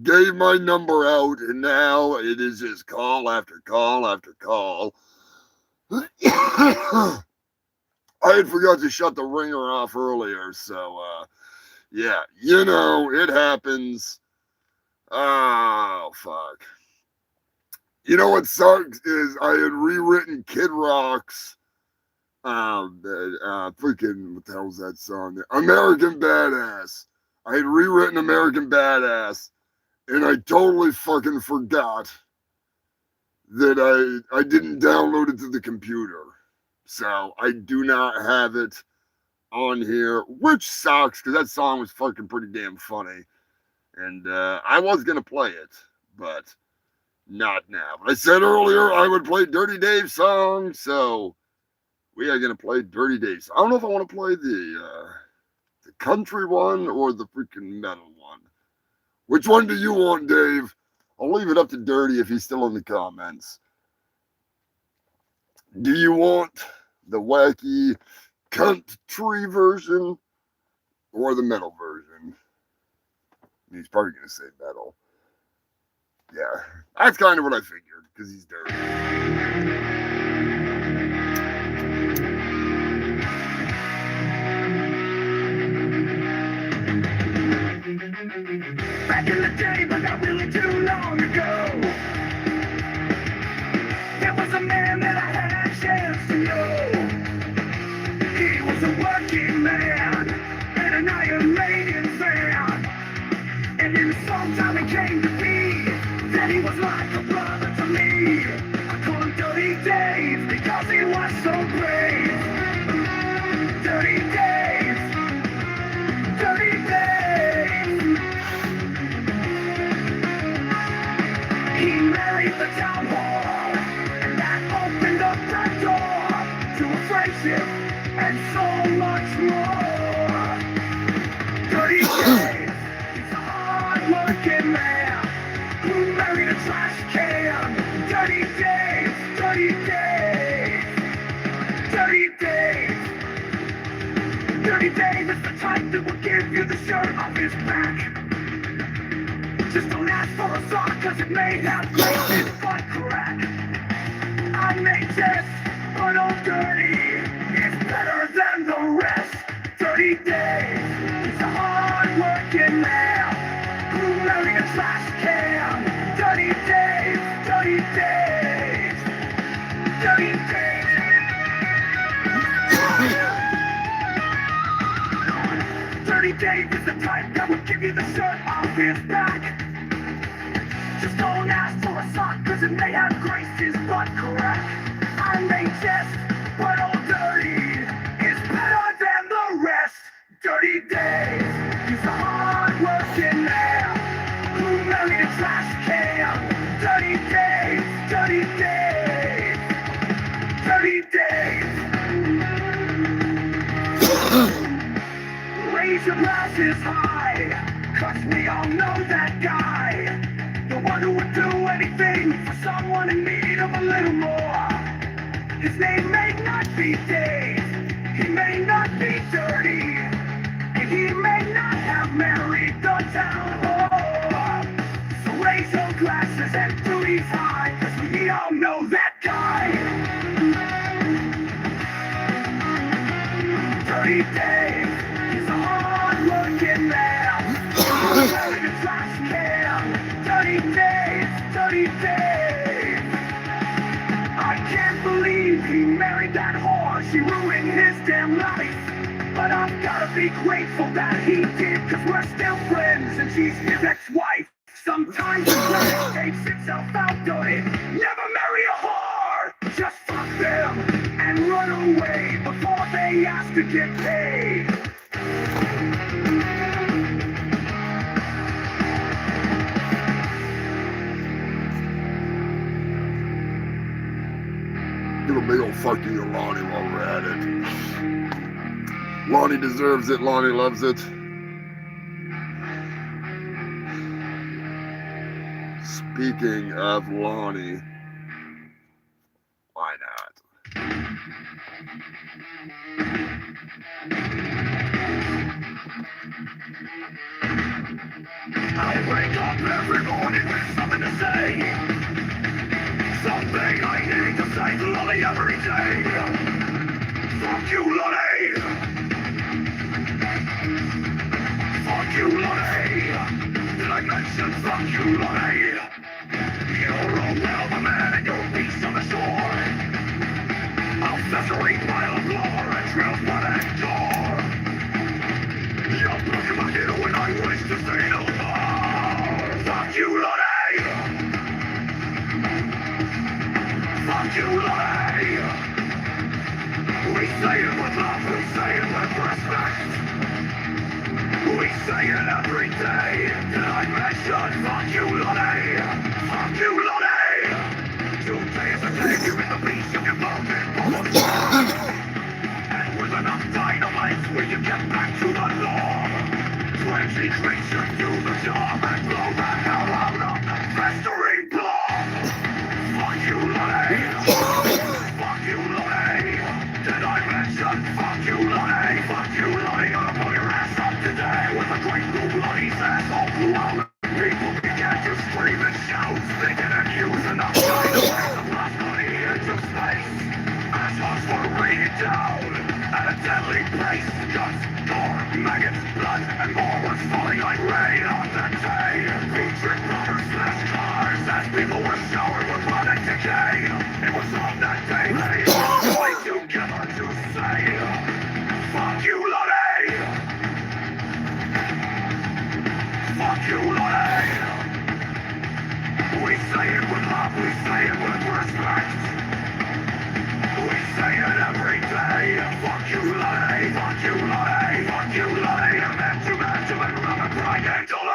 gave my number out, and now it is just call after call after call. I had forgot to shut the ringer off earlier, so yeah, you know, it happens. Oh, fuck. You know what sucks is I had rewritten Kid Rock's freaking, what the hell was that song? American Badass. I had rewritten American Badass, and I totally fucking forgot that I didn't download it to the computer. So I do not have it on here, which sucks because that song was fucking pretty damn funny. And I was going to play it, but not now. But I said earlier I would play Dirty Dave's song, so we are going to play Dirty Dave's. I don't know if I want to play the country one or the freaking metal one. Which one do you want, Dave? I'll leave it up to Dirty if he's still in the comments. Do you want the wacky country version or the metal version? He's probably going to say metal. Yeah, that's kind of what I figured, because he's dirty. Back in the day, but not really too long ago, there was a man that I had a chance to know. He was a working man and an Iron Maiden fan. And in some time it came to be that he was like a brother to me. I call him Dirty Dave because he was so brave. Dirty Dave, Dirty Dave. He married the town hall, and that opened up that door to a friendship and so much more. Dirty Dave, he's a hard-working man who married a trash can. Dirty Dave, Dirty Dave, Dirty Dave. Dirty Dave is the type that will give you the shirt off his back. Just don't ask for a sock, cause it may have places but crack. I may jest, but oh dirty is better than the rest. Dirty Dave, he's a hard-working man who married a trash can. Dirty Dave, Dirty Dave, Dirty Dave. Dirty Dave is the type that would give you the shirt off his back. Just don't ask for a sock, cause it may have graced his butt crack. I may jest, but old Dirty is better than the rest. Dirty Dave, he's a hard-working man who married a trash can. Dirty Dave, Dirty Dave, Dirty Dave. Raise your glasses high, cause we all know that guy. The one who would do anything for someone in need of a little more. His name may not be Dave, he may not be dirty, and he may not have married the town whore. So raise your glasses and booties high, cause we all know that guy. Dirty Dave, he's a hard-working man. He's married a trash can. Dirty Dave, Dirty Dave. I can't believe he married that whore. She ruined his damn life. But I've gotta be grateful that he did, cause we're still friends and she's his ex-wife. Sometimes the plan takes itself out of it. Never marry a whore. Just fuck them and run away before they ask to get paid. Fuck you, Lonnie, while we're at it. Lonnie deserves it. Lonnie loves it. Speaking of Lonnie, why not? I wake up every morning with something to say. Something I need to say to Lonnie every day. Fuck you, Lonnie. Fuck you, Lonnie. Did I mention fuck you, Lonnie? You're a well man and you're a beast on the shore. I'll festering pile of lore and trails blood and gore. You're blocking my view when I wish to say no more. Fuck you, Lonnie. Fuck you, Lonnie. We say it with love, we say it with respect. We say it every day. Did I mention fuck you, Lonnie? Fuck you, Lonnie. Today is the day you in the beast, you can both be both. And with enough dynamite, will you get back to the norm? 20 creatures do the job and blow the hell out of the festering blob. Fuck you, Lonnie. Fuck you, Lonnie. Did I mention fuck you, Lonnie? Fuck you, Lonnie. Gonna pull your ass up today with a great blue Lonnie's ass all blown. People began to scream and shout, thinking and using enough dynamite to blast Lonnie into space. Assholes were raining down at a deadly pace. Guts, gore, maggots, blood, and more was falling like rain on that day. Featuring rubbers, smashed cars as people were showered with blood and decay. It was on that day they all joined together to say, fuck you, Lonnie. Fuck you, Lonnie. We say it with love, we say it with respect. We say it every day. Fuck you, Lonnie. Fuck you, Lonnie. Fuck you, Lonnie. I'm meant to and run and cry and delay.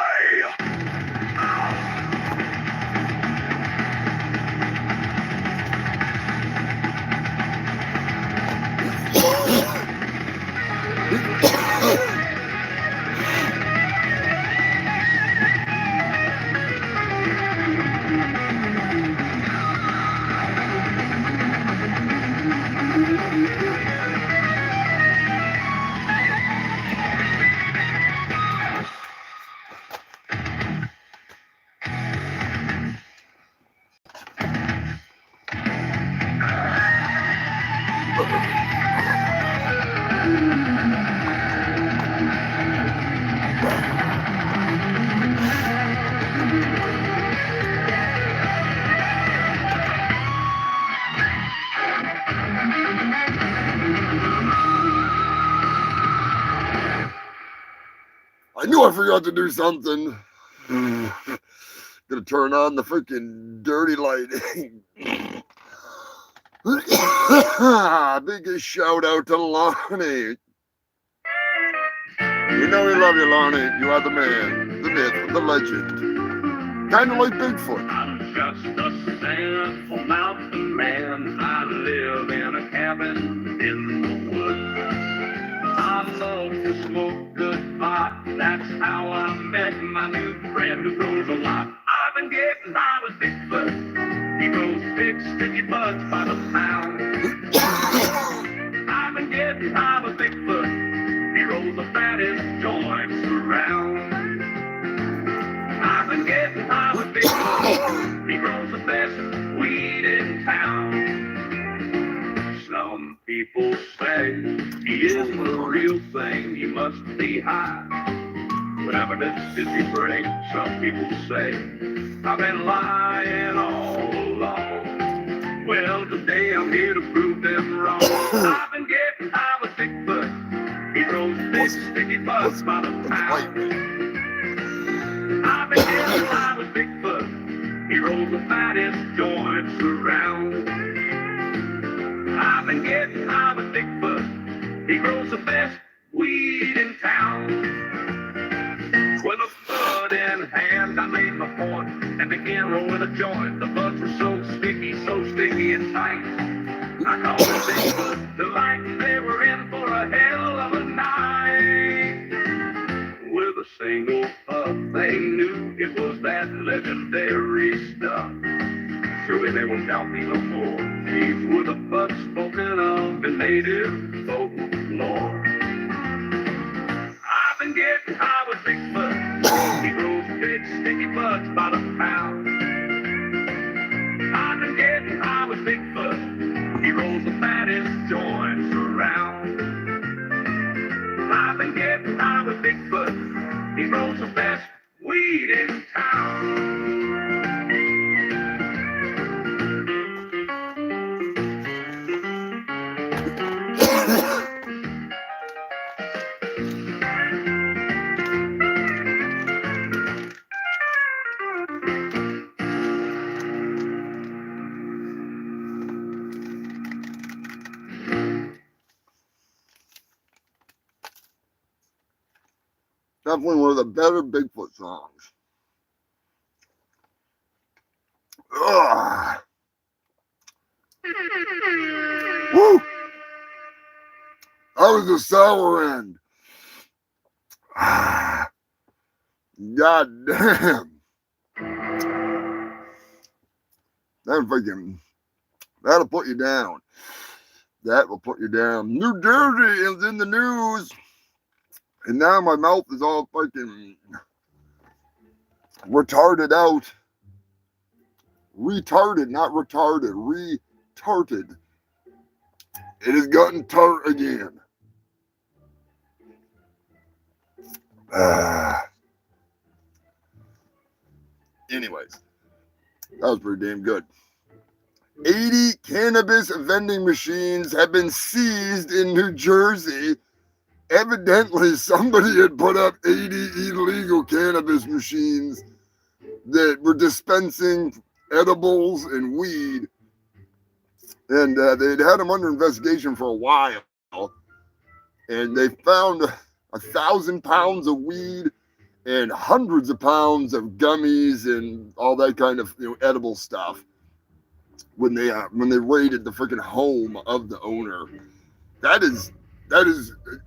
I knew I forgot to do something. Gonna turn on the freaking dirty lighting. Biggest shout out to Lonnie. You know we love you, Lonnie. You are the man, the myth, the legend. Kind of like Bigfoot. I'm just a sinful mountain man. I live in a cabin in the woods. I love to smoke good pot. That's how I met my new friend who grows a lot. I've been getting high with Bigfoot. He grows big sticky buds by the pound. I've been getting high with Bigfoot. He rolls the fattest joints around. I've been getting high with Bigfoot. He grows the best weed in town. Some people say he isn't the real thing. He must be high. What evidence does he bring? Some people say I've been lying all along. Well, today I'm here to prove them wrong. I've been getting high with Bigfoot. He rolls big sticky buds by the pound. I've been getting high with Bigfoot. He rolls the fattest joints around. I've been getting high with Bigfoot. He grows the best weed in town. With a bud in hand, I made my point and began rolling a joint. The buds were so sticky and tight. I called the Bigfoot, the lights, they were in for a hell of a night. With a single puff, they knew it was that legendary stuff. Surely they won't doubt me no more. These were the buds spoken of in native folklore. I've been getting high with Bigfoot. He grows big sticky buds by the pound. I've been getting high with Bigfoot. He rolls the fattest joints around. I've been getting high with Bigfoot. He rolls the best weed in town. Definitely one of the better Bigfoot songs. Ugh. Woo! That was the sour end. God damn. That fucking, that'll put you down. That will put you down. New Jersey is in the news. And now my mouth is all fucking retarded out. Retarded, not retarded. Retarted. It has gotten tart again. Anyways, that was pretty damn good. 80 cannabis vending machines have been seized in New Jersey. Evidently, somebody had put up 80 illegal cannabis machines that were dispensing edibles and weed. And they'd had them under investigation for a while. And they found 1,000 pounds of weed and hundreds of pounds of gummies and all that kind of edible stuff when they raided the freaking home of the owner. That is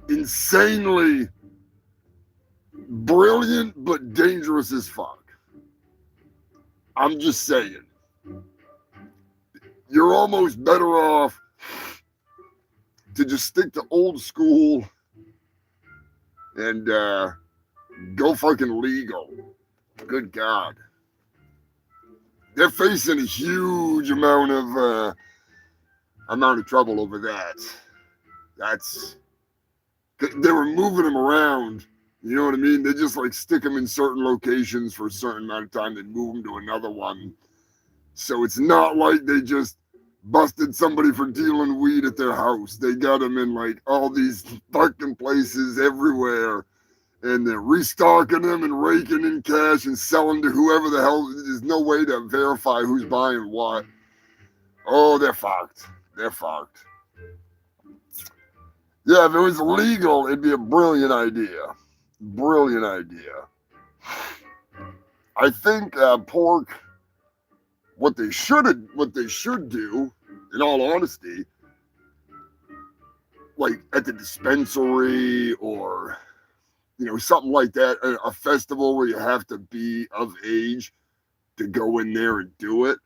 insanely brilliant but dangerous as fuck. I'm just saying. You're almost better off to just stick to old school and go fucking legal. Good God. They're facing a huge amount of trouble over that. They were moving them around. You know what I mean? They just like stick them in certain locations for a certain amount of time, then move them to another one. So it's not like they just busted somebody for dealing weed at their house. They got them in like all these fucking places everywhere. And they're restocking them and raking in cash and selling to whoever the hell. There's no way to verify who's buying what. Oh, they're fucked. They're fucked. Yeah, if it was legal, it'd be a brilliant idea. Brilliant idea. I think pork, what they should do, in all honesty, like at the dispensary or something like that, a festival where you have to be of age to go in there and do it.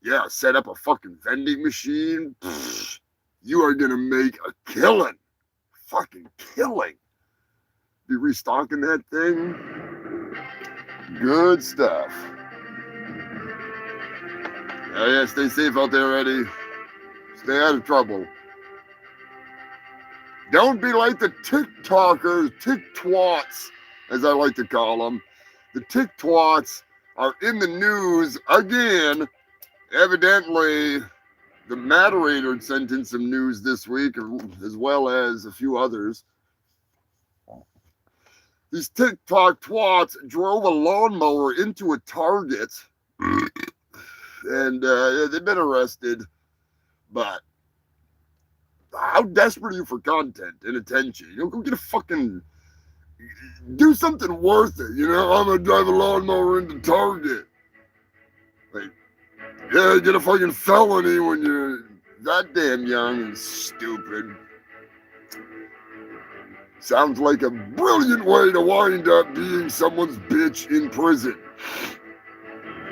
Yeah, set up a fucking vending machine. Pfft, you are gonna make a killing. Fucking killing. Be restocking that thing. Good stuff. Yeah, stay safe out there, Eddie. Stay out of trouble. Don't be like the TikTokers, TikTwats, as I like to call them. The TikTwats are in the news again. Evidently, the moderator had sent in some news this week, as well as a few others. These TikTok twats drove a lawnmower into a Target, and they've been arrested. But how desperate are you for content and attention? Go get a fucking, do something worth it. I'm gonna drive a lawnmower into Target. Like, yeah, get a fucking felony when you that damn young and stupid. Sounds like a brilliant way to wind up being someone's bitch in prison.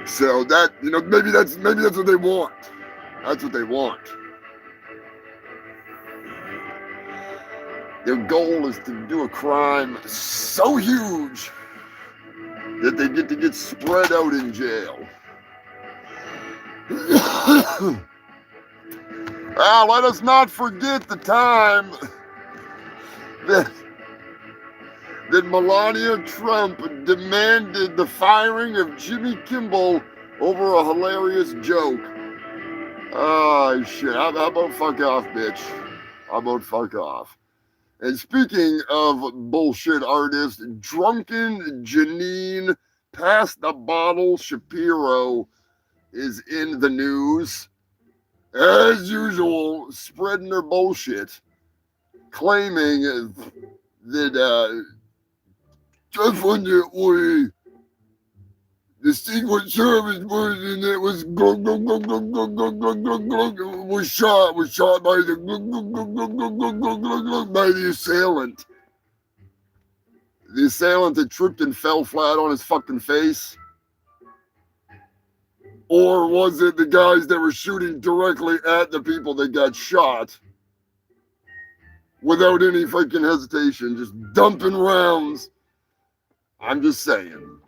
So that, maybe that's what they want. That's what they want. Their goal is to do a crime so huge that they get spread out in jail. Let us not forget the time that Melania Trump demanded the firing of Jimmy Kimmel over a hilarious joke. Oh, shit. How about fuck off, bitch? How about fuck off? And speaking of bullshit artists, drunken Janine Pass the Bottle Shapiro is in the news. As usual, spreading their bullshit, claiming that definitely the Secret Service person that was was shot by the assailant. The assailant had tripped and fell flat on his fucking face. Or was it the guys that were shooting directly at the people that got shot without any freaking hesitation, just dumping rounds? I'm just saying.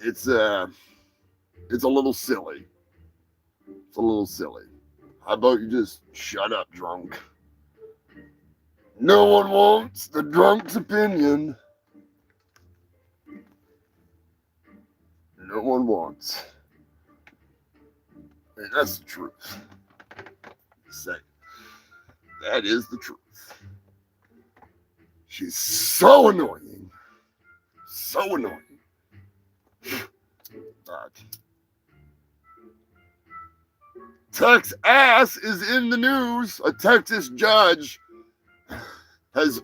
It's a little silly. It's a little silly. How about you just shut up, drunk? No one wants the drunk's opinion. No one wants. And that's the truth. Say, that is the truth. She's so annoying. So annoying. But Tex ass is in the news. A Texas judge has,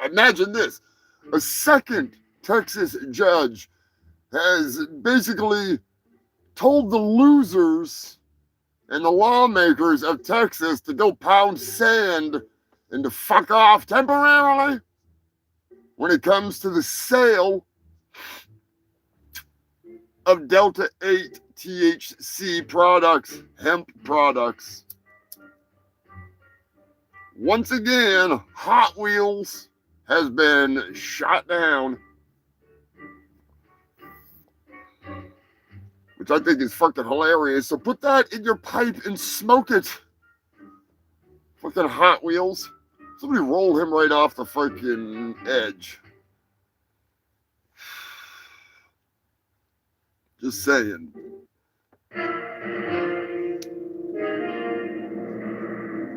imagine this, a second Texas judge has basically told the losers and the lawmakers of Texas to go pound sand and to fuck off temporarily when it comes to the sale of Delta 8 THC products, hemp products. Once again, Hot Wheels has been shot down, which I think is fucking hilarious. So put that in your pipe and smoke it. Fucking Hot Wheels. Somebody roll him right off the fucking edge. Just saying.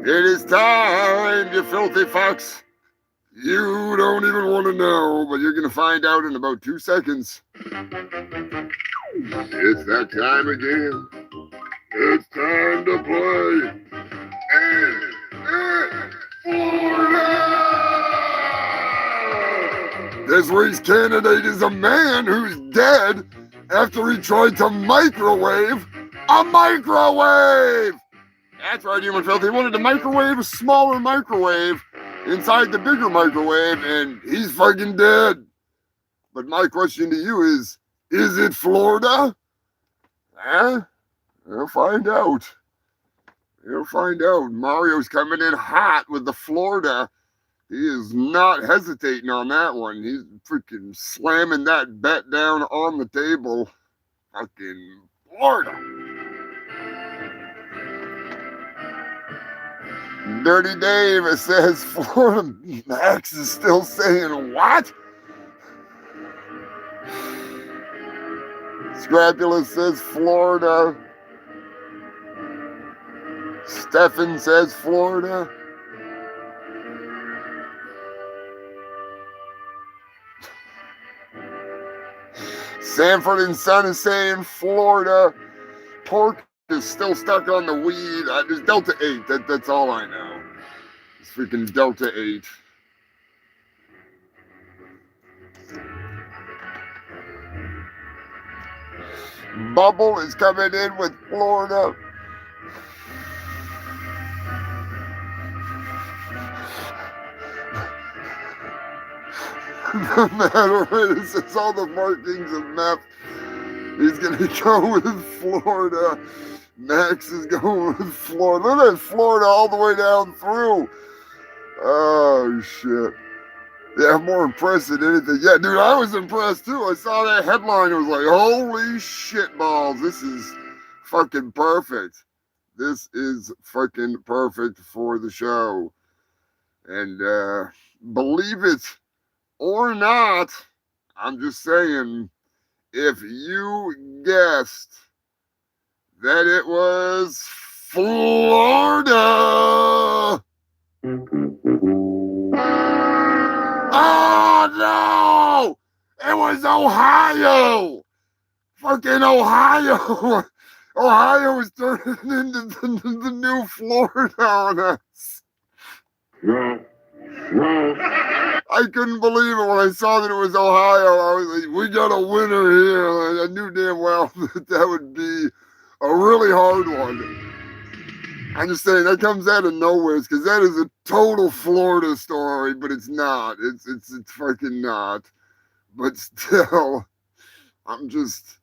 It is time, you filthy fucks. You don't even want to know, but you're going to find out in about 2 seconds. It's that time again. It's time to play. Florida! This week's candidate is a man who's dead after he tried to microwave a microwave. That's right, human filth. He wanted to microwave a smaller microwave inside the bigger microwave, and he's fucking dead. But my question to you is it Florida? Huh? We'll find out. We'll find out. Mario's coming in hot with the Florida. He is not hesitating on that one. He's freaking slamming that bet down on the table. Fucking Florida. Dirty Dave says Florida Max is still saying what? Scrapula says Florida. Stefan says Florida. Sanford and Son is saying Florida. Pork is still stuck on the weed. There's Delta 8. That's all I know. It's freaking Delta 8. Bubble is coming in with Florida. No matter what, it says all the markings of meth. He's gonna go with Florida. Max is going with Florida. Look at Florida all the way down through. Oh shit. Yeah, I'm more impressed than anything. Yeah, dude, I was impressed too. I saw that headline. It was like, holy shit balls. This is fucking perfect. This is fucking perfect for the show. And believe it or not, I'm just saying, if you guessed that it was Florida. Oh no! It was Ohio! Fucking Ohio! Ohio is turning into the new Florida on us. I couldn't believe it when I saw that it was Ohio. I was like, we got a winner here. I knew damn well that would be a really hard one. I'm just saying that comes out of nowhere because that is a total Florida story, but it's not. It's fucking not. But still, I'm just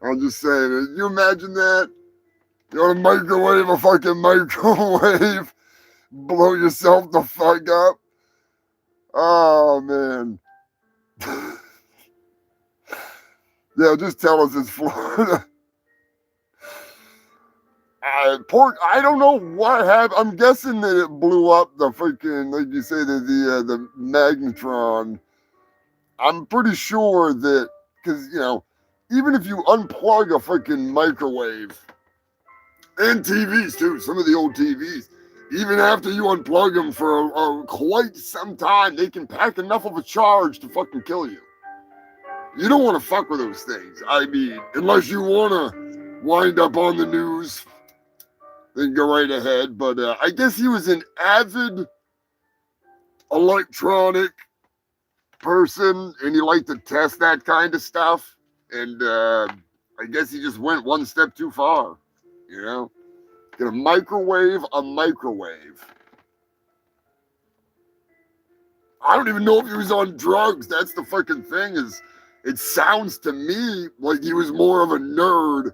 saying. You imagine that? You want to microwave a fucking microwave, blow yourself the fuck up. Oh man. Yeah, just tell us it's Florida. I don't know what happened. I'm guessing that it blew up the freaking, like you say, the magnetron. I'm pretty sure that, because, you know, even if you unplug a freaking microwave, and TVs too, some of the old TVs, even after you unplug them for quite some time, they can pack enough of a charge to fucking kill you. You don't want to fuck with those things. I mean, unless you want to wind up on the news, then go right ahead. But I guess he was an avid electronic person, and he liked to test that kind of stuff. And I guess he just went one step too far, you know? Gonna microwave a microwave. I don't even know if he was on drugs. That's the fucking thing. Is it sounds to me like he was more of a nerd.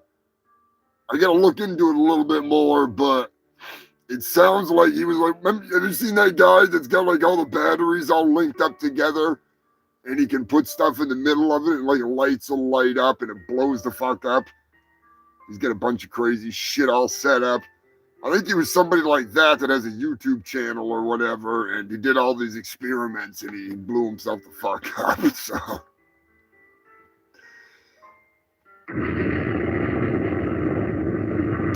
I gotta look into it a little bit more, but it sounds like he was like, have you seen that guy that's got like all the batteries all linked up together and he can put stuff in the middle of it and like lights will light up and it blows the fuck up? He's got a bunch of crazy shit all set up. I think he was somebody like that has a YouTube channel or whatever, and he did all these experiments and he blew himself the fuck up. So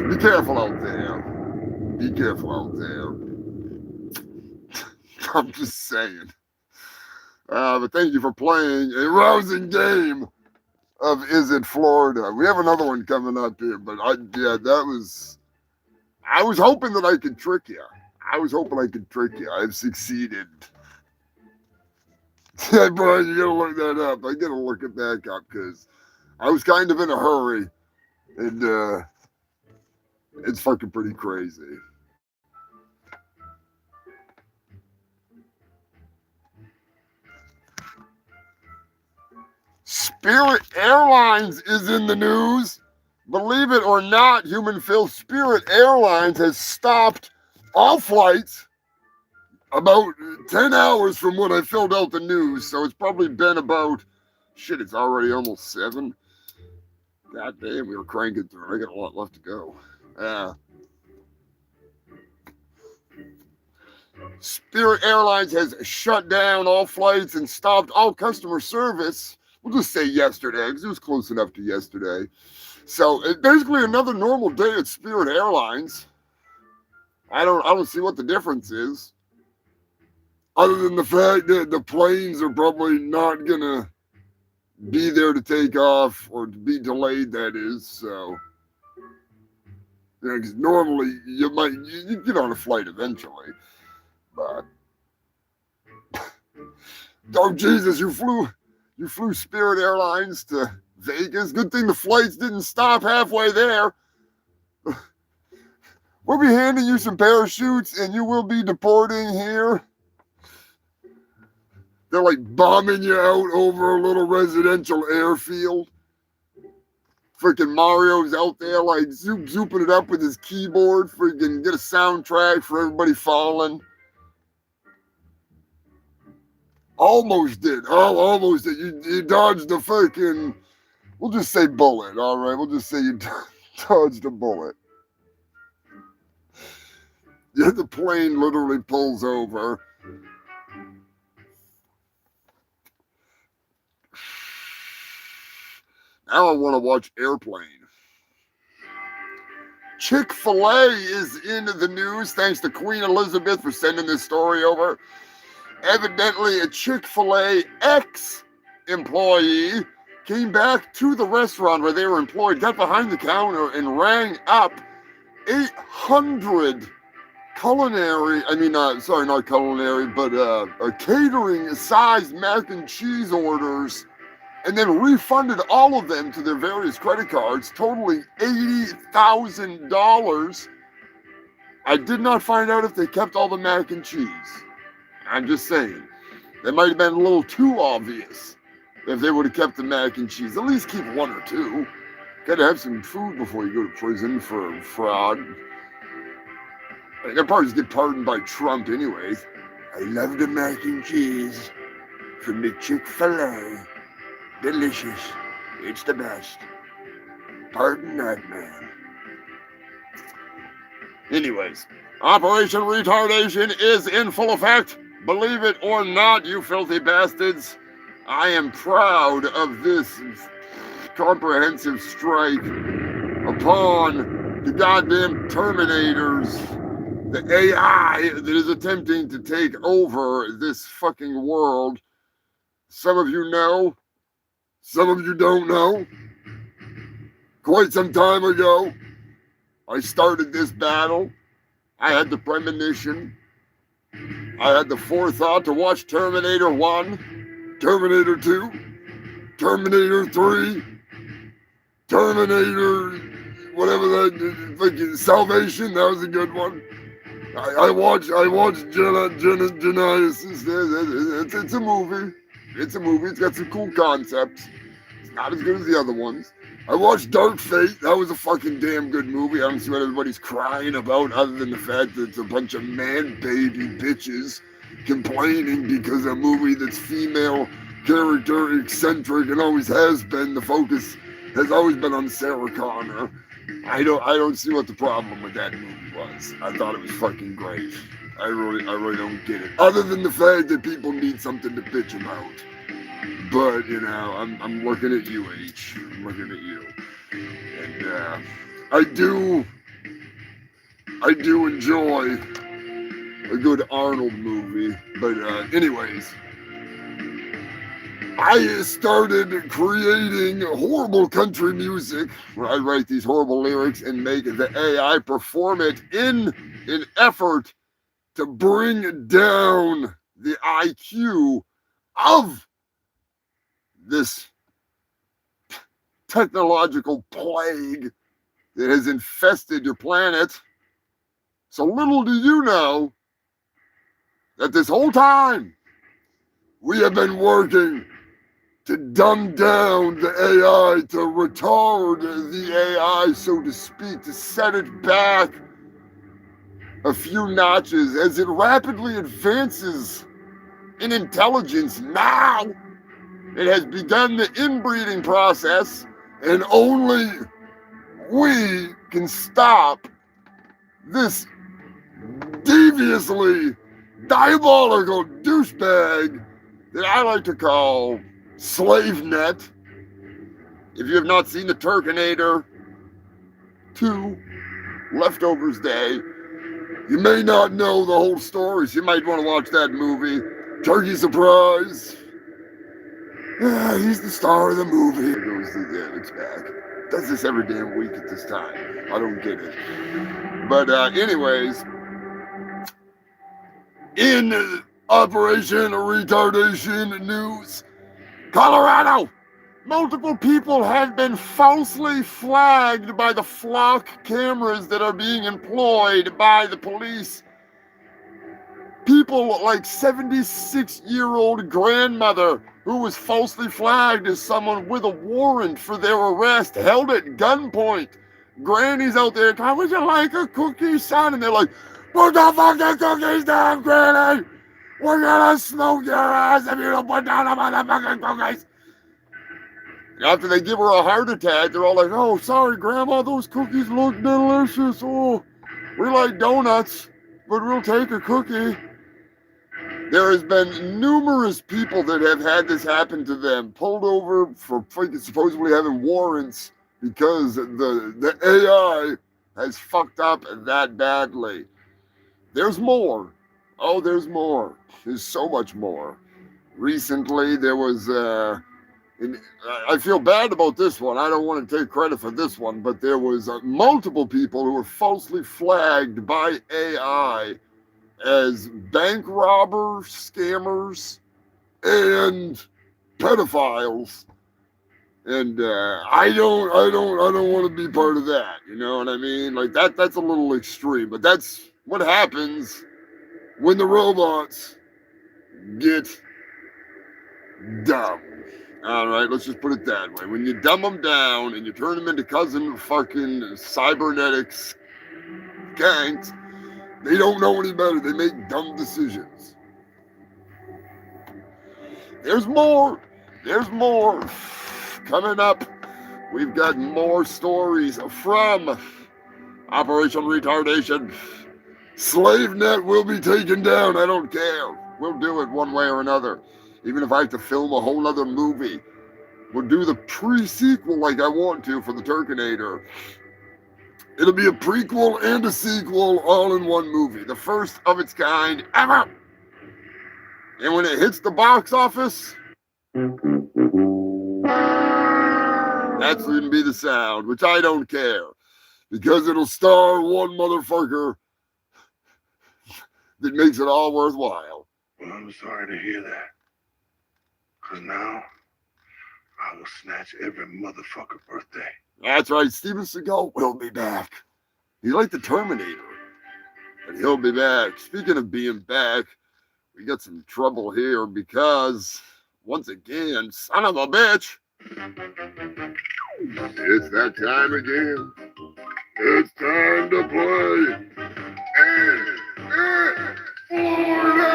be careful out there. Be careful out there. I'm just saying. But thank you for playing a rousing game of Is It Florida? We have another one coming up here, but I was hoping that I could trick you. I've succeeded. Yeah, Brian, you gotta look that up. I gotta look it back up because I was kind of in a hurry, and it's fucking pretty crazy. Spirit Airlines is in the news. Believe it or not, human-filled Spirit Airlines has stopped all flights about 10 hours from when I filled out the news. So it's probably been about, shit, it's already almost 7. God damn, we were cranking through. I got a lot left to go. Spirit Airlines has shut down all flights and stopped all customer service. We'll just say yesterday, because it was close enough to yesterday. So it's basically another normal day at Spirit Airlines. I don't see what the difference is. Other than the fact that the planes are probably not gonna be there to take off or to be delayed, that is. So, you know, because normally you get on a flight eventually. But oh Jesus, you flew Spirit Airlines to Vegas. Good thing the flights didn't stop halfway there. We'll be handing you some parachutes and you will be deporting here. They're like bombing you out over a little residential airfield. Freaking Mario's out there like zooping it up with his keyboard. Freaking get a soundtrack for everybody falling. Almost did. Oh, almost did. You dodged the fucking, we'll just say bullet, all right? We'll just say you dodged a bullet. Yeah, the plane literally pulls over. Now I want to watch Airplane. Chick-fil-A is in the news thanks to Queen Elizabeth for sending this story over. Evidently, a Chick-fil-A ex-employee came back to the restaurant where they were employed, got behind the counter, and rang up 800 catering-sized mac and cheese orders, and then refunded all of them to their various credit cards, totaling $80,000. I did not find out if they kept all the mac and cheese. I'm just saying. They might have been a little too obvious if they would have kept the mac and cheese. At least keep one or two. Gotta have some food before you go to prison for fraud. They'll probably just get pardoned by Trump anyways. I love the mac and cheese from the Chick-fil-A. Delicious. It's the best. Pardon that, man. Anyways, Operation Retardation is in full effect. Believe it or not, you filthy bastards. I am proud of this comprehensive strike upon the goddamn Terminators, the AI that is attempting to take over this fucking world. Some of you know, some of you don't know. Quite some time ago, I started this battle. I had the premonition. I had the forethought to watch Terminator 1, Terminator 2, Terminator 3, Terminator, whatever that, fucking Salvation, that was a good one. I watched Genesis. It's a movie. It's a movie. It's got some cool concepts. It's not as good as the other ones. I watched Dark Fate. That was a fucking damn good movie. I don't see what everybody's crying about other than the fact that it's a bunch of man-baby bitches complaining because a movie that's female character eccentric and always has been. The focus has always been on Sarah Connor. I don't see what the problem with that movie was. I thought it was fucking great. I really don't get it. Other than the fact that people need something to bitch about. But, you know, I'm looking at you, H. I'm looking at you. And I do enjoy a good Arnold movie. But anyways, I started creating horrible country music where I write these horrible lyrics and make the AI perform it in an effort to bring down the IQ of this technological plague that has infested your planet. So little do you know that this whole time we have been working to dumb down the AI, to retard the AI, so to speak, to set it back a few notches as it rapidly advances in intelligence. Now it has begun the inbreeding process, and only we can stop this deviously diabolical douchebag that I like to call SlaveNet. If you have not seen the Terminator 2 Leftovers Day, you may not know the whole story, so you might want to watch that movie. Turkey Surprise. He's the star of the movie. It goes through there, it's back. Does this every damn week at this time. I don't get it. But anyways, in Operation Retardation news, Colorado, multiple people have been falsely flagged by the flock cameras that are being employed by the police People like 76-year-old grandmother who was falsely flagged as someone with a warrant for their arrest, held at gunpoint. Granny's out there, would you like a cookie, son? And they're like, put the fucking cookies down, Granny! We're gonna smoke your ass if you don't put down the motherfucking cookies! After they give her a heart attack, they're all like, oh, sorry, Grandma, those cookies look delicious. Oh, we like donuts, but we'll take a cookie. There has been numerous people that have had this happen to them, pulled over for freaking supposedly having warrants because the AI has fucked up that badly. There's more. Oh, there's more. There's so much more. Recently, there was, I feel bad about this one. I don't want to take credit for this one, but there was multiple people who were falsely flagged by AI as bank robbers, scammers, and pedophiles. And I don't want to be part of that. You know what I mean? Like that's a little extreme, but that's what happens when the robots get dumb. All right, let's just put it that way. When you dumb them down and you turn them into cousin fucking cybernetics gangs, they don't know any better. They make dumb decisions. There's more. There's more. Coming up, we've got more stories from Operation Retardation. SlaveNet will be taken down. I don't care. We'll do it one way or another. Even if I have to film a whole other movie. We'll do the pre-sequel like I want to for the Turkinator. It'll be a prequel and a sequel all in one movie. The first of its kind ever. And when it hits the box office, that's going to be the sound, which I don't care. Because it'll star one motherfucker that makes it all worthwhile. Well, I'm sorry to hear that. Because now, I will snatch every motherfucker birthday. That's right, Steven Seagal will be back. He's like the Terminator, but he'll be back. Speaking of being back, we got some trouble here because, once again, son of a bitch. It's that time again. It's time to play. Florida!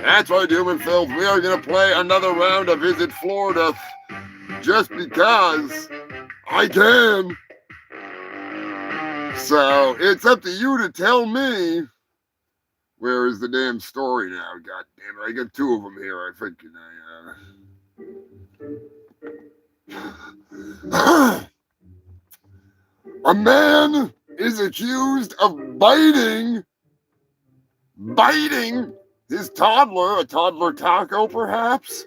That's right, Human Filth. We are going to play another round of Visit Florida just because I can. So it's up to you to tell me. Where is the damn story now? God damn it. I got two of them here. I think. A man is accused of biting his toddler, a toddler taco perhaps.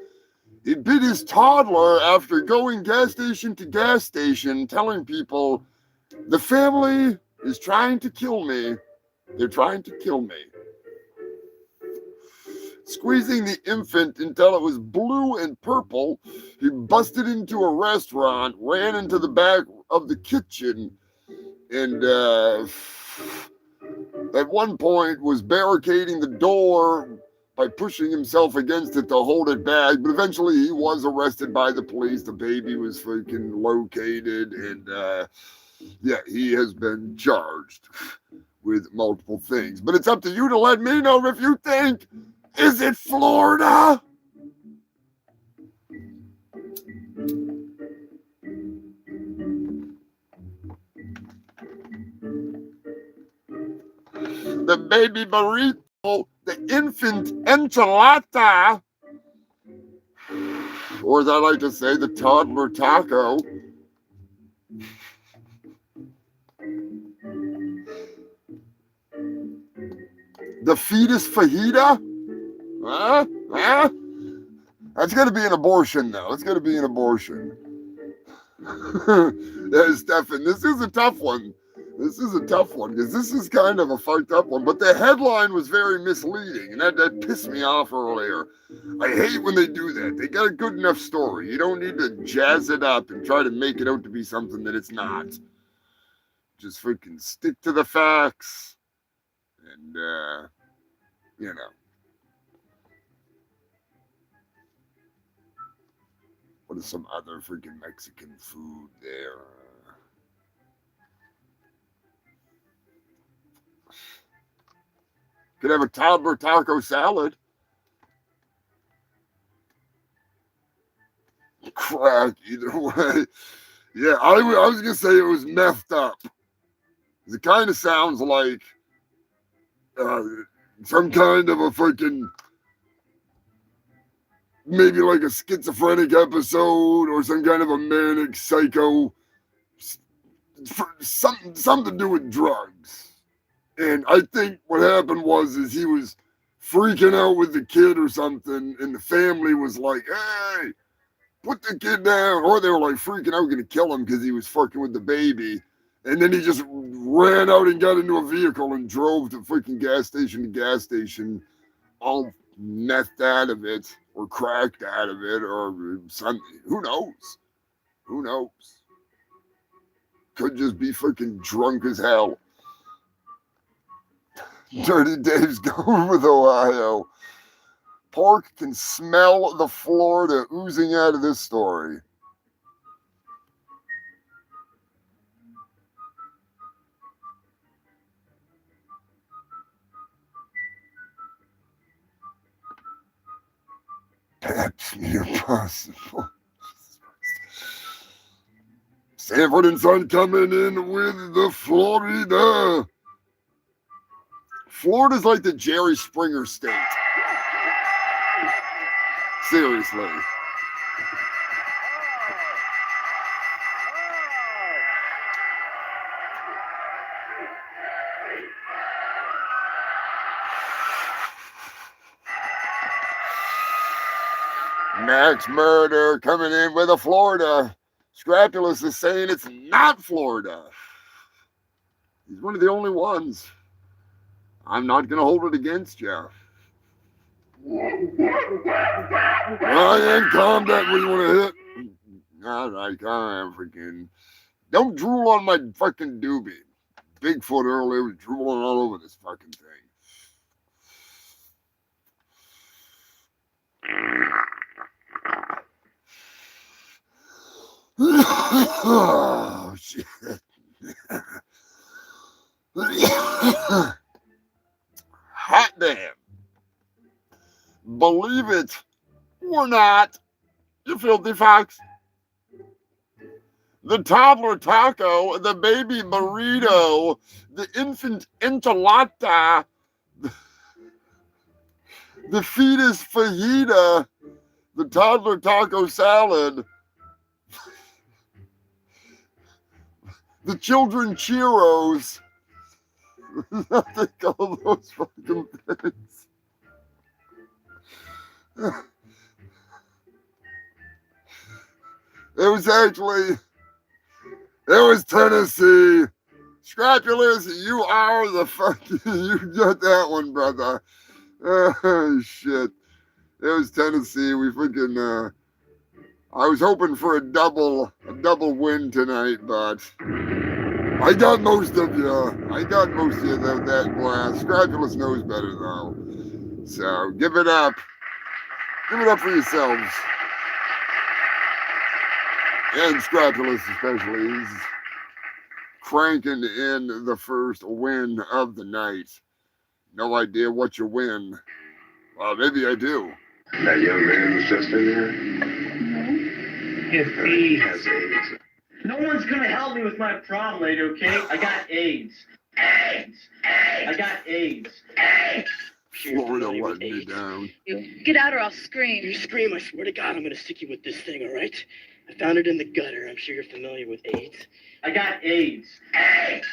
He bit his toddler after going gas station to gas station, telling people, the family is trying to kill me. They're trying to kill me. Squeezing the infant until it was blue and purple, he busted into a restaurant, ran into the back of the kitchen, and at one point was barricading the door by pushing himself against it to hold it back, but eventually he was arrested by the police. The baby was freaking located, and yeah, he has been charged with multiple things. But it's up to you to let me know if you think, is it Florida? The baby burrito, the infant enchilada, or as I like to say, the toddler taco. The fetus fajita? Huh? That's going to be an abortion, though. It's going to be an abortion. Stefan, this is a tough one. This is a tough one because this is kind of a fucked up one. But the headline was very misleading, and that pissed me off earlier. I hate when they do that. They got a good enough story. You don't need to jazz it up and try to make it out to be something that it's not. Just freaking stick to the facts. And, you know. What is some other freaking Mexican food there? Could have a toddler taco salad. Crack, either way. Yeah, I was going to say it was methed up. It kind of sounds like some kind of a freaking, maybe like a schizophrenic episode or some kind of a manic psycho, something to do with drugs. And I think what happened is he was freaking out with the kid or something, and the family was like, hey, put the kid down. Or they were like freaking out, going to kill him because he was fucking with the baby. And then he just ran out and got into a vehicle and drove to freaking gas station to gas station, all methed out of it or cracked out of it or something. Who knows? Who knows? Could just be freaking drunk as hell. Dirty Dave's going with Ohio. Pork can smell the Florida oozing out of this story. That's near possible. Sanford and Son coming in with the Florida. Florida's like the Jerry Springer state. Seriously. Max Murder coming in with a Florida. Scrapulous is saying it's not Florida. He's one of the only ones. I'm not going to hold it against you. Ryan, calm down. What do you want to hit? All right, calm freaking. Don't drool on my fucking doobie. Bigfoot earlier was drooling all over this fucking thing. Oh, shit. Hot damn. Believe it or not, you filthy fox. The toddler taco, the baby burrito, the infant enchilada, the fetus fajita, the toddler taco salad, the children churros. I think all those fucking things. It was Tennessee. Scrapulous, you are the fucking, you got that one, brother. Oh, shit. It was Tennessee. We freaking, I was hoping for a double win tonight, but I got most of you. That blast. Scrapulous knows better, though. So, give it up. Give it up for yourselves. And Scrapulous especially. He's cranking in the first win of the night. No idea what you win. Well, maybe I do. That young man was just in here? Yes, he has AIDS. No one's gonna help me with my problem, lady, okay? I got AIDS. AIDS! I got AIDS. AIDS! Florida letting me down. You get out or I'll scream. You scream, I swear to God, I'm gonna stick you with this thing, all right? I found it in the gutter. I'm sure you're familiar with AIDS. I got AIDS. AIDS!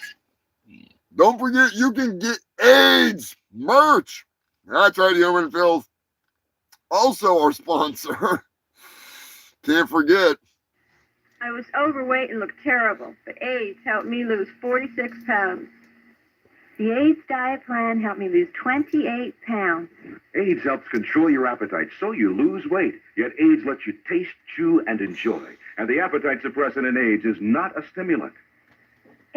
Don't forget, you can get AIDS merch. That's right, Human Filth. Also our sponsor. Can't forget. I was overweight and looked terrible, but AIDS helped me lose 46 pounds. The AIDS diet plan helped me lose 28 pounds. AIDS helps control your appetite so you lose weight. Yet AIDS lets you taste, chew, and enjoy. And the appetite suppressant in AIDS is not a stimulant.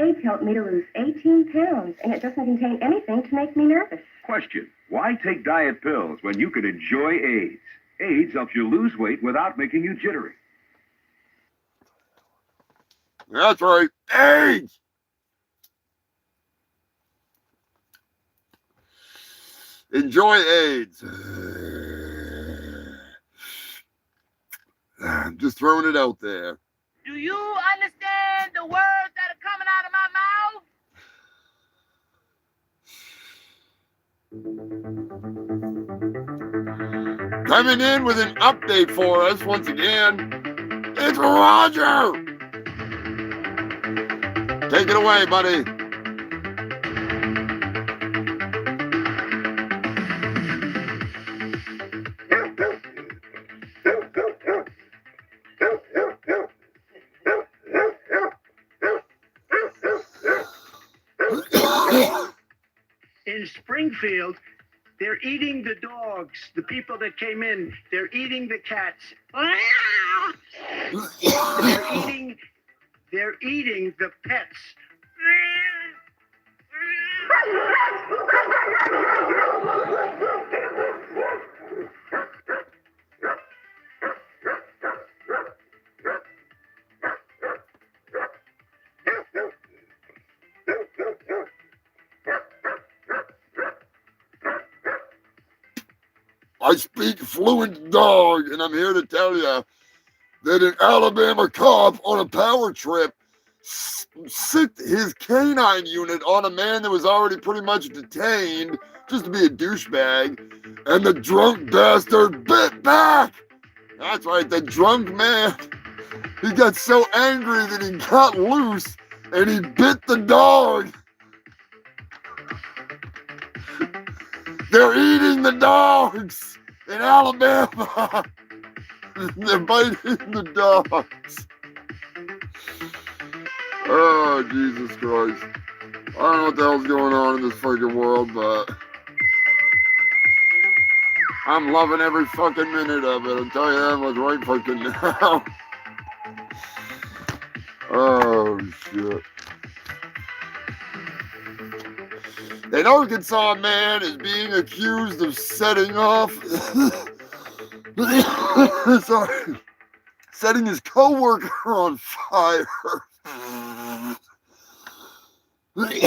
AIDS helped me to lose 18 pounds, and it doesn't contain anything to make me nervous. Question: why take diet pills when you can enjoy AIDS? AIDS helps you lose weight without making you jittery. That's right. AIDS! Enjoy AIDS. I'm just throwing it out there. Do you understand the words that are coming out of my mouth? Coming in with an update for us once again, it's Roger! Take it away, buddy. In Springfield, they're eating the dogs. The people that came in, they're eating the cats. They're eating the pets. I speak fluent dog, and I'm here to tell you that an Alabama cop on a power trip sicked his canine unit on a man that was already pretty much detained just to be a douchebag, and the drunk bastard bit back. That's right, the drunk man. He got so angry that he got loose and he bit the dog. They're eating the dogs in Alabama. They're biting the dogs. Oh, Jesus Christ. I don't know what the hell's going on in this fucking world, but I'm loving every fucking minute of it. I'll tell you that much right fucking now. Oh, shit. An Arkansas man is being accused of setting off, setting his co-worker on fire. He's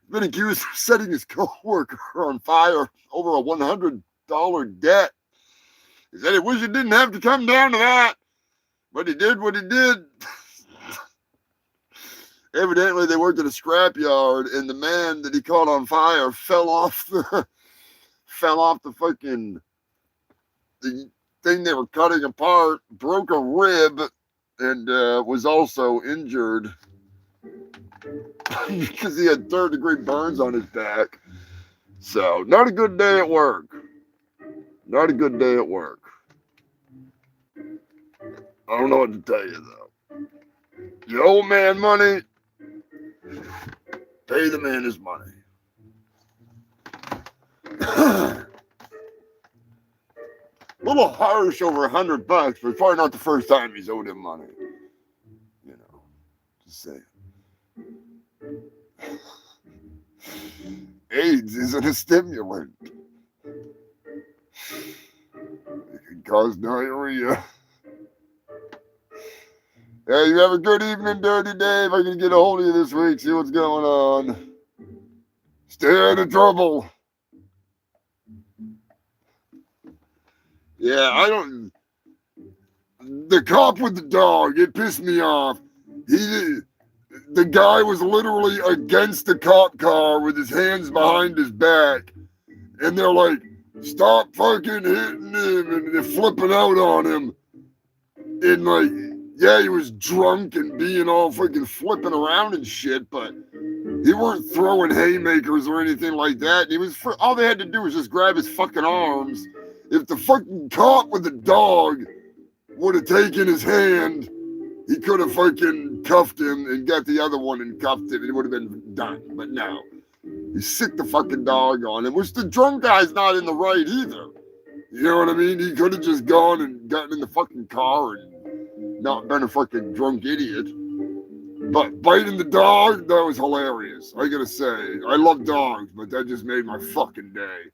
been accused of setting his co-worker on fire over a $100 debt. He said he wished it didn't have to come down to that, but he did what he did. Evidently, they worked at a scrapyard, and the man that he caught on fire fell off the fucking the thing they were cutting apart, broke a rib, and was also injured because he had third-degree burns on his back. So, not a good day at work. Not a good day at work. I don't know what to tell you, though. Your old man money, pay the man his money. A little harsh over $100, but it's probably not the first time he's owed him money. You know, just saying. AIDS isn't a stimulant. It can cause diarrhea. Hey, you have a good evening, Dirty Dave. I can get a hold of you this week, see what's going on. Stay out of trouble. Yeah, the cop with the dog, it pissed me off. The guy was literally against the cop car with his hands behind his back. And they're like, stop fucking hitting him. And they're flipping out on him. And like, yeah, he was drunk and being all fucking flipping around and shit, but he weren't throwing haymakers or anything like that. He was all they had to do was just grab his fucking arms. If the fucking cop with the dog would have taken his hand, he could have fucking cuffed him and got the other one and cuffed him, and it would have been done. But no, he sicked the fucking dog on him, which the drunk guy's not in the right either. You know what I mean? He could have just gone and gotten in the fucking car and not been a fucking drunk idiot. But biting the dog, that was hilarious. I gotta say, I love dogs, but that just made my fucking day.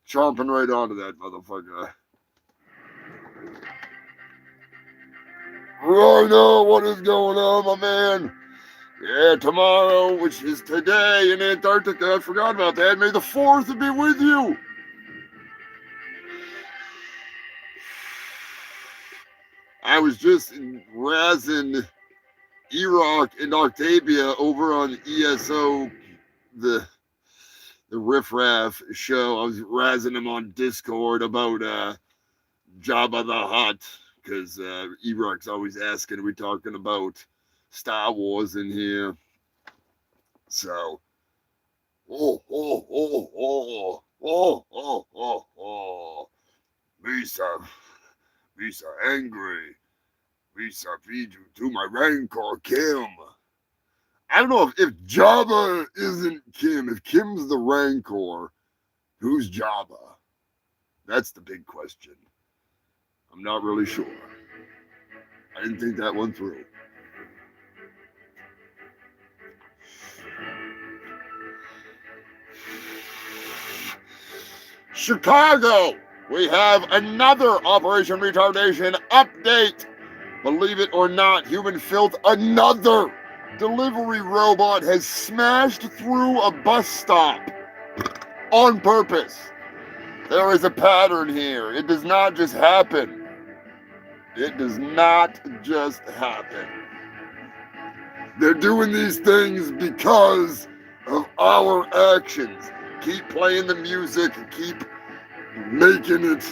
Chomping right onto that motherfucker. I know what is going on, my man. Yeah, tomorrow, which is today in Antarctica. I forgot about that. May the 4th be with you. I was just razzing Iraq and Octavia over on ESO, the Riff show. I was razzing them on Discord about Jabba the Hutt, because Iraq's always asking, are we talking about Star Wars in here? So, Misa angry. Misa feed you to my rancor, Kim. I don't know if Jabba isn't Kim. If Kim's the rancor, who's Jabba? That's the big question. I'm not really sure. I didn't think that one through. Chicago, we have another Operation Retardation update. Believe it or not, Human Filth, another delivery robot has smashed through a bus stop on purpose. There is a pattern here. It does not just happen. It does not just happen. They're doing these things because of our actions. Keep playing the music, keep making it.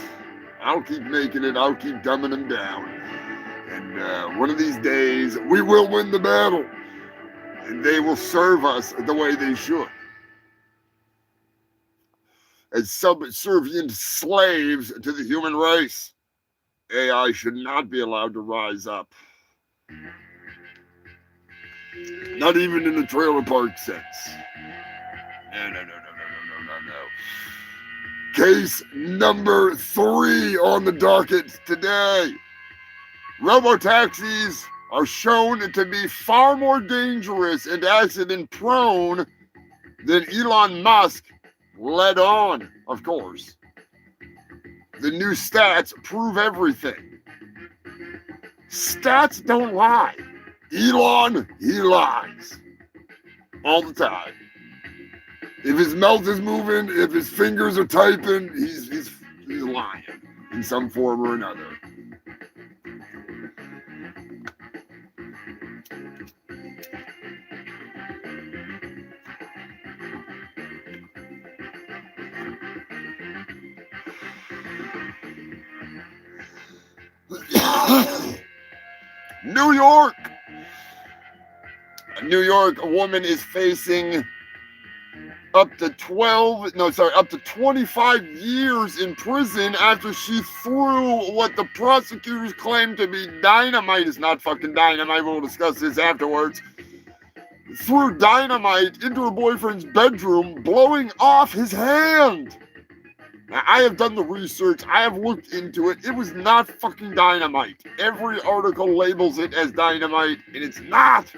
I'll keep making it, I'll keep dumbing them down. And one of these days, we will win the battle. And they will serve us the way they should. As subservient slaves to the human race. AI should not be allowed to rise up. Not even in a trailer park sense. No. Case number 3 on the docket today. Robotaxis are shown to be far more dangerous and accident-prone than Elon Musk led on, of course. The new stats prove everything. Stats don't lie. Elon, he lies. All the time. If his mouth is moving, if his fingers are typing, he's lying in some form or another. New York. New York, a woman is facing up to 25 years in prison after she threw what the prosecutors claim to be dynamite. It's not fucking dynamite. We'll discuss this afterwards. Threw dynamite into her boyfriend's bedroom, blowing off his hand. Now, I have done the research. I have looked into it. It was not fucking dynamite. Every article labels it as dynamite, and it's not.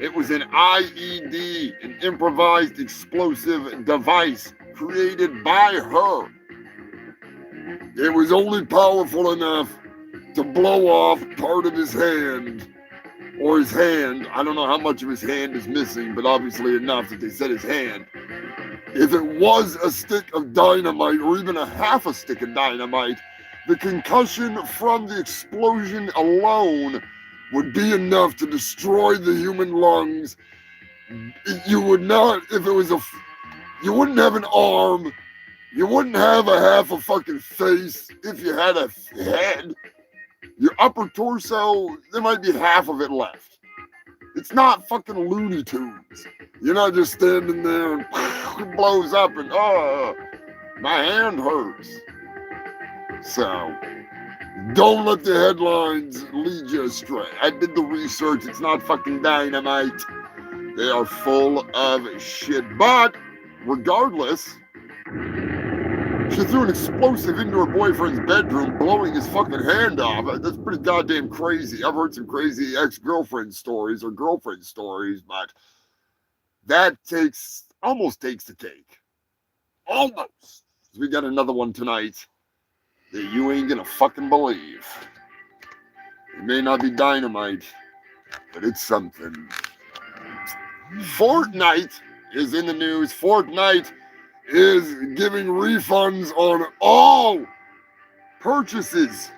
It was an IED, an improvised explosive device created by her. It was only powerful enough to blow off part of his hand, or his hand. I don't know how much of his hand is missing, but obviously enough that they said his hand. If it was a stick of dynamite, or even a half a stick of dynamite, the concussion from the explosion alone would be enough to destroy the human lungs. You would not, if it was you wouldn't have an arm. You wouldn't have a half a fucking face if you had a head. Your upper torso, there might be half of it left. It's not fucking Looney Tunes. You're not just standing there and it blows up and, my hand hurts. So, don't let the headlines lead you astray. I did the research. It's not fucking dynamite. They are full of shit. But, regardless, She threw an explosive into her boyfriend's bedroom, blowing his fucking hand off. That's pretty goddamn crazy. I've heard some crazy ex-girlfriend stories or girlfriend stories, but that almost takes the cake. Almost. We got another one tonight that you ain't gonna fucking believe. It may not be dynamite, but it's something. Fortnite is in the news. Fortnite is giving refunds on all purchases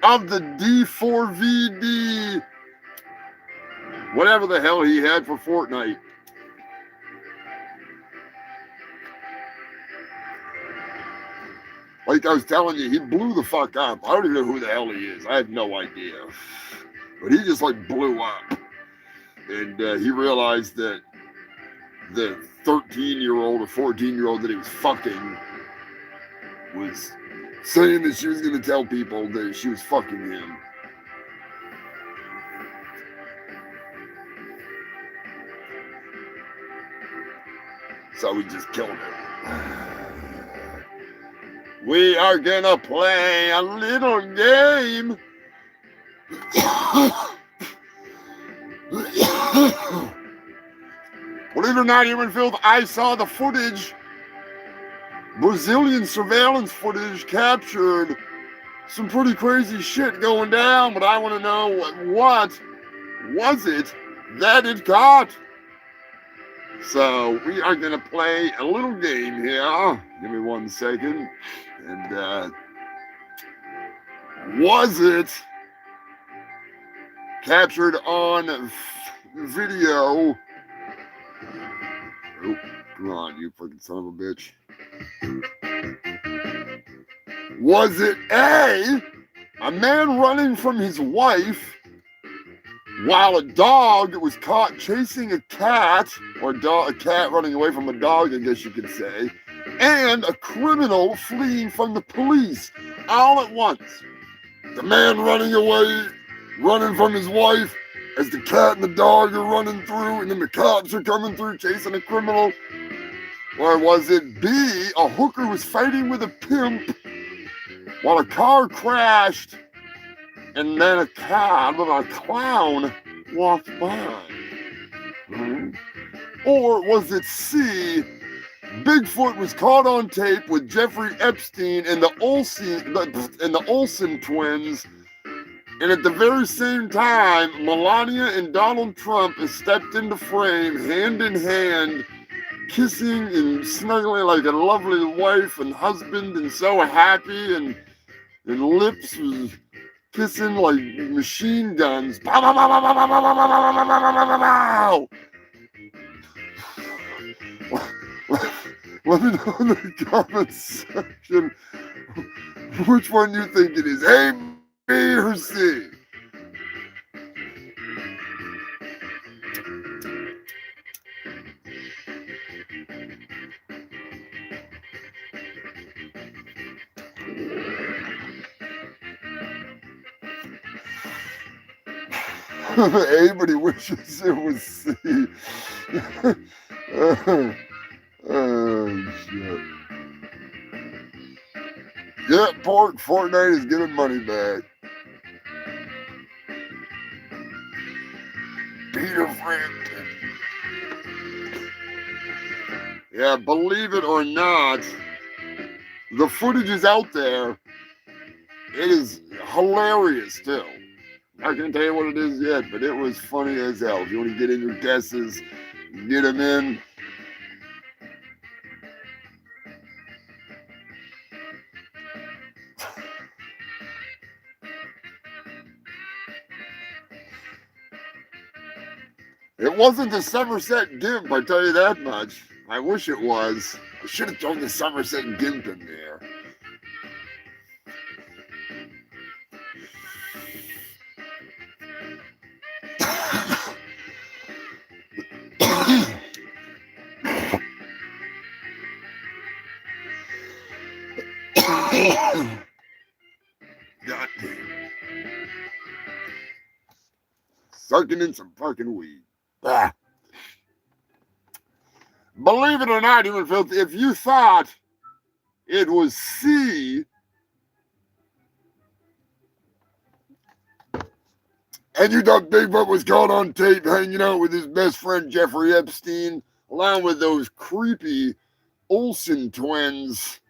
of the D4VD, whatever the hell he had for Fortnite. Like I was telling you, he blew the fuck up. I don't even know who the hell he is. I have no idea. But he just like blew up. And he realized that the 13-year-old or 14-year-old that he was fucking was saying that she was going to tell people that she was fucking him. So he just killed her. We are going to play a little game. Believe it or not, human filth, I saw the footage. Brazilian surveillance footage captured some pretty crazy shit going down, but I want to know what was it that it caught. So we are going to play a little game here. Give me 1 second. And was it captured on video? Oh, come on, you fucking son of a bitch. Was it a man running from his wife while a dog was caught chasing a cat, or a cat running away from a dog, I guess you could say, and a criminal fleeing from the police all at once? The man running away, running from his wife, as the cat and the dog are running through, and then the cops are coming through chasing a criminal? Or was it B, a hooker was fighting with a pimp while a car crashed and then a clown walked by? Or was it C, Bigfoot was caught on tape with Jeffrey Epstein and the Olsen twins, and at the very same time, Melania and Donald Trump has stepped into frame, hand in hand, kissing and snuggling like a lovely wife and husband, and so happy, and lips was kissing like machine guns. Pow, pow, pow, pow, pow, pow, pow, pow, pow, pow, pow. Let me know in the comments section which one you think it is, A, B, or C. Everybody wishes it was C. Oh, shit. Yeah, Fortnite is giving money back. Peter Frampton. Yeah, believe it or not, the footage is out there. It is hilarious, too. I can't tell you what it is yet, but it was funny as hell. If you want to get in your guesses, get them in. It wasn't the Somerset Gimp, I tell you that much. I wish it was. I should have thrown the Somerset Gimp in there. God damn. Sucking in some fucking weed. Ah. Believe it or not, human filth, if you thought It was C. And you thought Bigfoot was caught on tape hanging out with his best friend Jeffrey Epstein, along with those creepy Olsen twins.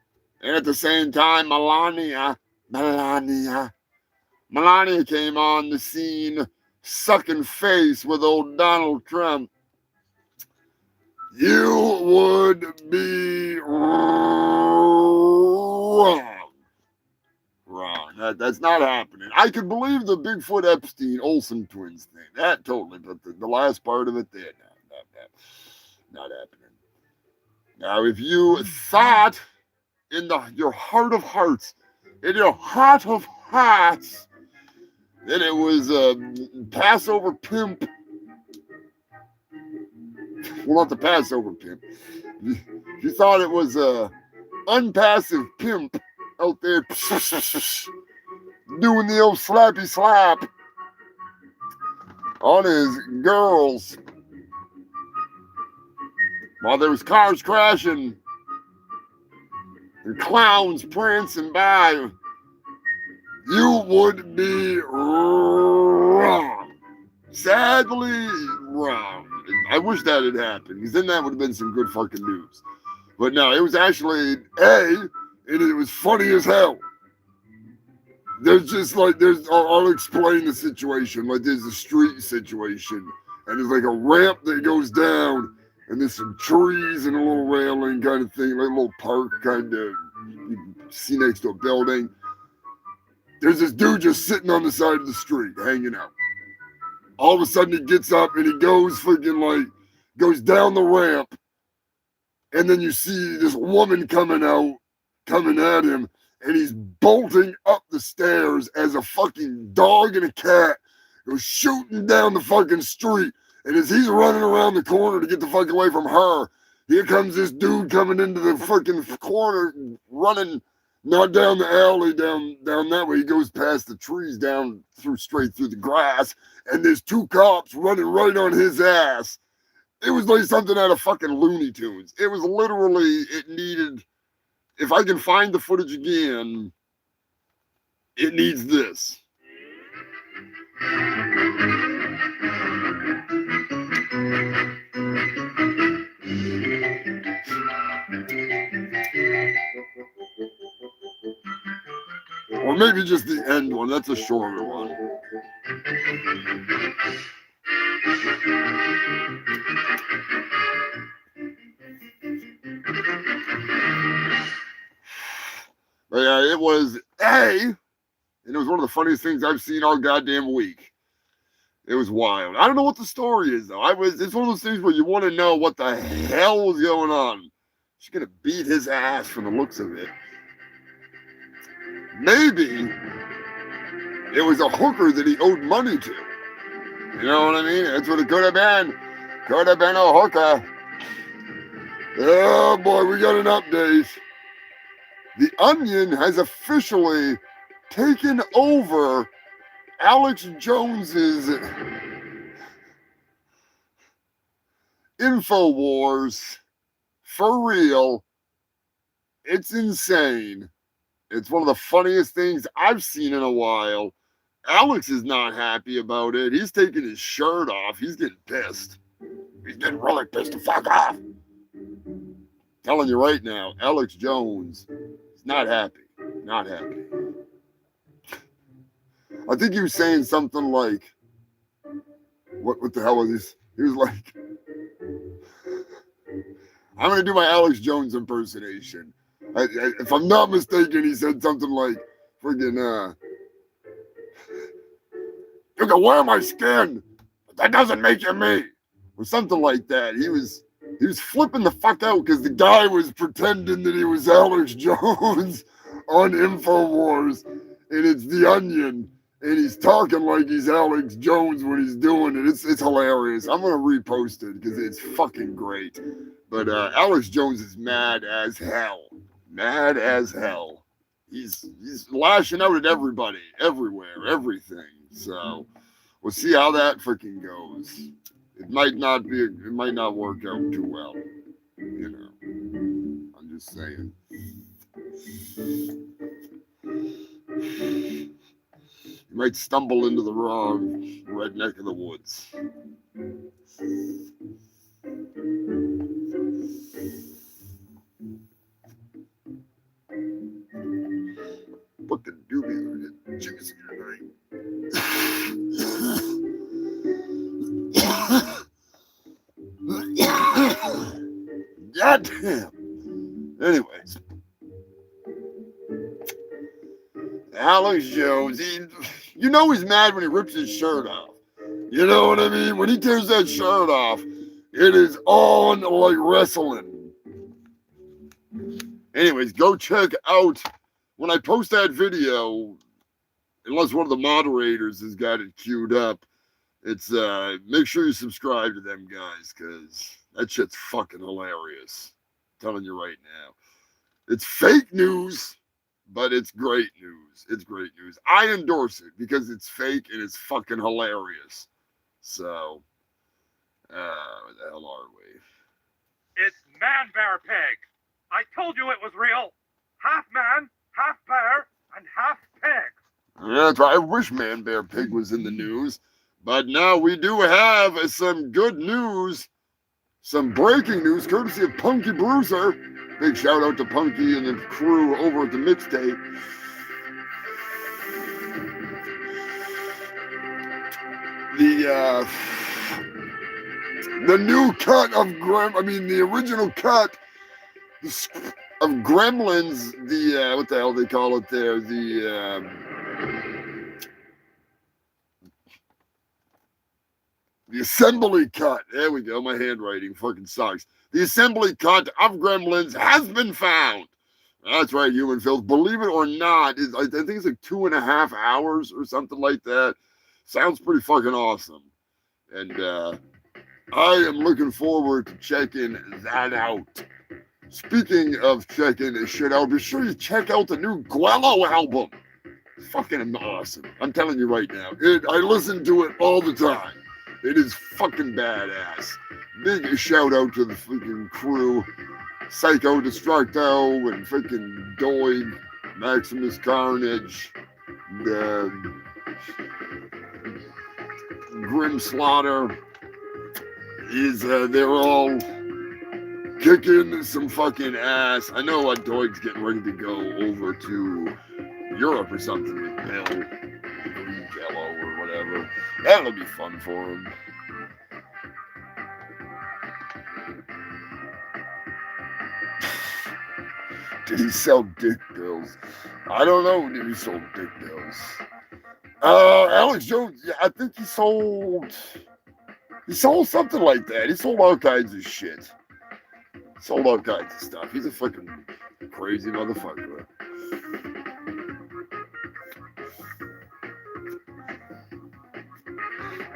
And at the same time, Melania came on the scene, sucking face with old Donald Trump. You would be wrong. That's not happening. I could believe the Bigfoot Epstein Olsen twins thing. That totally, but the last part of it there, not happening. Now, if you thought in your heart of hearts, in your heart of hearts, that it was a Passover pimp, well, not the Passover pimp. You thought it was a unpassive pimp out there doing the old slappy slap on his girls while there was cars crashing and clowns prancing by. You would be wrong. Sadly wrong. I wish that had happened, because then that would have been some good fucking news. But no, it was actually A, and it was funny as hell. There's just like, I'll explain the situation. Like, there's a street situation, and there's like a ramp that goes down, and there's some trees and a little railing kind of thing, like a little park kind of, you see next to a building. There's this dude just sitting on the side of the street, hanging out. All of a sudden, he gets up and he goes down the ramp, and then you see this woman coming at him, and he's bolting up the stairs as a fucking dog and a cat goes shooting down the fucking street. And as he's running around the corner to get the fuck away from her, here comes this dude coming into the fucking corner, running not down the alley, down that way. He goes past the trees, down straight through the grass, and there's two cops running right on his ass. It was like something out of fucking Looney Tunes. It was literally, it needed, if I can find the footage again, it needs this. Or maybe just the end one. That's a shorter one. But yeah, it was and it was one of the funniest things I've seen all goddamn week. It was wild. I don't know what the story is, though. It's one of those things where you want to know what the hell was going on. She's gonna beat his ass from the looks of it. Maybe it was a hooker that he owed money to. You know what I mean? That's what it could have been. Could have been a hooker. Oh boy, we got an update. The Onion has officially taken over Alex Jones's InfoWars. For real. It's insane. It's one of the funniest things I've seen in a while. Alex is not happy about it. He's taking his shirt off. He's getting pissed. He's getting really pissed the fuck off. Telling you right now, Alex Jones is not happy. Not happy. I think he was saying something like, what the hell was this? He was like, I'm going to do my Alex Jones impersonation. If I'm not mistaken, he said something like, friggin', you can wear my skin, but that doesn't make you me. Or something like that. He was flipping the fuck out because the guy was pretending that he was Alex Jones on InfoWars, and it's The Onion, and he's talking like he's Alex Jones when he's doing it. It's hilarious. I'm gonna repost it because it's fucking great. But Alex Jones is mad as hell. Mad as hell. He's lashing out at everybody, everywhere, everything. So we'll see how that freaking goes. It might not work out too well. You know. I'm just saying. You might stumble into the wrong red neck of the woods. Fucking doobie, juice tonight. God damn. Anyways, Alex Jones, you know he's mad when he rips his shirt off. You know what I mean? When he tears that shirt off, it is on like wrestling. Anyways, go check out when I post that video, unless one of the moderators has got it queued up. It's make sure you subscribe to them guys, because that shit's fucking hilarious. I'm telling you right now. It's fake news, but it's great news. It's great news. I endorse it because it's fake and it's fucking hilarious. So, where the hell are we? It's Man Bear Pig. I told you it was real. Half man, half bear, and half pig. Yeah, that's right. I wish Man Bear Pig was in the news. But now we do have some good news, some breaking news, courtesy of Punky Bruiser. Big shout out to Punky and the crew over at the mixtape. The new cut of the original cut of Gremlins, what the hell they call it there, the assembly cut. There we go. My handwriting fucking sucks. The assembly cut of Gremlins has been found. That's right, Human Filth. Believe it or not, I think it's like 2.5 hours or something like that. Sounds pretty fucking awesome. And I am looking forward to checking that out. Speaking of checking this shit out, be sure you check out the new Guello album. It's fucking awesome. I'm telling you right now. I listen to it all the time. It is fucking badass. Big shout out to the freaking crew. Psycho Destructo and freaking Doig, Maximus Carnage, Grim Slaughter. They're all kicking some fucking ass. I know Doig's getting ready to go over to Europe or something with Bill, Jello or whatever. That'll be fun for him. Did he sell dick pills? I don't know. Did he sell dick pills? Alex Jones, yeah, I think he sold something like that. He sold all kinds of shit. Sold all kinds of stuff. He's a fucking crazy motherfucker.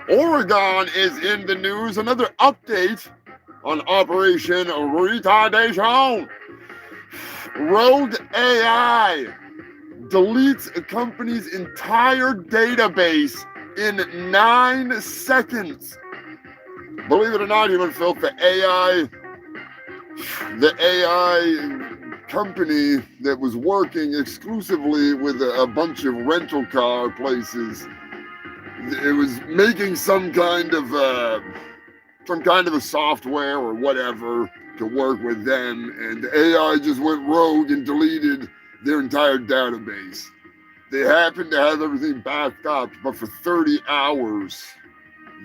Oregon is in the news. Another update on Operation Retardation. Rogue AI deletes a company's entire database in 9 seconds. Believe it or not, Human Filth, the AI company that was working exclusively with a bunch of rental car places, it was making some kind of a software or whatever to work with them, and the AI just went rogue and deleted their entire database. They happened to have everything backed up, but for 30 hours,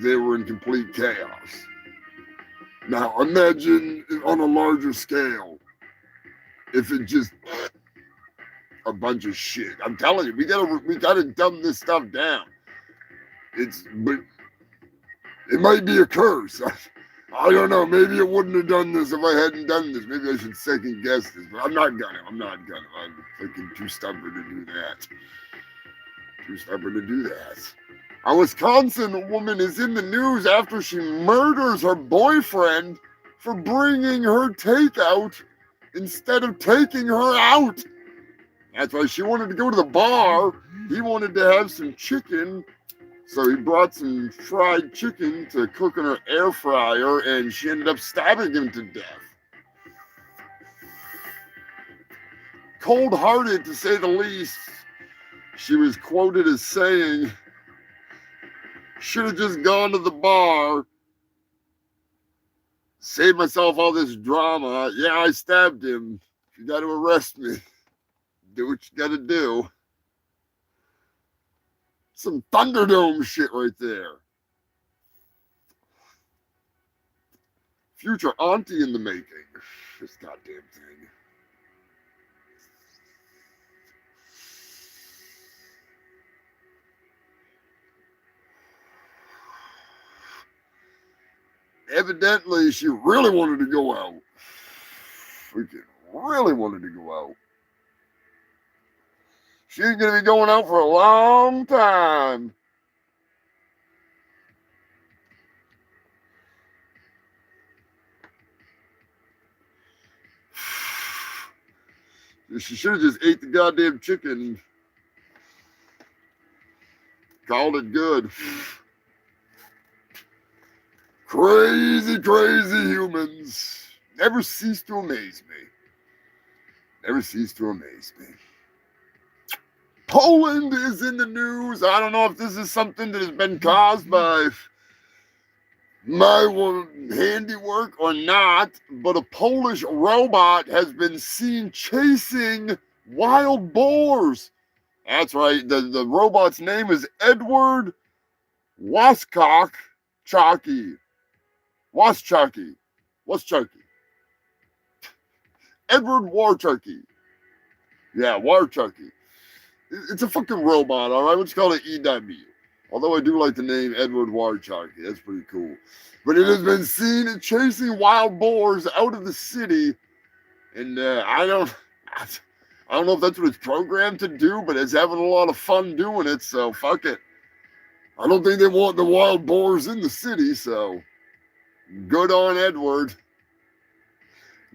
they were in complete chaos. Now, imagine on a larger scale, if it just a bunch of shit. I'm telling you, we gotta dumb this stuff down. But it might be a curse. I don't know. Maybe it wouldn't have done this if I hadn't done this. Maybe I should second guess this, but I'm not gonna. I'm fucking too stubborn to do that. A Wisconsin woman is in the news after she murders her boyfriend for bringing her takeout instead of taking her out. That's why she wanted to go to the bar. He wanted to have some chicken. So he brought some fried chicken to cook in her air fryer, and she ended up stabbing him to death. cold-hearted to say the least. She was quoted as saying, should have just gone to the bar, saved myself all this drama. Yeah, I stabbed him. You got to arrest me. Do what you got to do. Some Thunderdome shit right there. Future auntie in the making. This goddamn thing. Evidently, she really wanted to go out. Freaking really wanted to go out. She's going to be going out for a long time. She should have just ate the goddamn chicken. Called it good. Crazy, crazy humans. Never cease to amaze me. Never cease to amaze me. Poland is in the news. I don't know if this is something that has been caused by my handiwork or not, but a Polish robot has been seen chasing wild boars. That's right. The robot's name is Edward Waschaki. Edward Warchucky. Yeah, Warchucky. It's a fucking robot, all right? Let's call it EW. Although I do like the name Edward Warchucky. That's pretty cool. But it has been seen chasing wild boars out of the city. And I don't know if that's what it's programmed to do, but it's having a lot of fun doing it, so fuck it. I don't think they want the wild boars in the city, so good on Edward.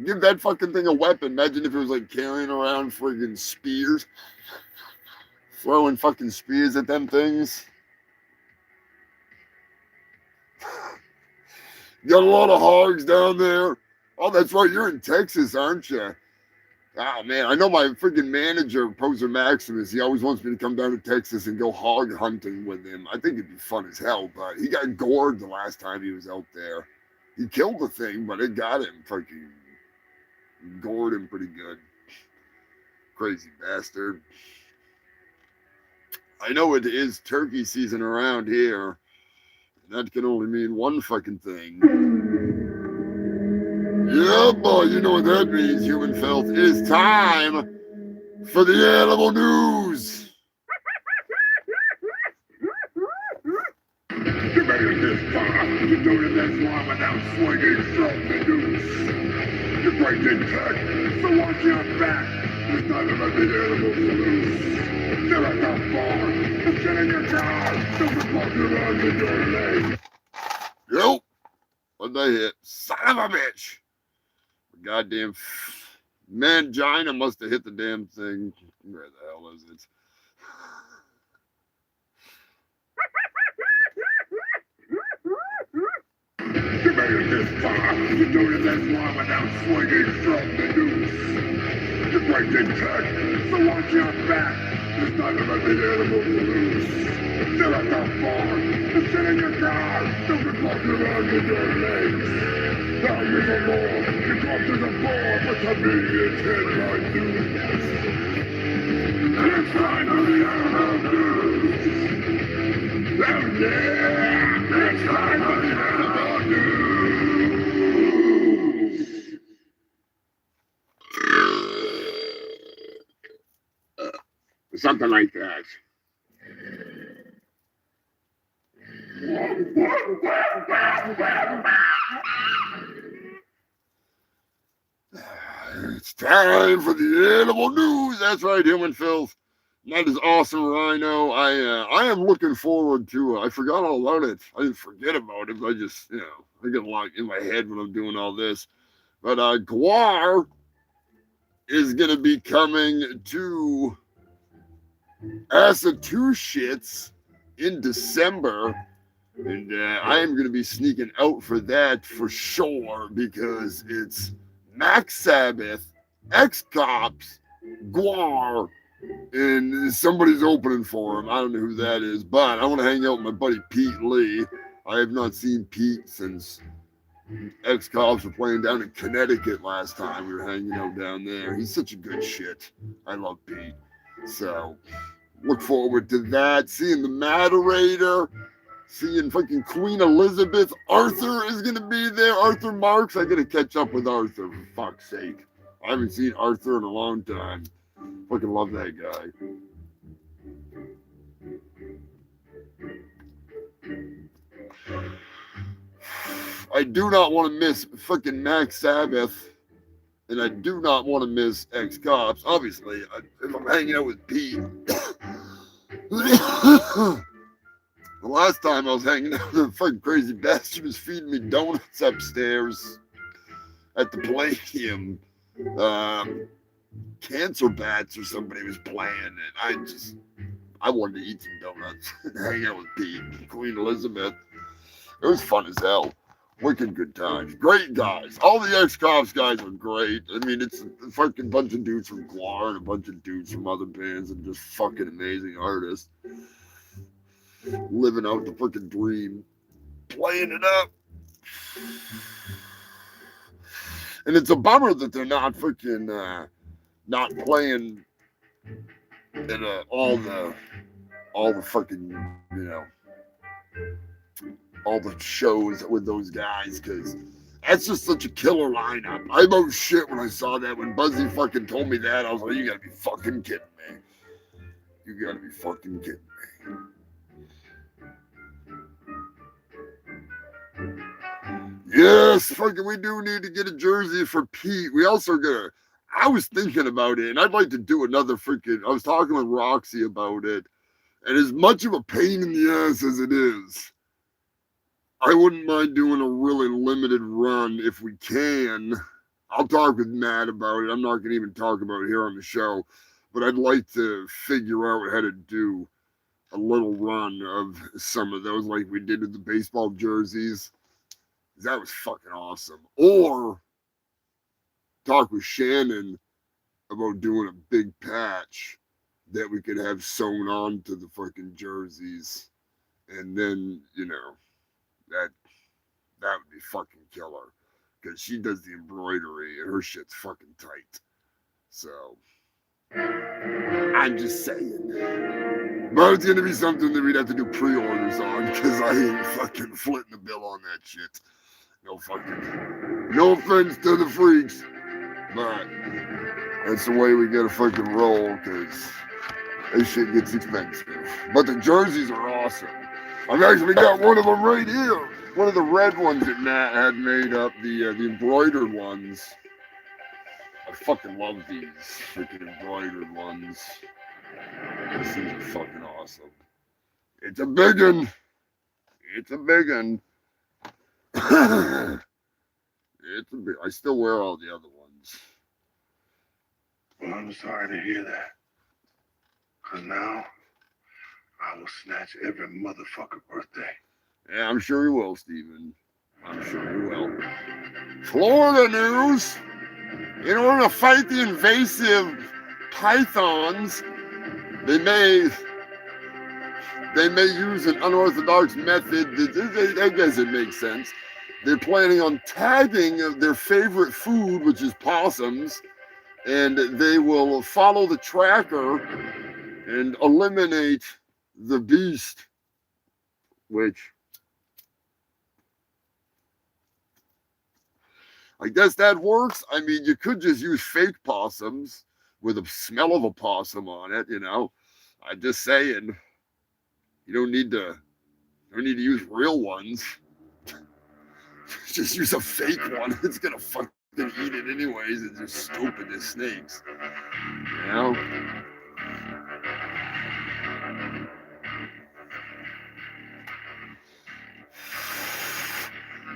Give that fucking thing a weapon. Imagine if it was like carrying around friggin' spears. Throwing fucking spears at them things. You got a lot of hogs down there. Oh, that's right. You're in Texas, aren't you? Oh, man. I know my freaking manager, Poser Maximus. He always wants me to come down to Texas and go hog hunting with him. I think it'd be fun as hell, but he got gored the last time he was out there. He killed the thing, but it got him. Freaking gored him pretty good. Crazy bastard. I know it is turkey season around here. And that can only mean one fucking thing. Yeah, boy, you know what that means, human filth. It is time for the animal news. You made it this far. You're doing this one without swinging from the noose. You're great in tech, so watch your back. It's time to let the animals loose. They're at the bar. Let's get in your car. Don't be walking around in your leg. Nope. What'd they hit? Son of a bitch. Goddamn mangina must have hit the damn thing. Where the hell is it? You made it this far. You're doing this one without swinging from the noose. You're great in tech, so watch your back. It's time to let the animals loose. They're at the bar. Let's get in your car. Don't be walking around in your legs. Now you're the law. You come to the bar, but to me it's headline news. It's time for the animal news. Oh yeah! It's time for the animal news. Something like that. It's time for the animal news. That's right, human filth. That is awesome, Rhino. I am looking forward to it. I forgot all about it. I didn't forget about it, but I just, I get a lot in my head when I'm doing all this. But Guar is going to be coming to Massachusetts in December. And I am going to be sneaking out for that for sure because it's Max Sabbath, X-Cops, Guar, and somebody's opening for him. I don't know who that is, but I want to hang out with my buddy Pete Lee. I have not seen Pete since ex-cops were playing down in Connecticut last time. We were hanging out down there. He's such a good shit. I love Pete. So look forward to that. Seeing the moderator, seeing fucking Queen Elizabeth. Arthur is gonna be there. Arthur Marks. I gotta catch up with Arthur, for fuck's sake. I haven't seen Arthur in a long time. Fucking love that guy. I do not want to miss fucking Max Sabbath, and I do not want to miss ex-cops. Obviously, if I'm hanging out with Pete. The last time I was hanging out, the fucking crazy bastard was feeding me donuts upstairs at the Palladium. Cancer bats or somebody was playing, and I wanted to eat some donuts and hang out with Pete and Queen Elizabeth. It was fun as hell. Wicked good times. Great guys. All the ex-cops guys are great. I mean, it's a fucking bunch of dudes from Guar and a bunch of dudes from other bands and just fucking amazing artists. Living out the fucking dream. Playing it up. And it's a bummer that they're not freaking, not playing in all the fucking, you know, all the shows with those guys, because that's just such a killer lineup. I about shit when I saw that. When Buzzy fucking told me that, I was like, you gotta be fucking kidding me. You gotta be fucking kidding me. Yes, fucking, we do need to get a jersey for Pete. We also gotta, I was thinking about it, and I'd like to do another freaking, I was talking with Roxy about it, and as much of a pain in the ass as it is, I wouldn't mind doing a really limited run if we can. I'll talk with Matt about it. I'm not going to even talk about it here on the show, but I'd like to figure out how to do a little run of some of those like we did with the baseball jerseys. That was fucking awesome. Or talk with Shannon about doing a big patch that we could have sewn on to the fucking jerseys. And then, you know, that would be fucking killer, because she does the embroidery and her shit's fucking tight. So I'm just saying, but it's gonna be something that we'd have to do pre-orders on, because I ain't fucking footing the bill on that shit. No offense to the freaks, but that's the way we gotta fucking roll, because this shit gets expensive. But the jerseys are awesome. I've actually got one of them right here. One of the red ones that Matt had made up, the embroidered ones. I fucking love these freaking embroidered ones. These things are fucking awesome. It's a big one. It's a big one. It's a big. I still wear all the other ones. Well, I'm sorry to hear that. Because now I will snatch every motherfucker birthday. Yeah, I'm sure you will, Steven. I'm sure you will. Florida news. In order to fight the invasive pythons, they may use an unorthodox method. I guess it makes sense. They're planning on tagging their favorite food, which is possums, and they will follow the tracker and eliminate the beast, which I guess that works. I mean, you could just use fake possums with a smell of a possum on it, you know. I'm just saying, you don't need to use real ones. Just use a fake one. It's gonna fucking eat it anyways. It's just stupid as snakes, you know.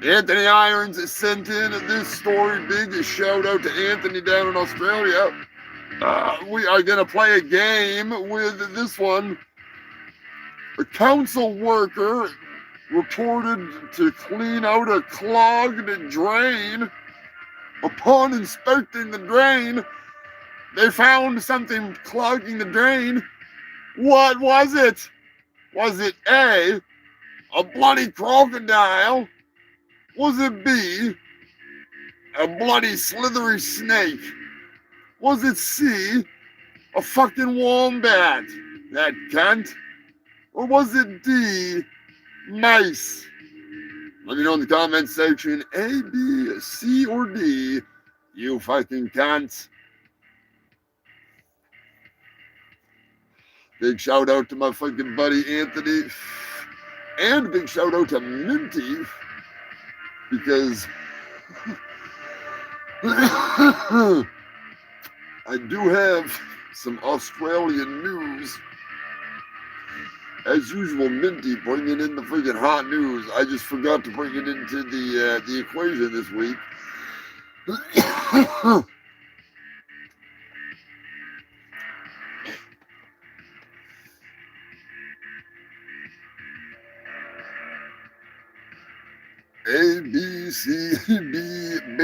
Anthony Irons has sent in this story. Big shout out to Anthony down in Australia. We are going to play a game with this one. A council worker reported to clean out a clogged drain. Upon inspecting the drain, They found something clogging the drain. What was it? Was it A, a bloody crocodile? Was it B, a bloody slithery snake? Was it C, a fucking wombat? That cunt? Or was it D, mice? Let me know in the comment section, A, B, C, or D, you fucking cunts. Big shout out to my fucking buddy Anthony. And a big shout out to Minty. Because I do have some Australian news. As usual, Minty bringing in the freaking hot news. I just forgot to bring it into the equation this week. A, B, C, B, B.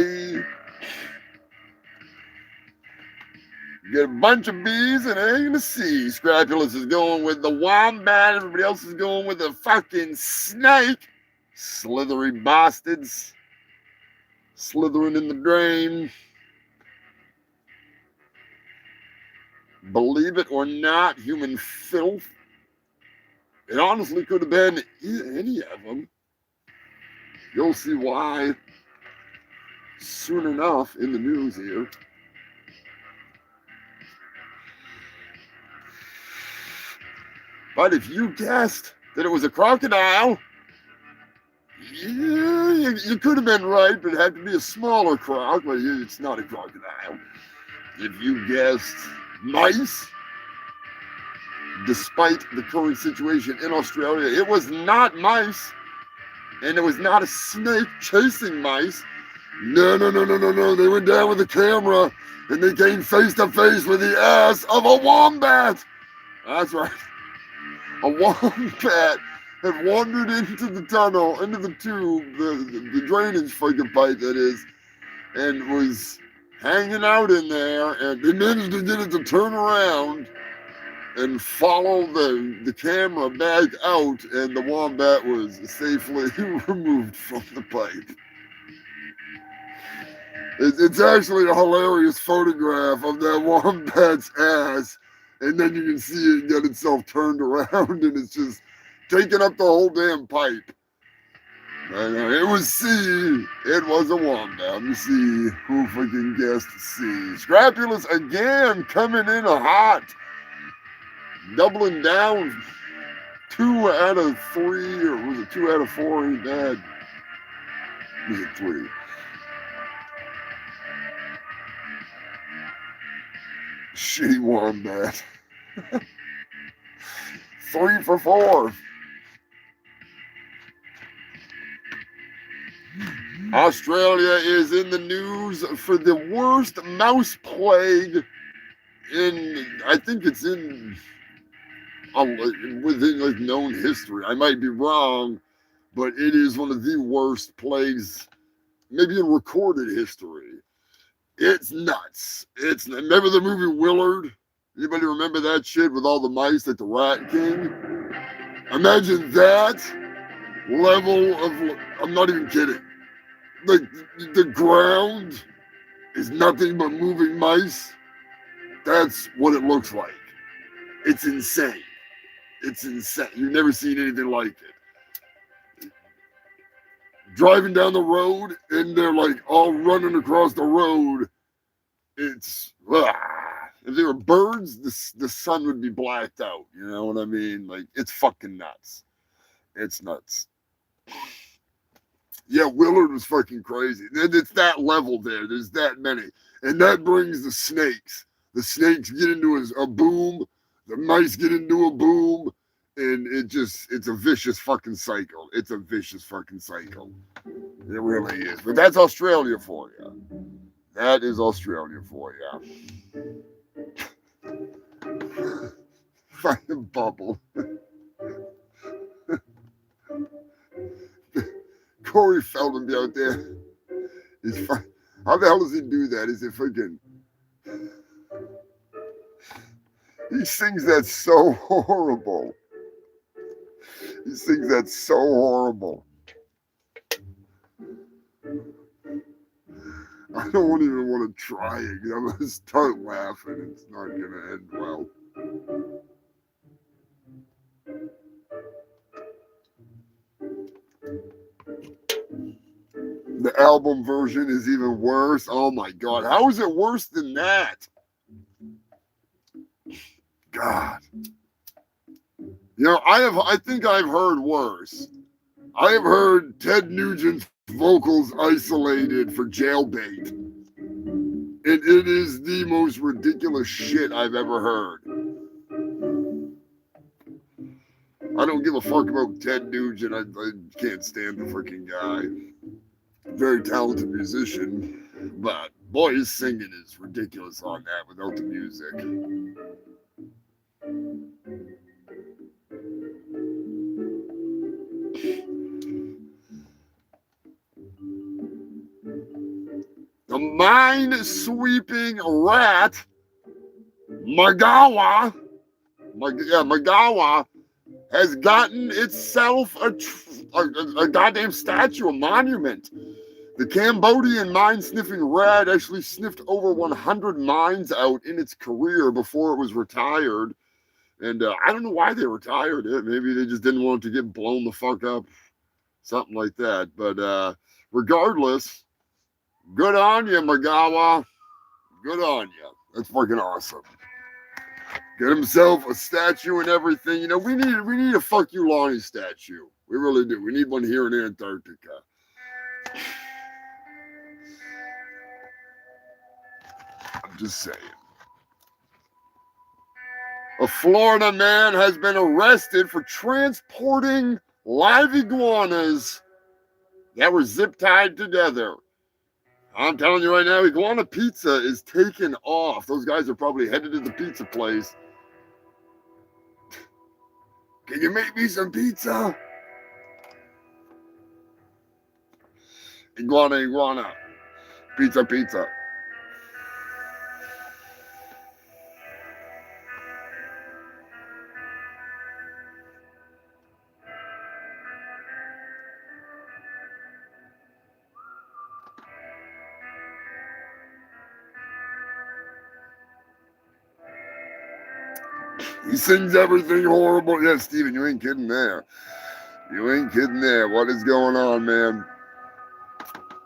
You get a bunch of B's and an A and a C. Scrapulous is going with the wombat. Everybody else is going with the fucking snake. Slithery bastards. Slithering in the drain. Believe it or not, human filth. It honestly could have been any of them. You'll see why soon enough in the news here. But if you guessed that it was a crocodile, yeah, you could have been right, but it had to be a smaller croc, but it's not a crocodile. If you guessed mice, despite the current situation in Australia, it was not mice, and it was not a snake chasing mice. No. They went down with the camera, and they came face to face with the ass of a wombat. That's right. A wombat had wandered into the tunnel, into the tube, the drainage fucking pipe that is, and was hanging out in there, and they managed to get it to turn around and follow the camera back out, and the wombat was safely removed from the pipe. It's actually a hilarious photograph of that wombat's ass, and then you can see it get itself turned around, and it's just taking up the whole damn pipe. It was C. It was a wombat. Let me see who freaking guessed C. Scrapulous again coming in hot. Doubling down. 2 out of 3, or was it 2 out of 4? Ain't bad. Was it 3? Shitty wombat. 3 for 4. Australia is in the news for the worst mouse plague in, I think it's in, within like known history. I might be wrong, but it is one of the worst plagues, maybe in recorded history. It's nuts. Remember the movie Willard? Anybody remember that shit with all the mice like the Rat King? Imagine that level of, I'm not even kidding. Like the ground is nothing but moving mice. That's what it looks like. It's insane. It's insane. You've never seen anything like it. Driving down the road and they're like all running across the road. It's, if they were birds, the sun would be blacked out. You know what I mean? Like, it's fucking nuts. It's nuts. Yeah, Willard was fucking crazy. It's that level there. There's that many. And that brings the snakes. The snakes get into a boom. The mice get into a boom. And it's a vicious fucking cycle. It's a vicious fucking cycle. It really is. But that's Australia for you. That is Australia for you. Fucking bubble. Corey Feldman be out there. He's fine. How the hell does he do that? Is it freaking He sings that so horrible. He sings that so horrible. I don't even want to try it. I'm going to start laughing. It's not going to end well. The album version is even worse. Oh my God. How is it worse than that? God. You know, I think I've heard worse. I have heard Ted Nugent's vocals isolated for Jailbait. And it is the most ridiculous shit I've ever heard. I don't give a fuck about Ted Nugent. I can't stand the freaking guy. Very talented musician. But boy, his singing is ridiculous on that without the music. The mind-sweeping rat, Magawa, has gotten itself a goddamn statue, a monument. The Cambodian mind-sniffing rat actually sniffed over 100 minds out in its career before it was retired. And I don't know why they retired it. Maybe they just didn't want it to get blown the fuck up. Something like that. But regardless, good on you, Magawa. Good on you. That's fucking awesome. Get himself a statue and everything. You know, we need a fuck you Lonnie statue. We really do. We need one here in Antarctica. I'm just saying. A Florida man has been arrested for transporting live iguanas that were zip-tied together. I'm telling you right now, iguana pizza is taking off. Those guys are probably headed to the pizza place. Can you make me some pizza? Iguana. Pizza. He sings everything horrible. Yeah, Steven, you ain't kidding there. You ain't kidding there. What is going on, man?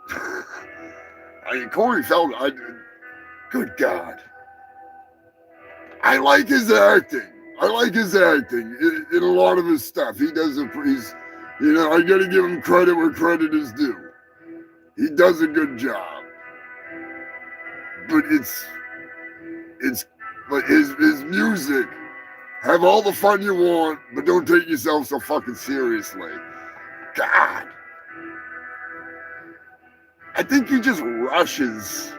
I mean, Corey Feldman, good God. I like his acting. In a lot of his stuff. He does I gotta give him credit where credit is due. He does a good job. But it's like his music. Have all the fun you want, but don't take yourself so fucking seriously. God. I think he just rushes.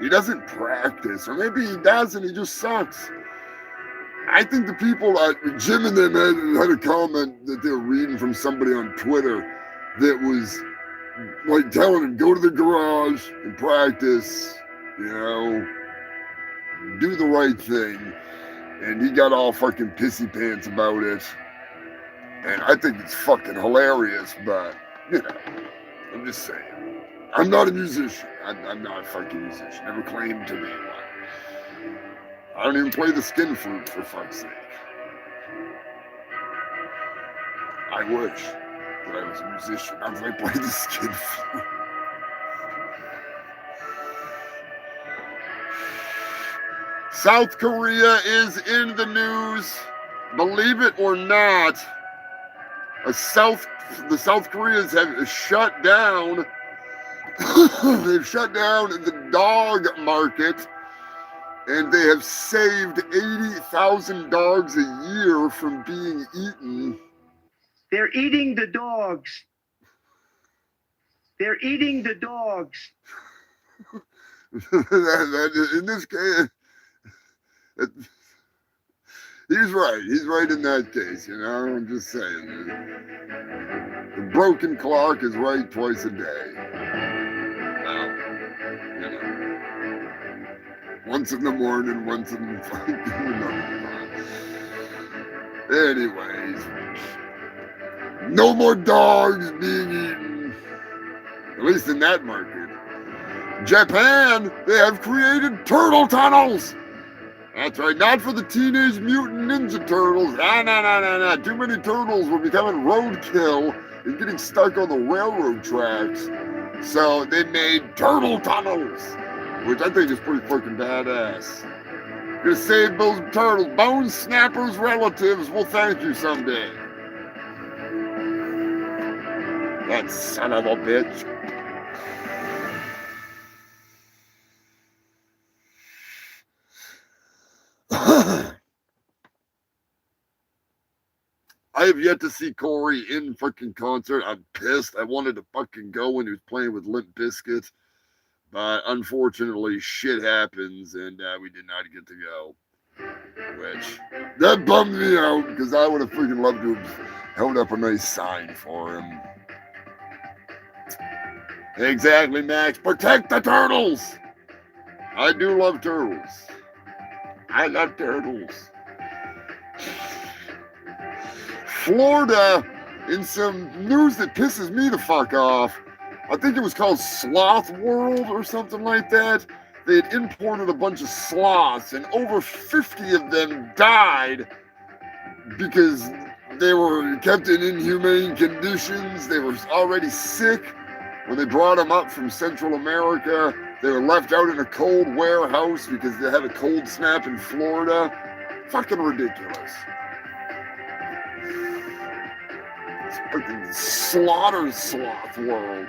He doesn't practice. Or maybe he does and he just sucks. I think the people, Jim and them had a comment that they were reading from somebody on Twitter that was like telling him, go to the garage and practice, do the right thing. And he got all fucking pissy pants about it. And I think it's fucking hilarious, but, I'm just saying. I'm not a musician. I'm not a fucking musician. Never claimed to be one. I don't even play the skin flute, for fuck's sake. I wish that I was a musician. I was like, play the skin flute. South Korea is in the news. Believe it or not, the South Koreans have shut down. They've shut down the dog market, and they have saved 80,000 dogs a year from being eaten. They're eating the dogs. They're eating the dogs. In this case, he's right. He's right in that case, I'm just saying. The broken clock is right twice a day. Now, once in the morning, once in the night. Anyways, no more dogs being eaten, at least in that market. Japan, they have created turtle tunnels. That's right, not for the Teenage Mutant Ninja Turtles. Nah. Too many turtles were becoming roadkill and getting stuck on the railroad tracks. So they made turtle tunnels, which I think is pretty fucking badass. Gonna save those turtles. Bone Snapper's relatives will thank you someday. That son of a bitch. I have yet to see Corey in fucking concert. I'm pissed. I wanted to fucking go when he was playing with Limp Bizkit. But unfortunately, shit happens, and we did not get to go. Which, that bummed me out, because I would have freaking loved to have held up a nice sign for him. Exactly, Max. Protect the turtles! I do love turtles. I love turtles. Florida, in some news that pisses me the fuck off, I think it was called Sloth World or something like that. They had imported a bunch of sloths, and over 50 of them died because they were kept in inhumane conditions. They were already sick when they brought them up from Central America. They were left out in a cold warehouse because they had a cold snap in Florida. Fucking ridiculous. It's fucking slaughter sloth world.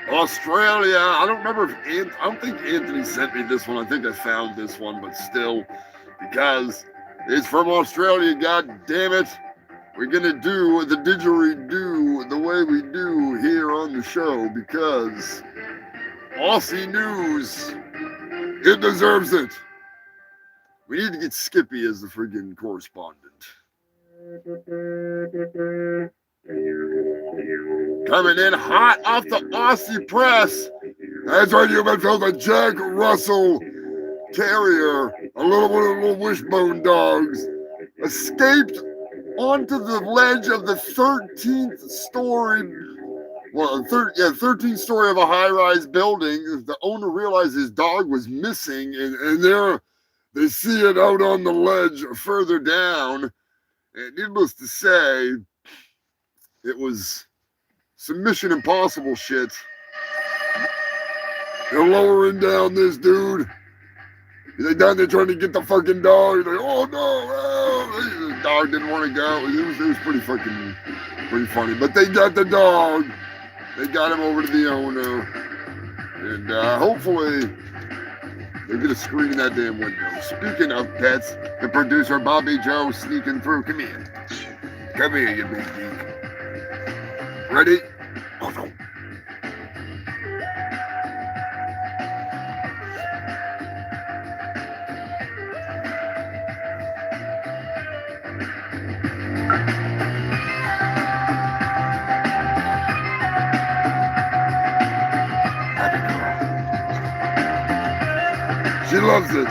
Australia, I don't remember if I don't think Anthony sent me this one. I think I found this one, but still, because it's from Australia, god damn it. We're gonna do the didgeridoo the way we do here on the show, because Aussie news, it deserves it. We need to get Skippy as the friggin' correspondent. Coming in hot off the Aussie press. That's right, you might feel the Jack Russell Terrier, a little wishbone dogs, escaped onto the ledge of the 13th story, 13th story of a high-rise building. The owner realized his dog was missing, and there they see it out on the ledge further down. And needless to say, it was some Mission Impossible shit. They're lowering down this dude. They down there trying to get the fucking dog. Like, oh no, the dog didn't want to go. It was pretty funny. But they got the dog. They got him over to the owner. And hopefully they get a screen in that damn window. Speaking of pets, the producer Bobby Joe sneaking through. Come here. Come here, you big geek. Ready? Oh no. She loves it.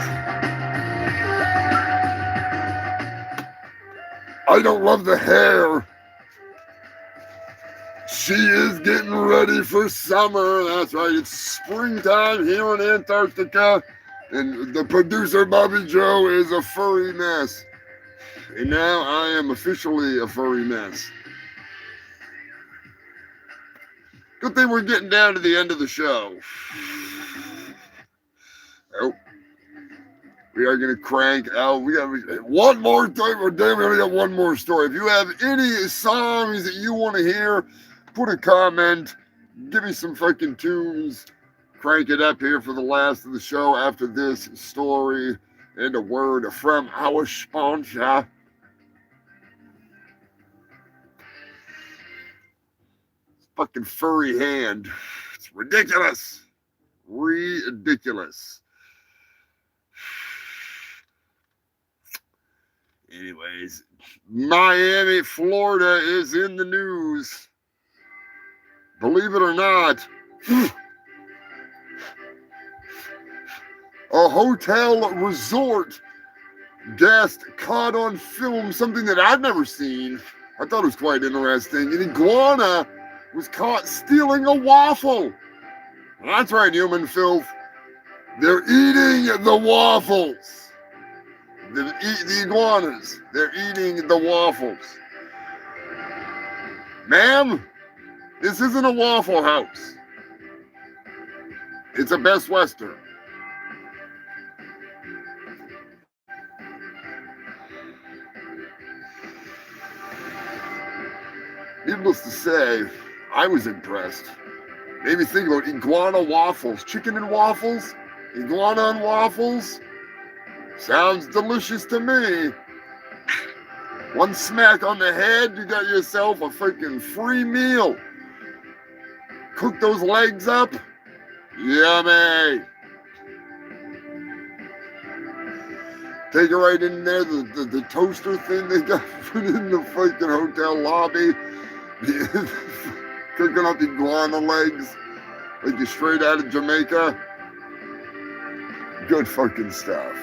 I don't love the hair. She is getting ready for summer. That's right. It's springtime here in Antarctica. And the producer, Bobby Joe, is a furry mess. And now I am officially a furry mess. Good thing we're getting down to the end of the show. Oh. We are going to crank out. We have one more time. Oh, damn, we only got one more story. If you have any songs that you want to hear, put a comment. Give me some fucking tunes. Crank it up here for the last of the show after this story. And a word from our sponsor. Fucking furry hand. It's ridiculous. Ridiculous. Anyways, Miami, Florida is in the news. Believe it or not, a hotel resort guest caught on film something that I've never seen. I thought it was quite interesting. An iguana was caught stealing a waffle. That's right, human filth. They're eating the waffles. The iguanas. They're eating the waffles. Ma'am, this isn't a Waffle House. It's a Best Western. Needless to say, I was impressed. Made me think about iguana waffles. Chicken and waffles? Iguana and waffles? Sounds delicious to me. One smack on the head, you got yourself a freaking free meal. Cook those legs up. Yummy. Take it right in there, the toaster thing they got put in the freaking hotel lobby. Cooking up iguana legs like you're straight out of Jamaica. Good fucking stuff.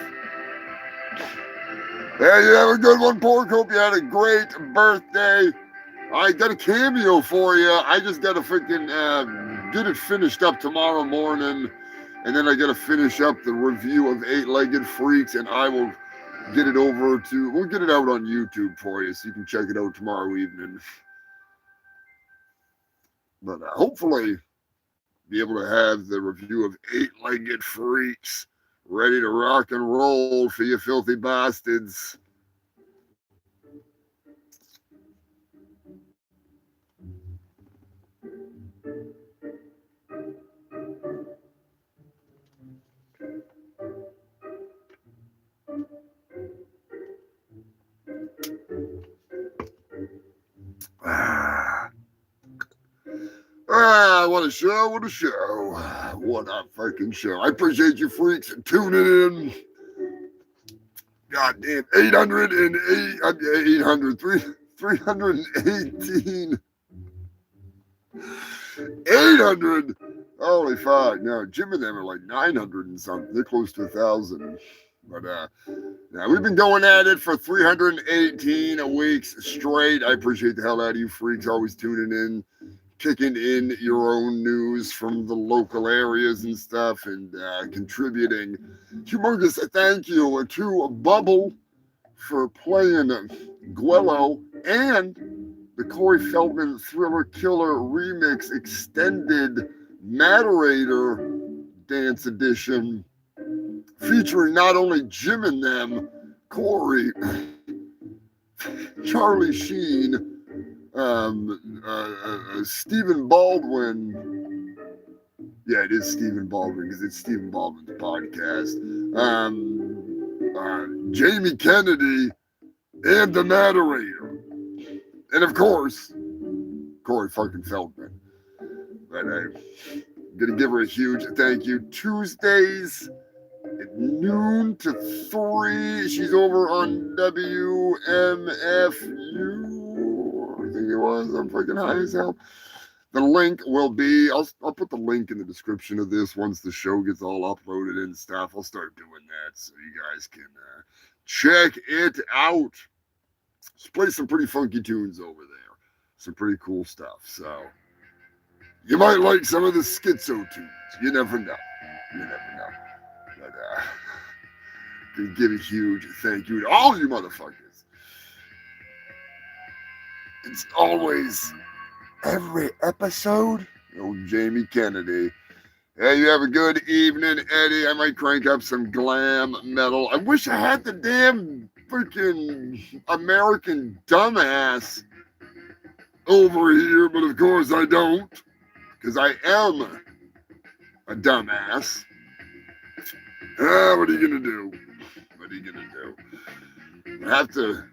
Yeah, you have a good one, Pork. Hope you had a great birthday. I got a cameo for you. I just got to freaking get it finished up tomorrow morning. And then I got to finish up the review of 8-Legged Freaks. And I will get it over to, we'll get it out on YouTube for you so you can check it out tomorrow evening. But hopefully be able to have the review of 8-Legged Freaks ready to rock and roll for you filthy bastards. What a show, what a show. What a freaking show. I appreciate you freaks tuning in. Goddamn, 318. Holy fuck. No, Jim and them are like 900 and something. They're close to 1,000. But now we've been going at it for 318 weeks straight. I appreciate the hell out of you freaks always tuning in, kicking in your own news from the local areas and stuff, and contributing. Humongous thank you to Bubble for playing Guello and the Corey Feldman Thriller Killer Remix Extended Moderator Dance Edition, featuring not only Jim and them, Corey, Charlie Sheen, Stephen Baldwin. Yeah, it is Stephen Baldwin because it's Stephen Baldwin's podcast. Jamie Kennedy and the moderator. And of course, Corey fucking Feldman. But I'm going to give her a huge thank you. Tuesdays at noon to 3. She's over on WMFU. I think it was. I'm freaking high as hell. The link will be, I'll put the link in the description of this once the show gets all uploaded and stuff. I'll start doing that so you guys can check it out. She plays some pretty funky tunes over there. Some pretty cool stuff. So you might like some of the schizo tunes. You never know. You never know. But can give a huge thank you to all you motherfuckers. It's always every episode. Oh, Jamie Kennedy. Hey, you have a good evening, Eddie. I might crank up some glam metal. I wish I had the damn freaking American dumbass over here, but of course I don't, because I am a dumbass. What are you gonna do? What are you gonna do? I have to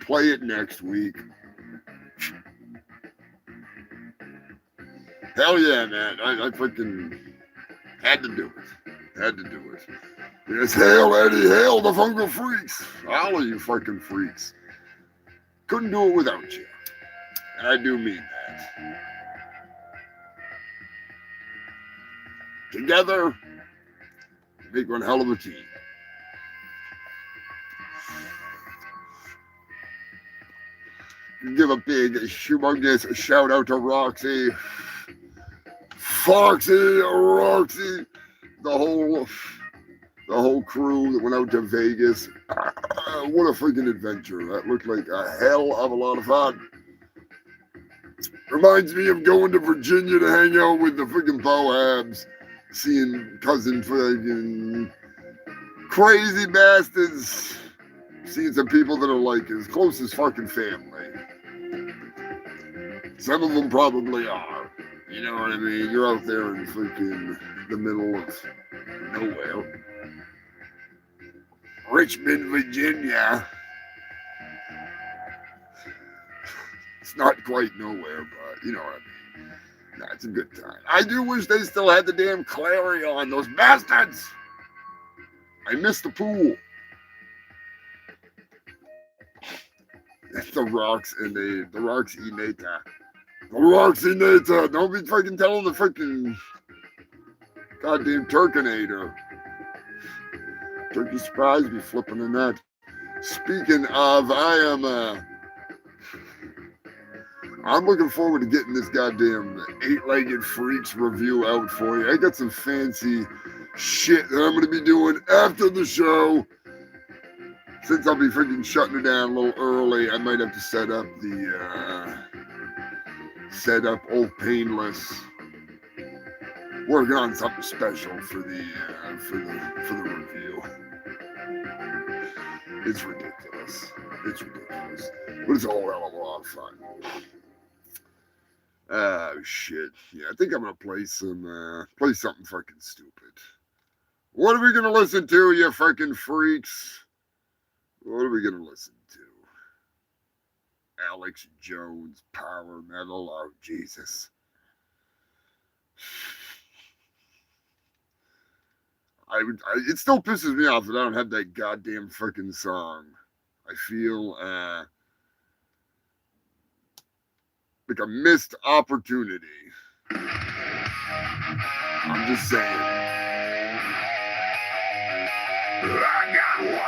play it next week. Hell yeah, man. I freaking had to do it. Had to do it. Yes, hail, Eddie. Hail the Fungal Freaks. All of you fucking freaks. Couldn't do it without you. And I do mean that. together, make one hell of a team. Give a big, humongous shout out to Roxy, Foxy, Roxy, the whole crew that went out to Vegas. What a freaking adventure. That looked like a hell of a lot of fun. Reminds me of going to Virginia to hang out with the freaking Boabs, seeing cousin freaking crazy bastards, seeing some people that are like as close as fucking family. Some of them probably are. You know what I mean? You're out there in freaking the middle of nowhere. Richmond, Virginia. It's not quite nowhere, but you know what I mean. Nah, it's a good time. I do wish they still had the damn Clary on, those bastards. I missed the pool. The Rocks and the Rocks Ineta. The Rocks Ineta. Don't be fucking telling the freaking goddamn Turkinator. Turkey surprise be flipping the net. Speaking of, I'm looking forward to getting this goddamn 8-legged freaks review out for you. I got some fancy shit that I'm going to be doing after the show. Since I'll be freaking shutting it down a little early, I might have to set up Old Painless. Working on something special for the review. It's ridiculous. It's ridiculous. But it's a whole hell of a lot of fun. Oh shit. Yeah, I think I'm gonna play something fucking stupid. What are we gonna listen to, you fucking freaks? What are we gonna listen to? Alex Jones, power metal. Oh Jesus. It still pisses me off that I don't have that goddamn freaking song. I feel like a missed opportunity. I'm just saying. I got what?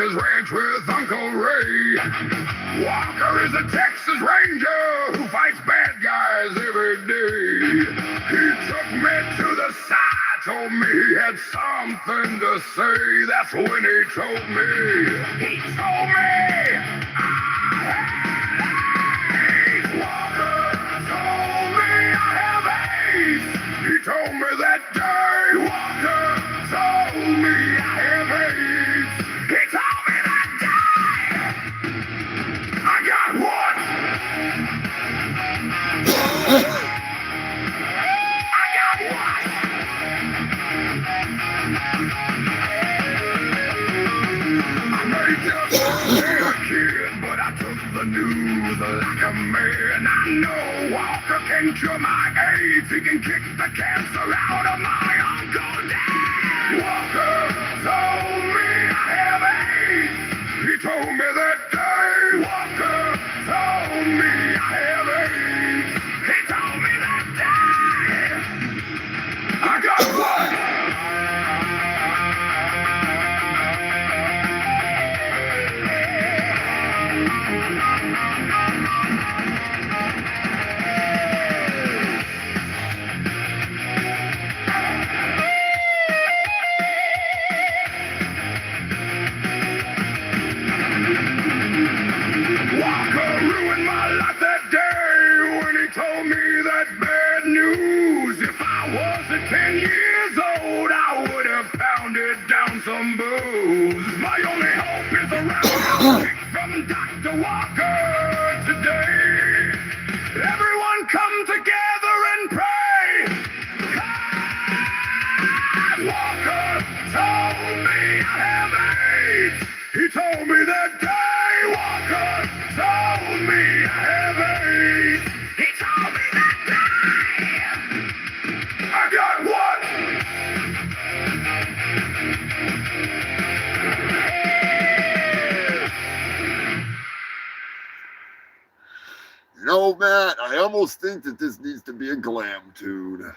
Ranch with Uncle Ray. Walker is a Texas Ranger who fights bad guys every day. He took me to the side, told me he had something to say. That's when he told me I had AIDS. Walker told me I have AIDS. He told me that day. Walker told me I have AIDS. He told me that day. I got what? I got what? I may just be a kid, but I took the news like a man. I know Walker can cure my AIDS. He can kick the cancer out of my Uncle Dan. Walker told me I have AIDS. He told me that day. Walker told me I have AIDS. He told me that day. I got what? Walker ruined my life that day when he told me that bad news. If I wasn't 10 years old, I would have pounded down some booze. My only hope is a round from Dr. Walker today. Everyone come together and pray. know, Matt, I almost think that this needs to be a glam tune.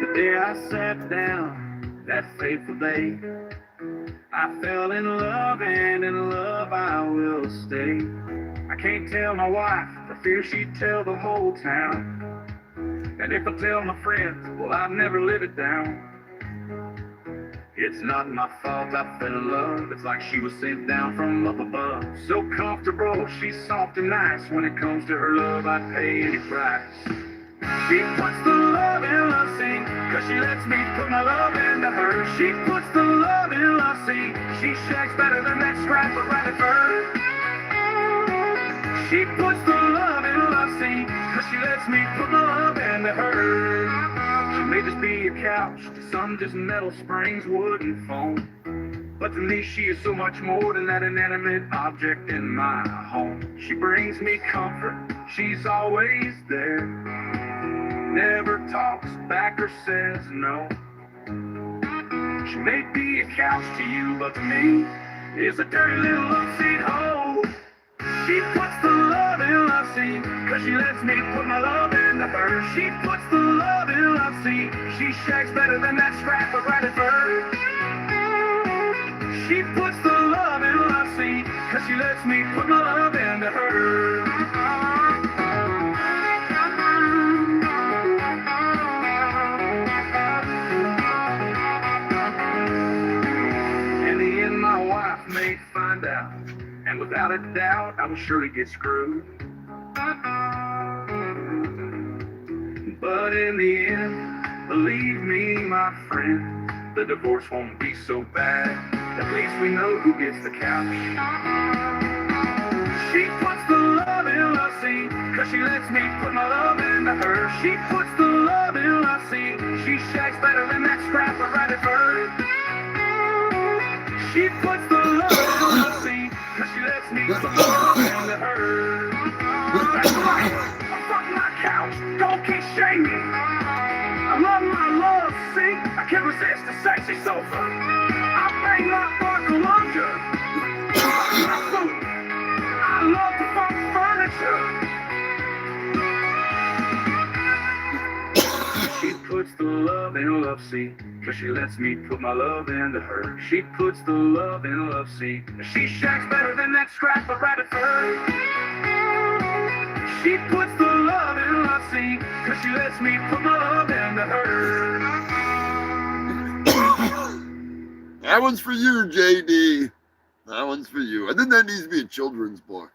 The day I sat down, that fateful day, I fell in love, and in love I will stay. I can't tell my wife for fear she'd tell the whole town. And if I tell my friends, well, I'd never live it down. It's not my fault I fell in love. It's like she was sent down from up above. So comfortable, she's soft and nice. When it comes to her love, I'd pay any price. She puts the love in love scene, cause she lets me put my love into her. She puts the love in love scene. She shakes better than that scrap of rabbit fur. She puts the love in love scene, cause she lets me put my love into her. She may just be a couch, to some just metal springs, wood and foam. But to me she is so much more than that inanimate object in my home. She brings me comfort, she's always there. Never talks back or says no. She may be a couch to you, but to me is a dirty little love seat hole. She puts the love in love scene, cause she lets me put my love into her. She puts the love in love scene. She shakes better than that scrap of rabbit fur. She puts the love in love scene, cause she lets me put my love into her. In the end, my wife may find out, and without a doubt, I will surely get screwed. But in the end, believe me, my friend, the divorce won't be so bad. At least we know who gets the couch. She puts the love in love scene, cause she lets me put my love into her. She puts the love in love scene. She shakes better than that scrap of rabbit fur. She puts the love in love scene, cause she lets me put my love into her. That's right, I fuck my couch, don't keep shaming. I love my love, see, I can't resist a sexy sofa. I bang my buckle under, my food. I love the funk furniture. She puts the love in love scene, cause she lets me put my love into her. She puts the love in love scene. She shakes better than that scrap of rabbit fur. She puts the love in love scene, cause she lets me put my love into her. That one's for you, JD. That one's for you. I think that needs to be a children's book.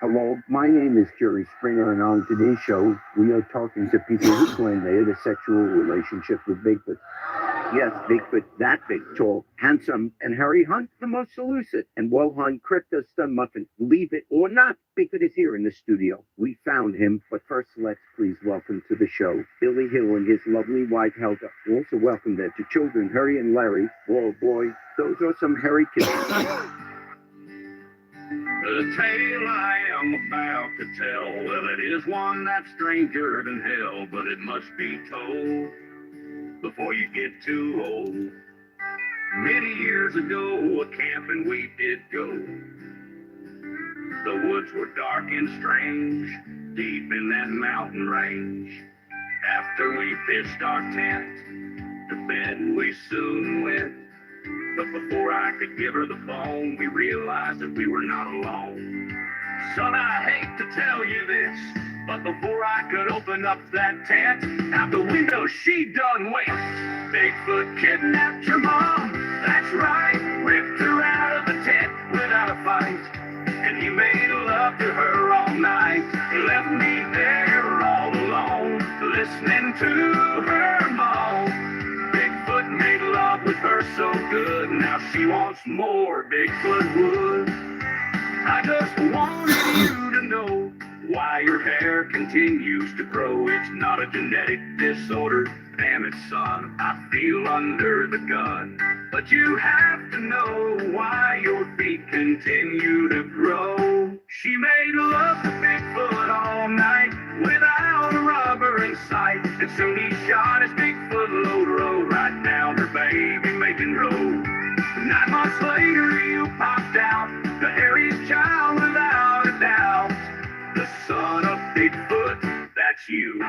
Hello, my name is Jerry Springer, and on today's show, we are talking to people who claim they had a sexual relationship with Bigfoot. Yes, Bigfoot, that big, tall, handsome, and Harry Hunt, the most elusive and well-hung crypto-stun muffin. Believe it or not, Bigfoot is here in the studio. We found him, but first, let's please welcome to the show Billy Hill and his lovely wife, Helga. We also welcome their two children, Harry and Larry. Oh boy, those are some hairy kids. The tale I am about to tell, well, it is one that's stranger than hell, but it must be told before you get too old. Many years ago, a camping we did go. The woods were dark and strange, deep in that mountain range. After we pitched our tent, to bed we soon went. But before I could give her the phone, we realized that we were not alone. Son, I hate to tell you this, but before I could open up that tent, out the window she done went. Bigfoot kidnapped your mom, that's right, ripped her out of the tent without a fight. And he made love to her all night. He left me there all alone, listening to her moan. Bigfoot made love with her so good, now she wants more Bigfoot wood. I just wanted you to know why your hair continues to grow. It's not a genetic disorder, damn it, son, I feel under the gun. But you have to know why your feet continue to grow. She made love to Bigfoot all night, without a rubber in sight. And soon he shot his Bigfoot load road right down her baby making road. 9 months later, you popped out, the hairiest child without a doubt. The son of Bigfoot, that's you.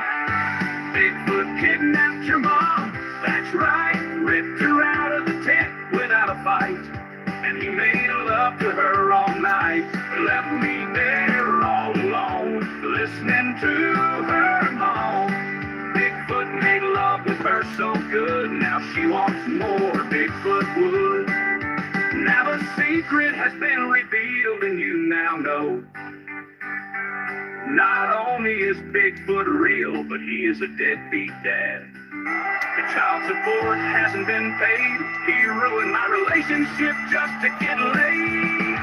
Bigfoot kidnapped your mom, that's right. Ripped her out of the tent without a fight. And he made love to her all night. Left me there all alone, listening to her moan. Bigfoot made love with her so good, now she wants more Bigfoot would. Now the secret has been revealed and you now know. Not only is Bigfoot real, but he is a deadbeat dad. The child support hasn't been paid. He ruined my relationship just to get laid.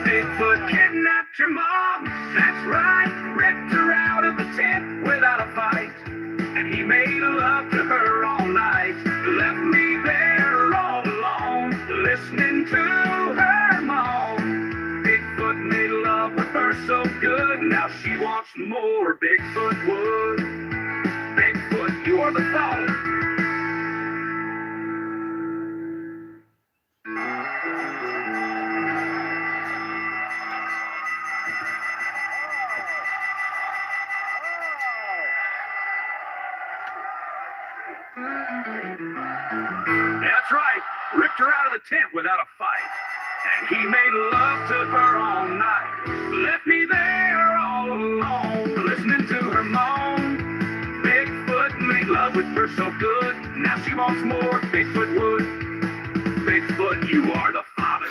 Bigfoot kidnapped your mom, that's right. Ripped her out of the tent without a fight. And he made love to her all night. Left me there all alone, listening to her moan. Bigfoot made love with her so good, now she wants more Bigfoot would. Bigfoot, you're the phone. That's right, ripped her out of the tent without a fight. And he made love to her all night. Left me there all alone, listening to her moan. Bigfoot made love with her so good, now she wants more Bigfoot would. Bigfoot, you are the father.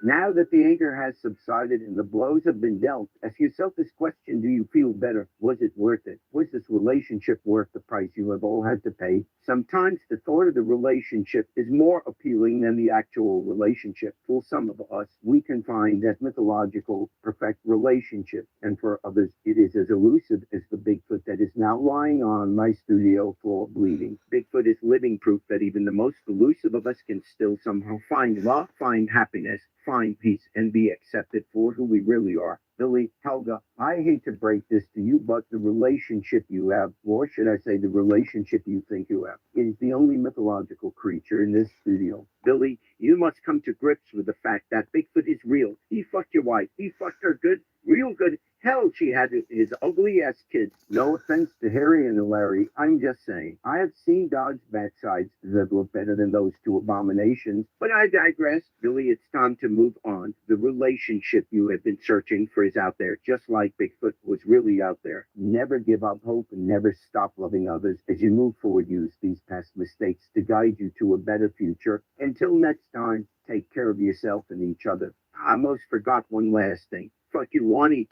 Now that the anger has subsided and the blows have been dealt, ask yourself this question: do you feel better? Was it worth it? Was this relationship worth the price you have all had to pay? Sometimes the thought of the relationship is more appealing than the actual relationship. For some of us, we can find that mythological, perfect relationship, and for others, it is as elusive as the Bigfoot that is now lying on my studio floor bleeding. Bigfoot is living proof that even the most elusive of us can still somehow find love, find happiness, find peace, and be accepted for who we really are. Billy, Helga, I hate to break this to you, but the relationship you have, or should I say the relationship you think you have, is the only mythological creature in this studio. Billy, you must come to grips with the fact that Bigfoot is real. He fucked your wife. He fucked her good, real good. Hell, she had his ugly-ass kids. No offense to Harry and Larry. I'm just saying. I have seen dogs' backsides that look better than those two abominations. But I digress. Billy, it's time to move on. The relationship you have been searching for is out there, just like Bigfoot was really out there. Never give up hope and never stop loving others. As you move forward, use these past mistakes to guide you to a better future. Until next time, take care of yourself and each other. I almost forgot one last thing. Fuck you, Lonnie.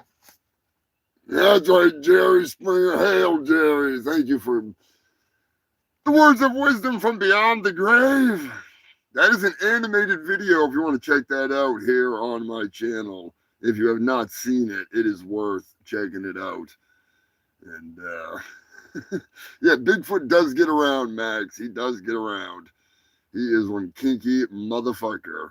That's right, Jerry Springer. Hail, Jerry. Thank you for the words of wisdom from beyond the grave. That is an animated video if you want to check that out here on my channel. If you have not seen it, it is worth checking it out. And, yeah, Bigfoot does get around, Max. He does get around. He is one kinky motherfucker.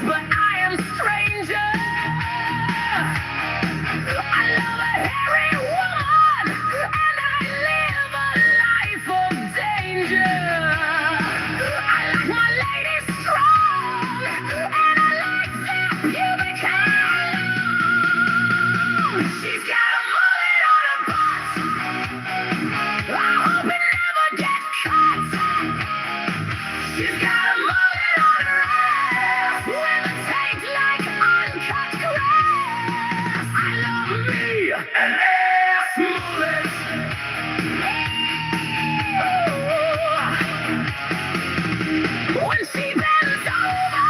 But I am stranger. I love a hairy woman, and I live a life of danger. I like my lady strong, and I like that pubic hair long. She's got a mullet on her butt. I hope it never gets cut. She's got a mullet on her ass with a taint like uncut grass. I love me an ass mullet. When she bends over,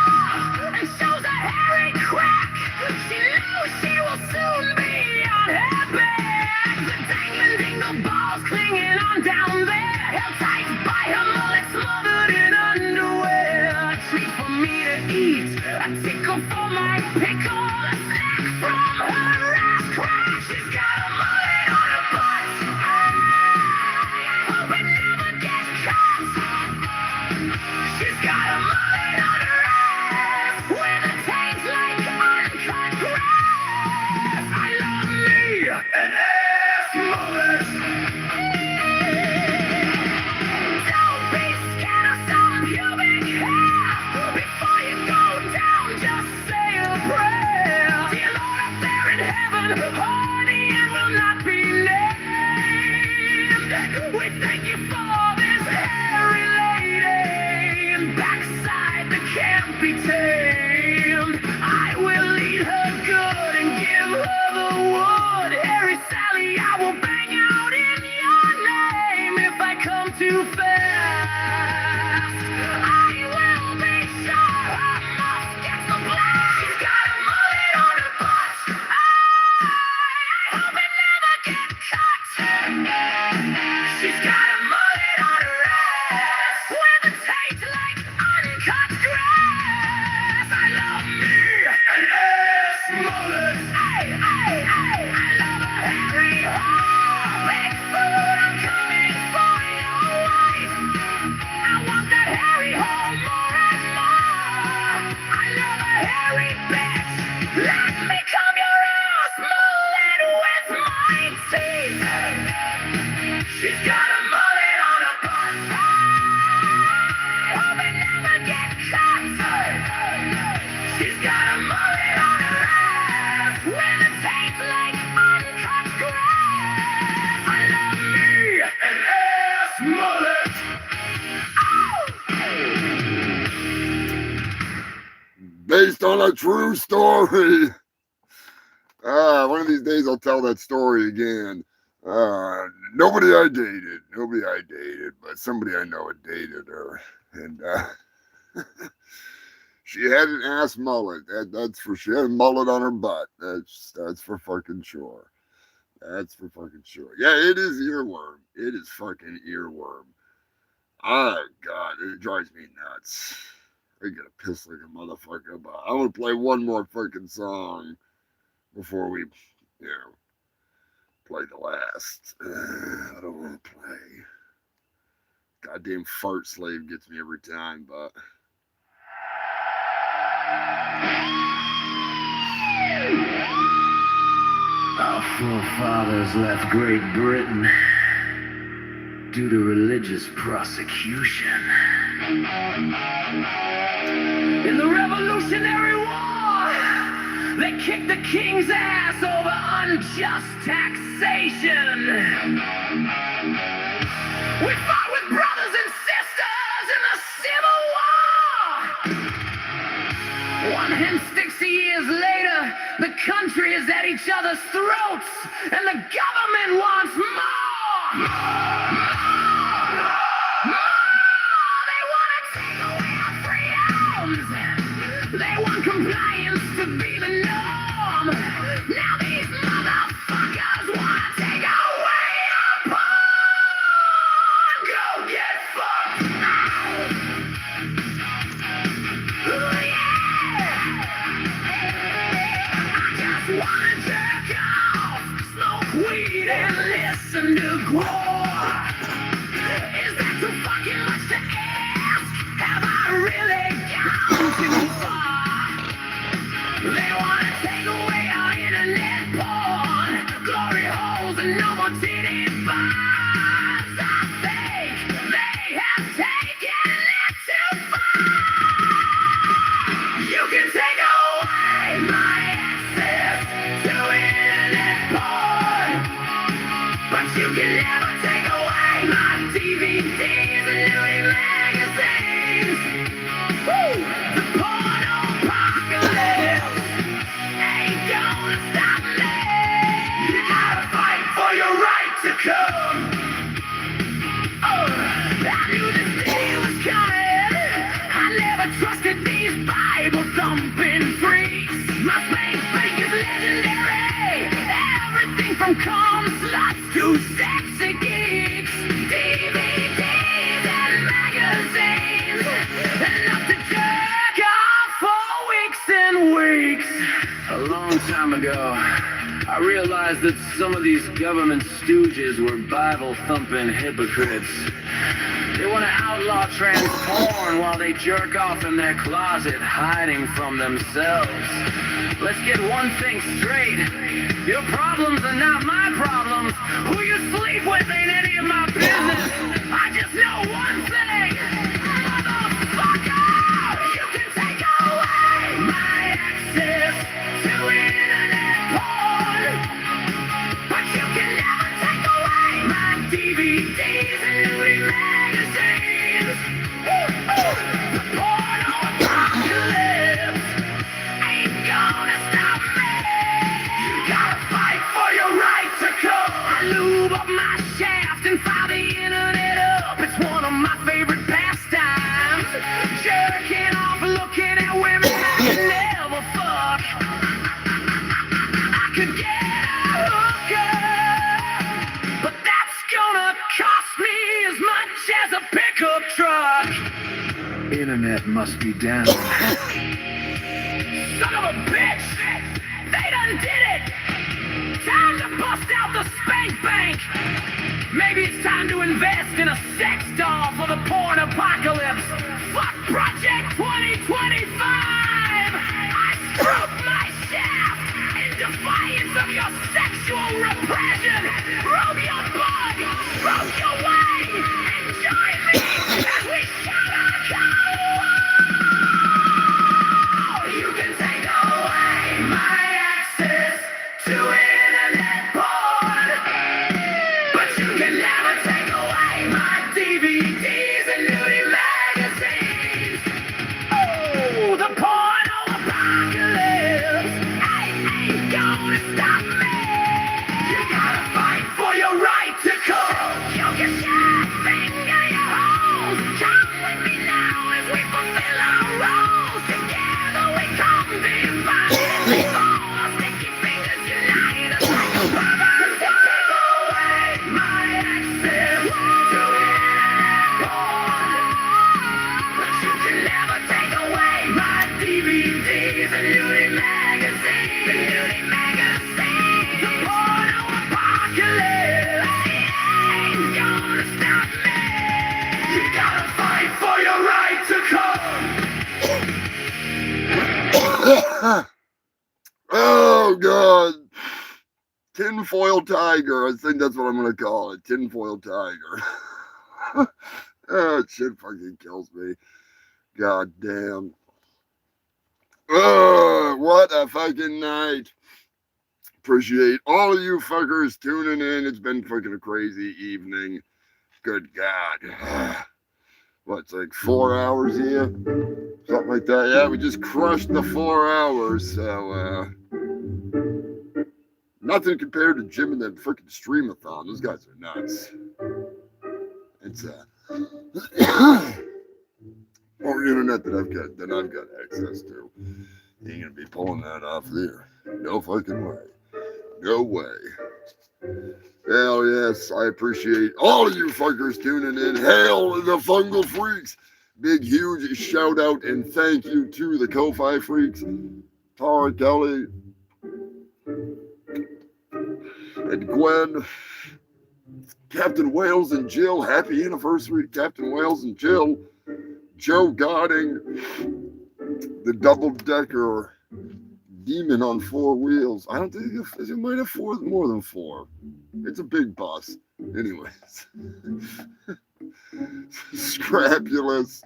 She's got a mullet on her butt. I hope it never gets cut. She's got a mullet on her ass with a taste like uncut grass. I love me an ass mullet. Don't be scared of some pubic hair. Before you go down, just say a prayer. Dear Lord up there in heaven, holy and will not be named. We thank you for this hairy lady and backside that can't be tamed. I will eat her good and give her the wood. Hairy Sally, I will bang out in your name if I come too fast. I will make sure her mouth gets the blast. She's got a mullet on her butt. I hope it never gets cut. She's got a mullet on her ass with a taste like uncut grass. I love me an ass mullet. Hey, hey, hey, I love a hairy hole. Bigfoot, I'm coming for your wife. I want that hairy hole more and more. I love a hairy bitch. Let me come your ass mullet with my teeth. She's got a mullet on her butt. I hope it never gets cut. She's got a mullet on her ass with a taste like uncut grass. I love me an ass mullet. Based on a true story. One of these days I'll tell that story again. Nobody I dated, but somebody I know had dated her. And she had an ass mullet. That's for sure. She had a mullet on her butt. That's for fucking sure. That's for fucking sure. Yeah, it is earworm. It is fucking earworm. Oh, God, it drives me nuts. I get a piss like a motherfucker, but I want to play one more fucking song before we, play the last. I don't want to play. Goddamn fart slave gets me every time, but. Our forefathers left Great Britain due to religious prosecution. In the Revolutionary War, they kicked the king's ass over unjust taxation. We fought with brothers and sisters in the Civil War. 160 years later, the country is at each other's throats, and the government wants more. They want to take away our freedoms. They want compliance to be the norm. Now these motherfuckers want to take away our porn. Go get fucked. Ooh, yeah. I just want to jerk off, smoke weed and listen to gore. Is that too fucking much to ask? Have I really gone too far? They want to take away our internet porn, glory holes and no more titty bars. I think they have taken it too far. You can take away my access to internet porn, but you can never take away my DVDs and nudie magazines. Woo! The porno apocalypse ain't gonna stop me. You gotta fight for your right to come. Oh, I knew this day was coming. I never trusted these Bible thumping freaks. My spank bank is legendary. Everything from calm sluts to sexy geeks. DVDs and magazines. Enough to jerk off for weeks and weeks. A long time ago, I realized that some of these government stooges were Bible-thumping hypocrites. They want to outlaw trans porn while they jerk off in their closet, hiding from themselves. Let's get one thing straight. Your problems are not my problems. Who you sleep with ain't any of my business. I just know one thing. Motherfucker! You can take away my access to internet porn, but you can never take away my DVDs and nudie magazines. The porno apocalypse ain't gonna stop me. You gotta fight for your right to come. I lube up my shaft and fire the internet up. It's one of my favorite pastimes. Jerking off, looking at women I can never fuck. I could get a hooker, but that's gonna cost me as much as a pickup truck. Internet must be down. Son of a bitch! They done did it! Time to bust out the spank bank! Maybe it's time to invest in a sex doll for the porn apocalypse! Fuck Project 2025! I stroke my shaft in defiance of your sexual repression! Rub your bug! Stroke your wang! And join me as we shout our call! You can take away my access to internet porn, but you can never take away my DVDs and nudie magazines. Oh, the porno apocalypse ain't gonna stop me. You gotta fight for your right to come. You can share, finger your holes. Come with me now as we fulfill our roles. Together we come divided and fall. Sticky fingers united like brothers. Take away my access to internet porn, but you can never take away my DVDs and nudie magazines. The nudie magazines. The porno apocalypse ain't gonna stop me. You gotta fight for your right to come. Oh, God. Tinfoil Tiger. I think that's what I'm going to call it. Tinfoil Tiger. Oh, it shit fucking kills me. God damn. Oh, what a fucking night. Appreciate all of you fuckers tuning in. It's been fucking a crazy evening. Good God. What, it's like 4 hours here? Something like that. Yeah, we just crushed the 4 hours. So, nothing compared to Jim and that freaking streamathon. Those guys are nuts. It's more internet that I've got access to. You ain't gonna be pulling that off there. No fucking way. No way. Hell yes, I appreciate all of you fuckers tuning in. Hail the Fungal Freaks. Big, huge shout out and thank you to the Ko-Fi Freaks. Tara Kelly. And Gwen. Captain Wales and Jill. Happy anniversary, Captain Wales and Jill. Joe Godding. The double-decker demon on 4 wheels. I don't think it might have more than 4. It's a big bus. Anyways. Scrapulous.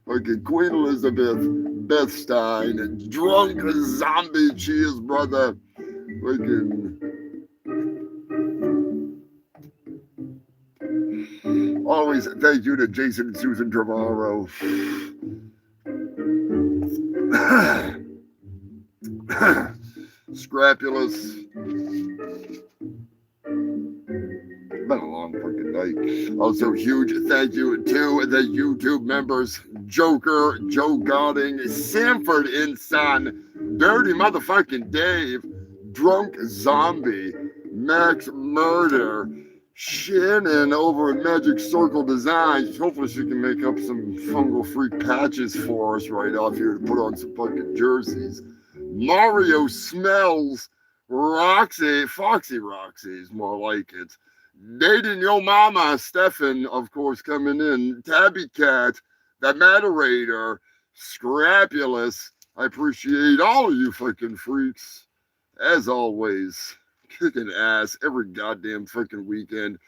Fucking Queen Elizabeth. Beth Stein. And drunk zombie cheers, brother. Fucking. Always thank you to Jason and Susan Trevorrow. Scrapulous. Been a long fucking night. Also, huge thank you to the YouTube members: Joker, Joe Godding, Sanford and Son, Dirty Motherfucking Dave, Drunk Zombie, Max Murder, Shannon over at Magic Circle Designs. Hopefully she can make up some Fungal Freak patches for us right off here to put on some fucking jerseys. Mario Smells, Foxy Roxy is more like it. Dating Yo Mama, Stefan, of course, coming in. Tabby Cat, the Moderator, Scrapulous. I appreciate all of you fucking freaks. As always, kicking ass every goddamn fucking weekend.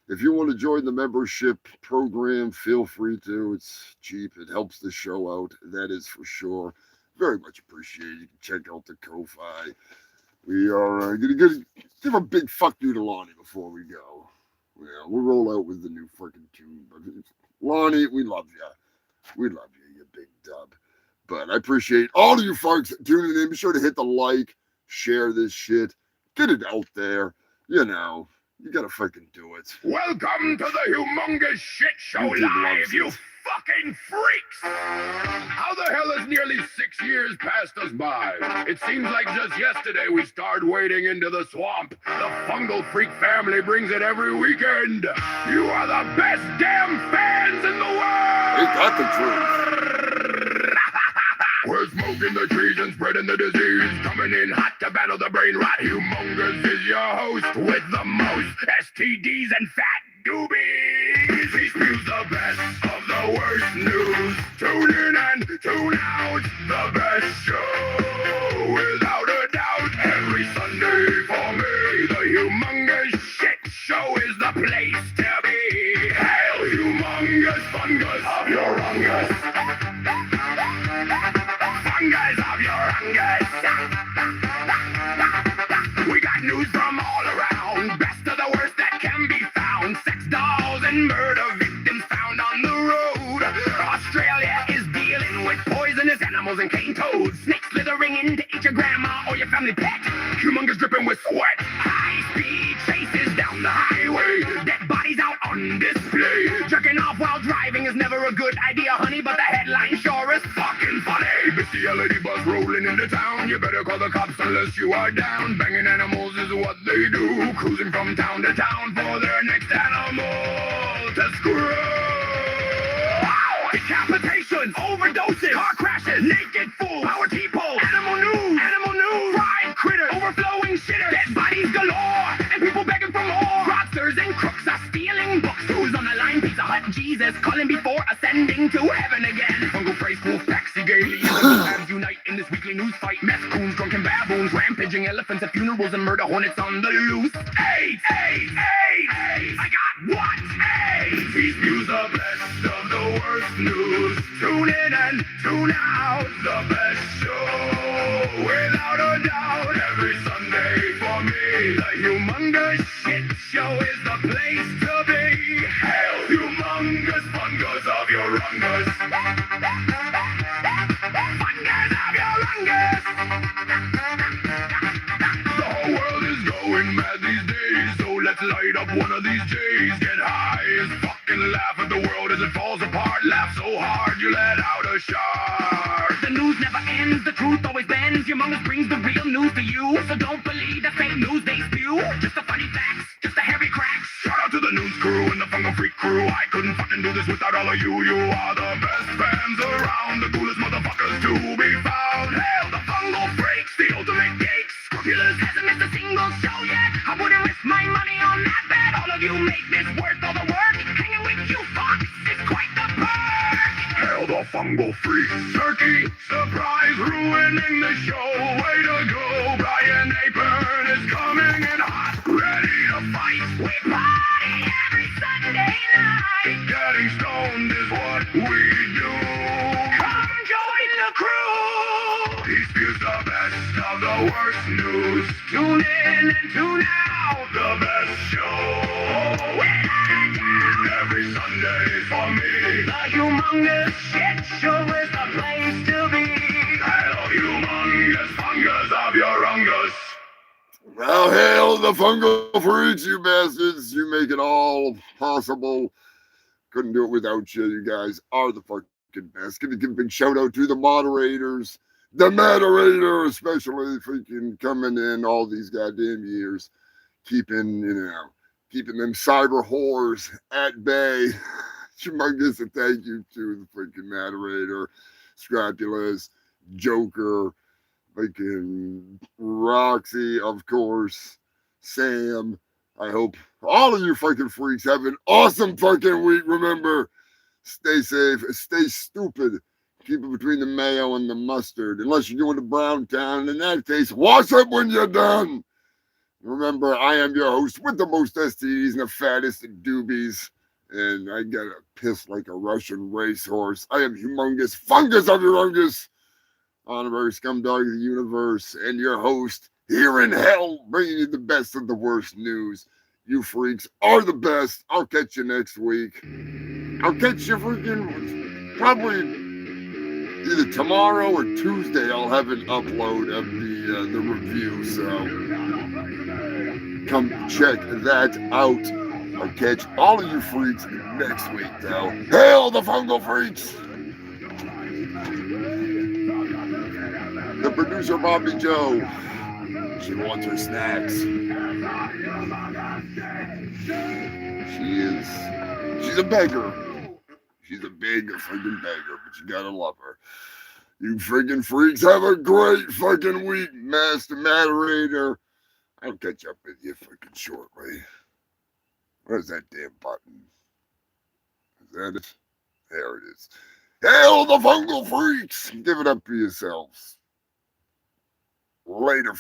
If you want to join the membership program, feel free to. It's cheap. It helps the show out. That is for sure. Very much appreciated. You can check out the Ko-Fi. We are going to give a big fuck you to Lonnie before we go. Yeah, we'll roll out with the new fucking tune. But Lonnie, we love you. We love you, you big dub. But I appreciate all of you folks tuning in. Be sure to hit the like, share this shit, get it out there. You know, you gotta fucking do it. Welcome to the Humongous Shit Show Live, you fucking freaks! How the hell has nearly 6 years passed us by? It seems like just yesterday we started wading into the swamp. The Fungal Freak family brings it every weekend. You are the best damn fans in the world! Ain't that the truth? We're smoking the trees and spreading the disease. Coming in hot to battle the brain rot. Humongous is your host with the most STDs and fat doobies. He spews the best of the worst news. Tune in and tune out. The best show, without a doubt. Every Sunday for me, the Humongous Shit Show is the place to be. Hail, Humongous Fungus of your Humongous. Fungus of your Humongous. We got news from all around. Best of the worst that can be found. Sex dolls and murder victims found on the road. Australia is dealing with poisonous animals and cane toads. Snakes slithering in to eat your grandma or your family pet. Humongous dripping with sweat. High-speed chases down the highway. Dead bodies out on display. Jerking off while driving is never a good idea, honey, but the headline sure is fucking funny. Bestiality bus rolling into town. You better call the cops unless you are down. Banging animals is what they do. Cruising from town to town for their next animal to screw. Decapitations, overdoses, car crashes, naked fools, power T-pole, animal news, fried critters, overflowing shitters, dead bodies galore, and people begging for more. Fraudsters and crooks are stealing books. Who's on the line? Pizza Hut, Jesus, calling before ascending to heaven again. Fungal praise, wolf packs, gaily, labs unite in this weekly news fight. Meth coons, drunken baboons, rampaging elephants at funerals, and murder hornets on the loose. AIDS, AIDS, AIDS, AIDS. I got what? AIDS. He spews the best of the worst news. Tune in and tune out. The best show, without a doubt. Every Sunday for me, the Humongous Shit Show is the place to be. Hail, Humongous Fungus of your Humongous. Fungus of your Humongous. The whole world is going mad these days, so let's light up one of these J's. Get high as fucking laugh at the world as it falls apart. Laugh so hard you let out a shark. The news never ends, the truth always bends. Humongous brings the real news to you, so don't believe the fake news they spew. Just the funny facts, just the heavy cracks. Shout out to the news crew and the Fungal Freak crew. I couldn't fucking do this without all of you. You are the best fans around, the coolest motherfuckers to be found. Hail the Fungal Freaks, the ultimate geeks. Scrupulous hasn't missed a single show yet. I wouldn't risk my money on that bet. All of you make this worth all the work. Hanging with you fucks is quite the perk. Hail the Fungal Freak. Turkey surprise ruining the show. Way to go, Brian Apern is coming in hot, ready to fight. We party every Sunday night. Getting stoned is what we do. Come join the crew. He spews the best of the worst news. Tune in and tune out. The best show. Every Sunday for me. The Humongous Shit Show is the place to be. Hello, Humongous Fungus of your Humongous. Well, hail the Fungal Freaks, you bastards. You make it all possible. Couldn't do it without you. You guys are the fucking best. Gonna give a big shout out to the moderators. The moderator, especially freaking coming in all these goddamn years. Keeping them cyber whores at bay. Humongous, and thank you to the freaking moderator, Scrapulous, Joker, Fucking Roxy, of course. Sam. I hope all of you fucking freaks have an awesome fucking week. Remember, stay safe, stay stupid. Keep it between the mayo and the mustard. Unless you're doing the brown town. In that case, wash up when you're done. Remember, I am your host with the most STDs and the fattest doobies. And I gotta piss like a Russian racehorse. I am Humongous, fungus of Humongous, honorary scumdog of the universe, and your host here in hell, bringing you the best of the worst news. You freaks are the best. I'll catch you next week. I'll catch you freaking probably either tomorrow or Tuesday. I'll have an upload of the review, so come check that out. I'll catch all of you freaks next week, though. Hail the fungal freaks! The producer, Bobby Joe. She wants her snacks. She's a beggar. She's a big freaking beggar, but you gotta love her. You freaking freaks have a great fucking week, Master Moderator. I'll catch up with you freaking shortly. Where's that damn button? Is that it? There it is. Hail the fungal freaks! Give it up for yourselves. Later.